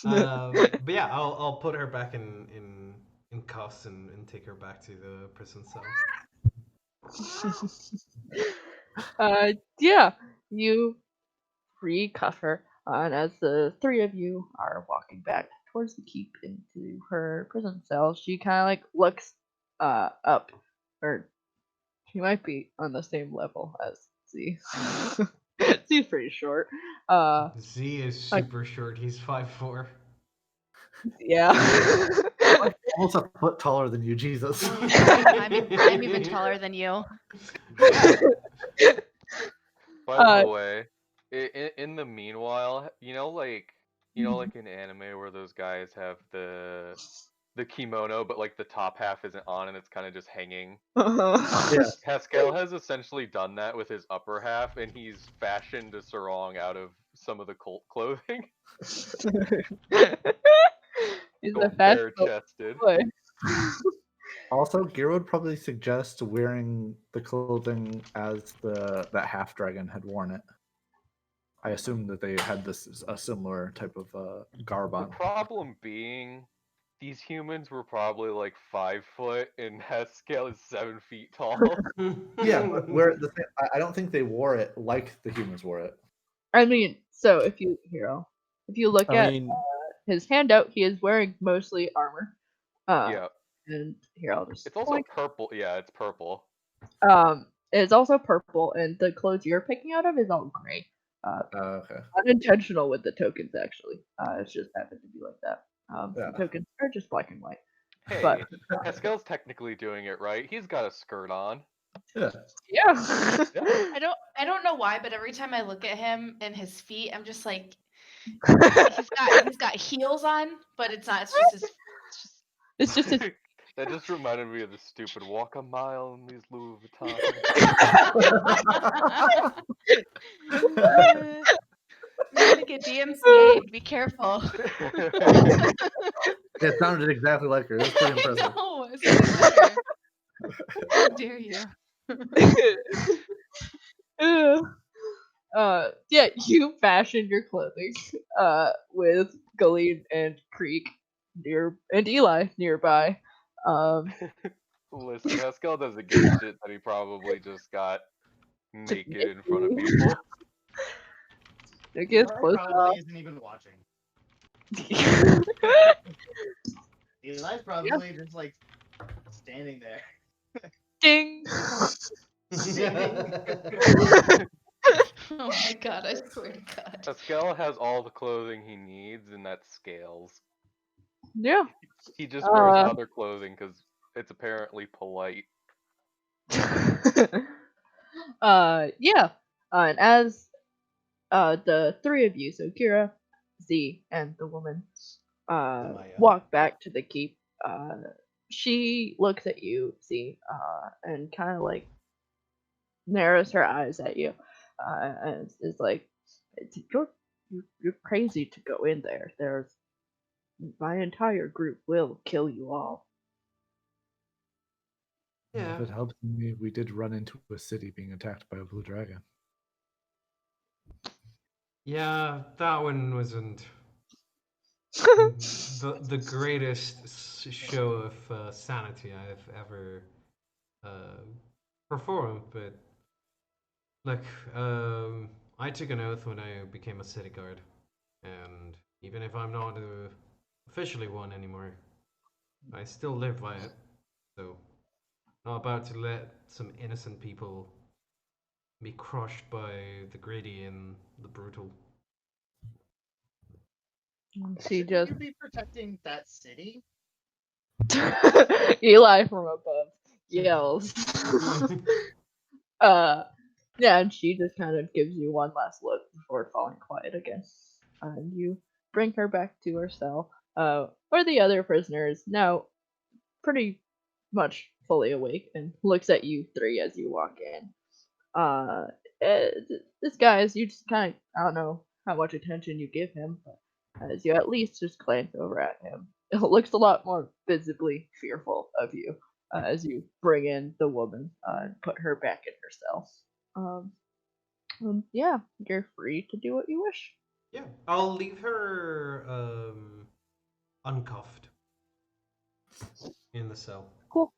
But yeah, I'll put her back in cuffs and take her back to the prison cell. Yeah, you recuff her, and as the three of you are walking back towards the keep into her prison cell, she kind of like looks up, or she might be on the same level as Z. Z's pretty short. Z is like- super short. He's 5'4". Yeah. Almost a foot taller than you, Jesus. I'm even taller than you. By the way, in the meanwhile, like in anime where those guys have the kimono, but like the top half isn't on and it's kind of just hanging. Yeah. Pascal has essentially done that with his upper half, and he's fashioned a sarong out of some of the clothing. He's Going a fat bare-chested. boy. Also, Gira would probably suggest wearing the clothing as that half dragon had worn it. I assume that they had a similar type of garb The on. problem being, these humans were probably like 5 foot, and Pascal is 7 feet tall. Yeah, but I don't think they wore it like the humans wore it. I mean, so if you look I at mean, his handout, he is wearing mostly armor. Yeah. And here I'll just It's also point. purple. Yeah, it's purple. is also purple, and the clothes you're picking out of is all gray. Okay. Unintentional with the tokens, actually. It's just happened to be like that. Yeah. The tokens are just black and white. Hey, But Pascal's technically doing it right. He's got a skirt on. Yeah. yeah. I don't know why, but every time I look at him and his feet, I'm just like, he's got heels on, but it's not. It's just his. It's just his That just reminded me of the stupid walk a mile in these Louis Vuitton. You're gonna get DMCA'd. Be careful. It sounded exactly like her. It was pretty impressive. No, it's getting better. How dare you? Yeah, you fashion your clothing with Galeen and Creek and Eli nearby. Listen, Pascal doesn't give a shit that he probably just got naked in front of people. It gets Eli close probably isn't even watching. enough. Eli's probably just like standing there. Ding. Oh my god, I swear to God. Pascal has all the clothing he needs, and that's scales. Yeah. He just wears Uh, other clothing because it's apparently polite. Yeah. And as the three of you, so Kira, Z, and the woman, walk back to the keep, she looks at you, Z, and kind of like narrows her eyes at you, and is like, You're crazy to go in there. My entire group will kill you all." Yeah. If it helps me, we did run into a city being attacked by a blue dragon. Yeah, that one wasn't the greatest show of sanity I've ever performed, but look, I took an oath when I became a city guard, and even if I'm not officially one anymore, I still live by it. So, not about to let some innocent people be crushed by the greedy and the brutal. She Shouldn't just you be protecting that city? Eli from above yells. Yeah, and she just kind of gives you one last look before falling quiet again. And you bring her back to her cell, where the other prisoner is now pretty much fully awake and looks at you three as you walk in. Uh, this guy, as you just kind of, I don't know how much attention you give him, but as you at least just glance over at him, it looks a lot more visibly fearful of you as you bring in the woman and put her back in her cell. Yeah, you're free to do what you wish. Yeah, I'll leave her uncuffed in the cell. Cool.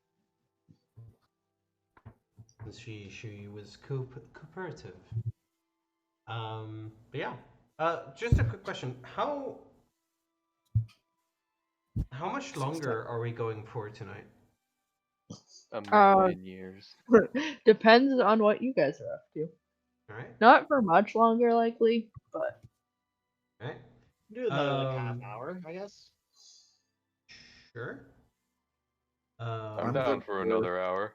She was cooperative. But yeah. Just a quick question. How much longer are we going for tonight? A Uh, million years. Depends on what you guys are up to. All right. Not for much longer, likely, but All right. Do another like half hour, I guess. Sure. I'm I'm down good for for- another hour.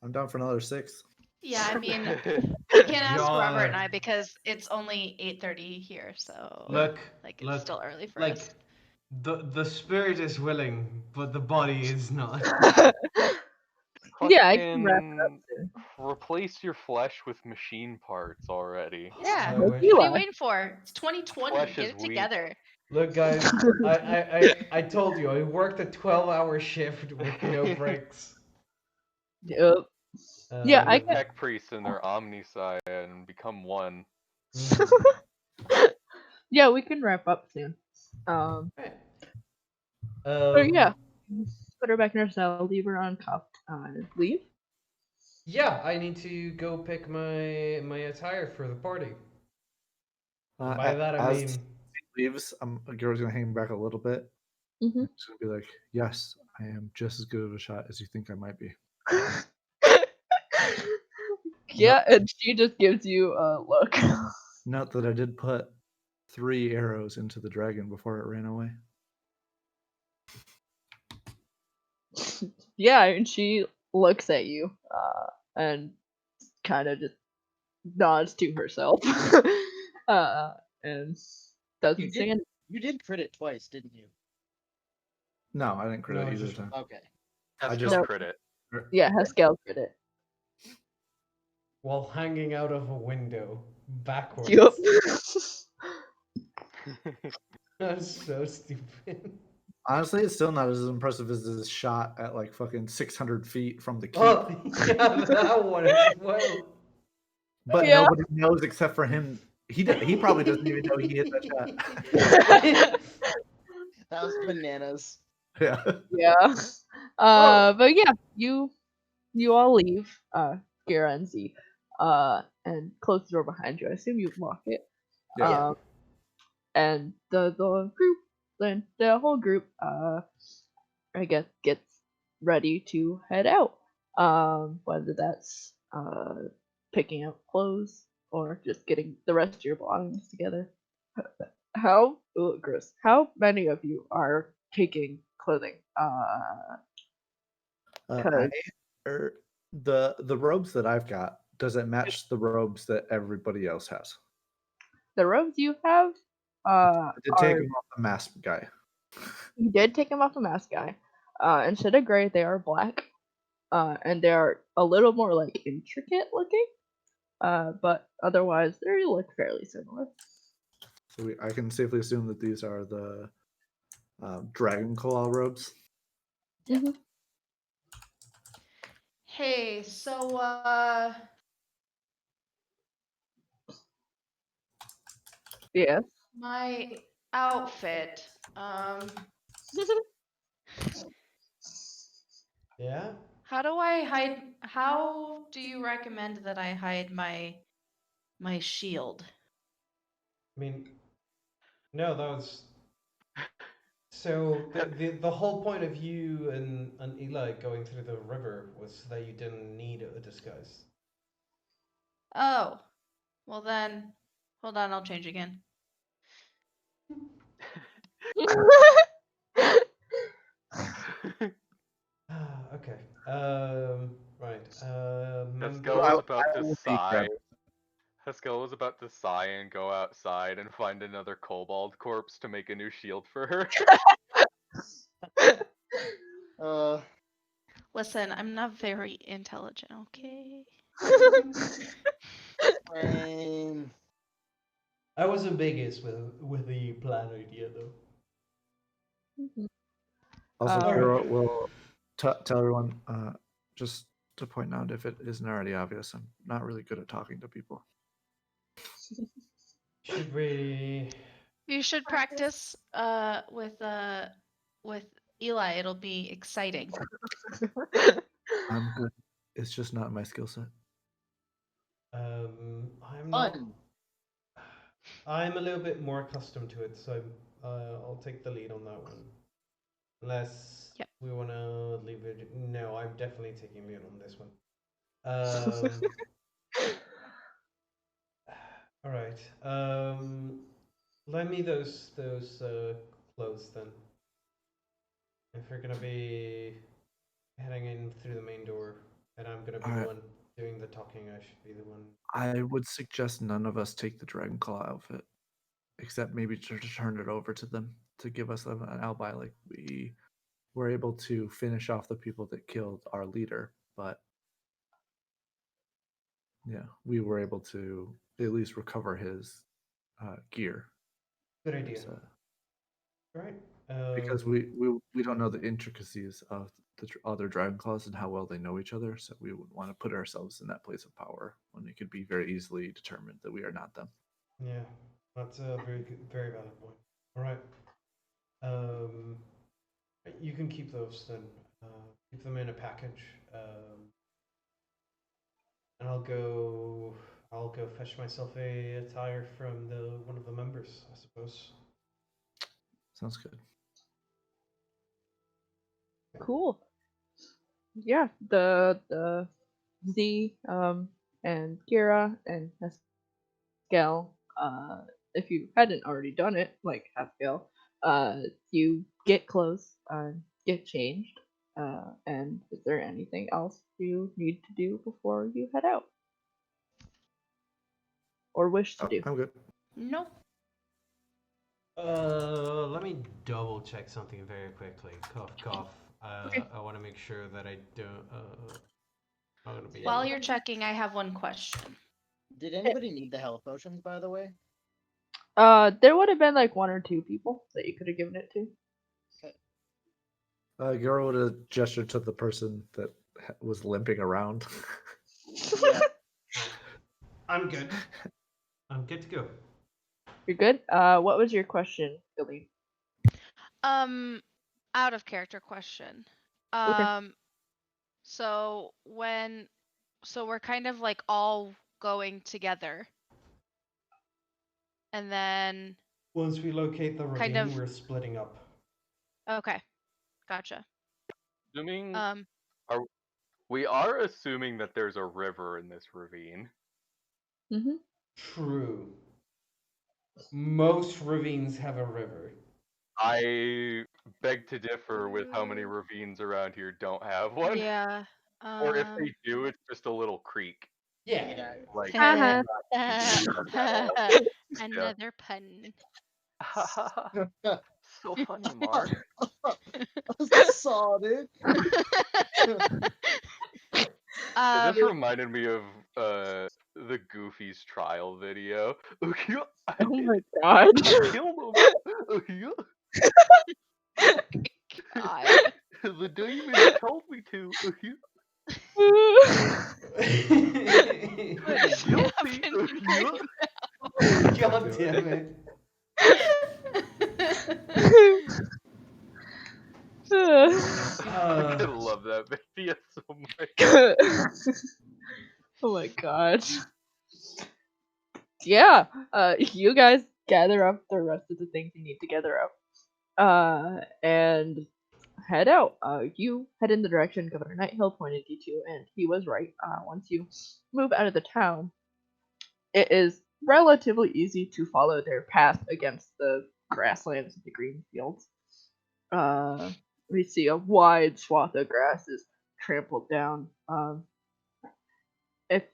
I'm down for another 6. Yeah, I mean, we can't ask Robert and Yeah. I because it's only 8:30 here, so Look, like it's look, still early for like us. the spirit is willing, but the body is not. yeah, I can wrap it up Fucking soon. replace your flesh with machine parts already. Yeah. I What wish. are you Eli. waiting for? It's 2020. Flesh Get is it weak. together. Look, guys, I told you I worked a 12-hour shift with no breaks. Yep. Yeah, Get I the can. tech priests and their omnisci and become one. Yeah, we can wrap up soon. Right. So yeah, put her back in her cell, leave her uncuffed, leave. Yeah, I need to go pick my attire for the party. By that I as mean, he leaves, Garo's gonna hang back a little bit. Mm-hmm. He's gonna be like, "Yes, I am just as good of a shot as you think I might be." Yeah, and she just gives you a look. Note that I did put 3 arrows into the dragon before it ran away. Yeah, and she looks at you, and kind of just nods to herself, and doesn't say anything. You did crit it twice, didn't you? No, I didn't crit No, it either just- time. Okay. I Haskell just- No. crit it. Yeah, Haskell did it. While hanging out of a window backwards. Yup. That's so stupid. Honestly, it's still not as impressive as this shot at like fucking 600 feet from the keep. Oh, yeah, that one as well. But Yeah. nobody knows except for him. He probably doesn't even know he hit that shot. That was bananas. Yeah. Yeah. But yeah, you all leave, Gara and Z, and close the door behind you. I assume you lock it. Yeah. And the group, then the whole group, I guess gets ready to head out. Whether that's picking up clothes or just getting the rest of your belongings together. How gross? How many of you are taking clothing? The robes that I've got, does it match the robes that everybody else has? The robes you have, I did take are them off the mask guy. you did take them off the mask guy. Instead of gray, they are black. And they are a little more like intricate looking. But otherwise they look fairly similar. So I can safely assume that these are the dragon claw robes. Hey, so Yeah. my outfit. Yeah? How do I hide? How do you recommend that I hide my shield? I mean, no, that was. So the whole point of you and Eli going through the river was that you didn't need a disguise. Oh, well then, hold on, I'll change again. Okay. Right. Haskell was about to sigh. Haskell was about to sigh and go outside and find another kobold corpse to make a new shield for her. Listen, I'm not very intelligent, okay? I wasn't biggest with the plan idea though. Also, Alright. Kira will tell everyone, just to point out if it isn't already obvious, I'm not really good at talking to people. Should we? You should practice with Eli. It'll be exciting. I'm good. It's just not my skill set. I'm not. I'm a little bit more accustomed to it, so I'll take the lead on that one. Unless we want to leave it. No, I'm definitely taking lead on this one. All right. Lend me those clothes then. If you're gonna be heading in through the main door, and I'm gonna be the one doing the talking, I should be the one. I would suggest none of us take the dragon claw outfit, except maybe to turn it over to them to give us an alibi. Like we were able to finish off the people that killed our leader, but yeah, we were able to at least recover his gear. Good idea. Right. Because we don't know the intricacies of the other dragon claws and how well they know each other, so we would want to put ourselves in that place of power when it could be very easily determined that we are not them. Yeah, that's a very valid point. All right. You can keep those then. Keep them in a package. And I'll go fetch myself a attire from one of the members, I suppose. Sounds good. Cool. Yeah, the Z and Gira and Haskell, if you hadn't already done it, like Haskell, you get clothes, get changed, and is there anything else you need to do before you head out? Or wish to Oh, do? I'm good. Nope. Let me double check something very quickly. Cough, cough. Okay. I want to make sure that I don't. I'm gonna be. While you're checking, I have one question. Did anybody need the health potions, by the way? There would have been like one or two people that you could have given it to. Giro would have gestured to the person that was limping around. Yeah. I'm good. I'm good to go. You're good. What was your question, Billy? Out of character question. Okay. So we're kind of like all going together. And then Once we locate the ravine, Kind of- we're splitting up. okay. Gotcha. Assuming Um we are assuming that there's a river in this ravine. Mm-hmm. True. Most ravines have a river. I beg to differ with how many ravines around here don't have one. yeah. Or if they do, it's just a little creek. Yeah. Like Uh-huh. Another pun. so funny, Mark. Saw it. It just reminded me of the Goofy's trial video. Oh my god. God. The demon told me to. What is Guilty. happening right God damn it. I love that video so much. Oh my god. Yeah, you guys gather up the rest of the things you need to gather up. And head out. You head in the direction Governor Nighthill pointed you to, and he was right. Once you move out of the town, it is relatively easy to follow their path against the grasslands and the green fields. We see a wide swath of grass is trampled down. If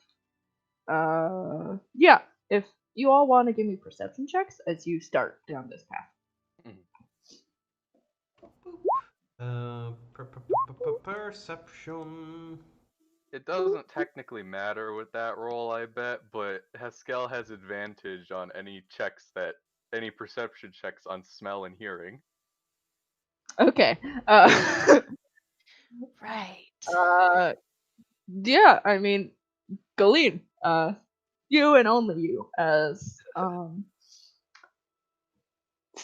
if you all want to give me perception checks as you start down this path. Perception. It doesn't technically matter with that roll, I bet, but Haskell has advantage on any perception checks on smell and hearing. Okay. Right. Yeah, I mean, Galeen, you and only you, as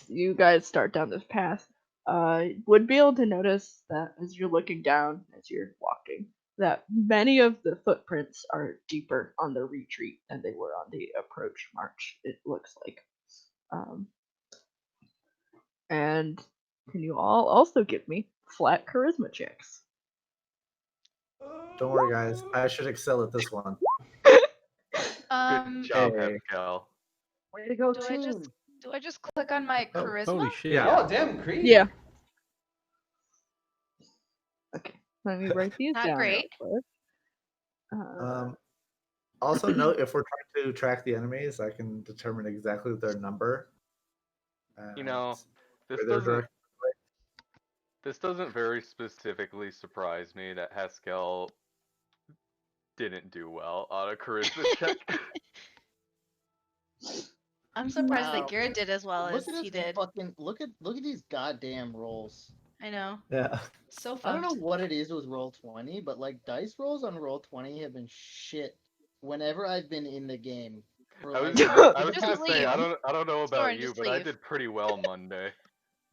you guys start down this path, would be able to notice that as you're looking down, as you're walking, that many of the footprints are deeper on the retreat than they were on the approach march, it looks like. And can you all also give me flat charisma checks? Don't worry, guys. I should excel at this one. Good job, Hey. Haskell. Way to go, Do I just- team. Do I just click on my Oh, charisma? Holy shit. Yeah. Oh, damn, Creed. Yeah. Okay, let me write these Not down. great. Real quick. Also note, if we're trying to track the enemies, I can determine exactly their number. You know, and this where they're doesn't directed. this doesn't very specifically surprise me that Haskell didn't do well on a charisma check. I'm surprised Wow. that Garrett did as well as Look at he his did. fucking look at these goddamn rolls. I know. Yeah. So I don't know fucked. what it is with roll 20, but like dice rolls on roll 20 have been shit whenever I've been in the game. For, I was like, gonna Just say I leave. don't know about Soren, you, just but I leave. did pretty well Monday.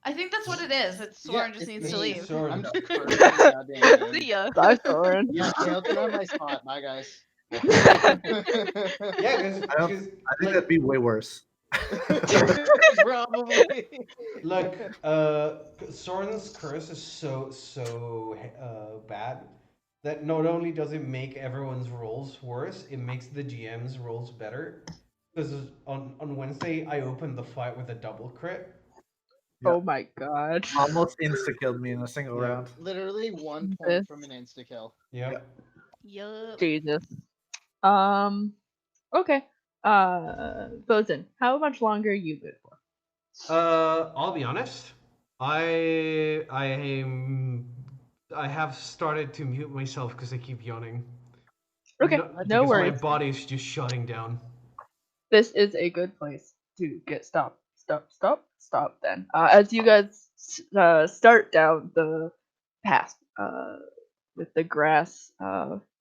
I think that's what it is. It's Soren just it's needs to me. leave. Soren. I'm just cursing the goddamn See game. ya. Bye, Soren. Yeah, Tailton on my spot. Bye, guys. Yeah, I think that'd be way worse. Probably. Look, Soren's curse is so bad that not only does it make everyone's rolls worse, it makes the GM's rolls better. Because on Wednesday, I opened the fight with a double crit. Oh my god. Almost insta killed me in a single Yeah. round. Literally 1 This- point from an insta kill. Yep. Yup. Jesus. Okay. Bosun, how much longer are you good for? I'll be honest. I have started to mute myself because I keep yawning. Okay, No, no because my worries. body's just shutting down. This is a good place to get stop then. As you guys start down the path with the grass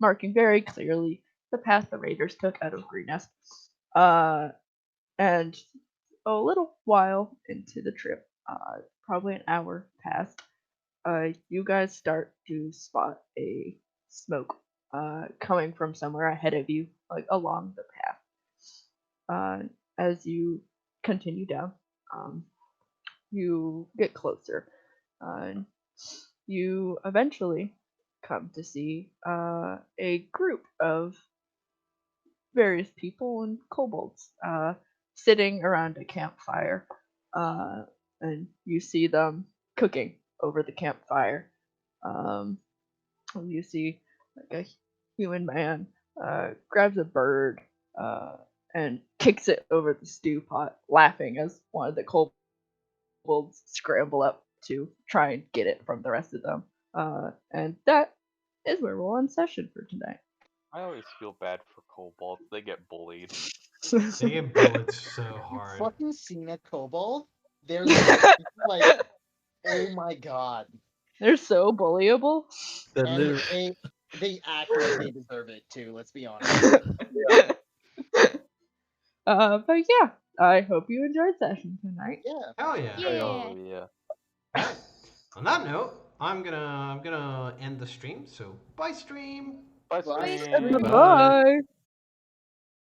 marking very clearly the path the raiders took out of Greenest. And a little while into the trip, probably an hour past, you guys start to spot a smoke coming from somewhere ahead of you, like along the path. As you continue down, you get closer. You eventually come to see a group of various people and kobolds sitting around a campfire, and you see them cooking over the campfire. You see like a human man grabs a bird and kicks it over the stew pot, laughing as one of the kobolds scramble up to try and get it from the rest of them. And that is where we'll end session for tonight. I always feel bad for kobolds. They get bullied. They get bullied so Have you hard. fucking seen a kobold? They're like, oh my god. They're so bullyable. They're And literally- they act like they deserve it too, let's be honest. But yeah, I hope you enjoyed session tonight. Yeah. Hell yeah. Yeah. Oh yeah. Alright. On that note, I'm gonna end the stream. So bye stream. Bye, Bye, stream. stream. Bye.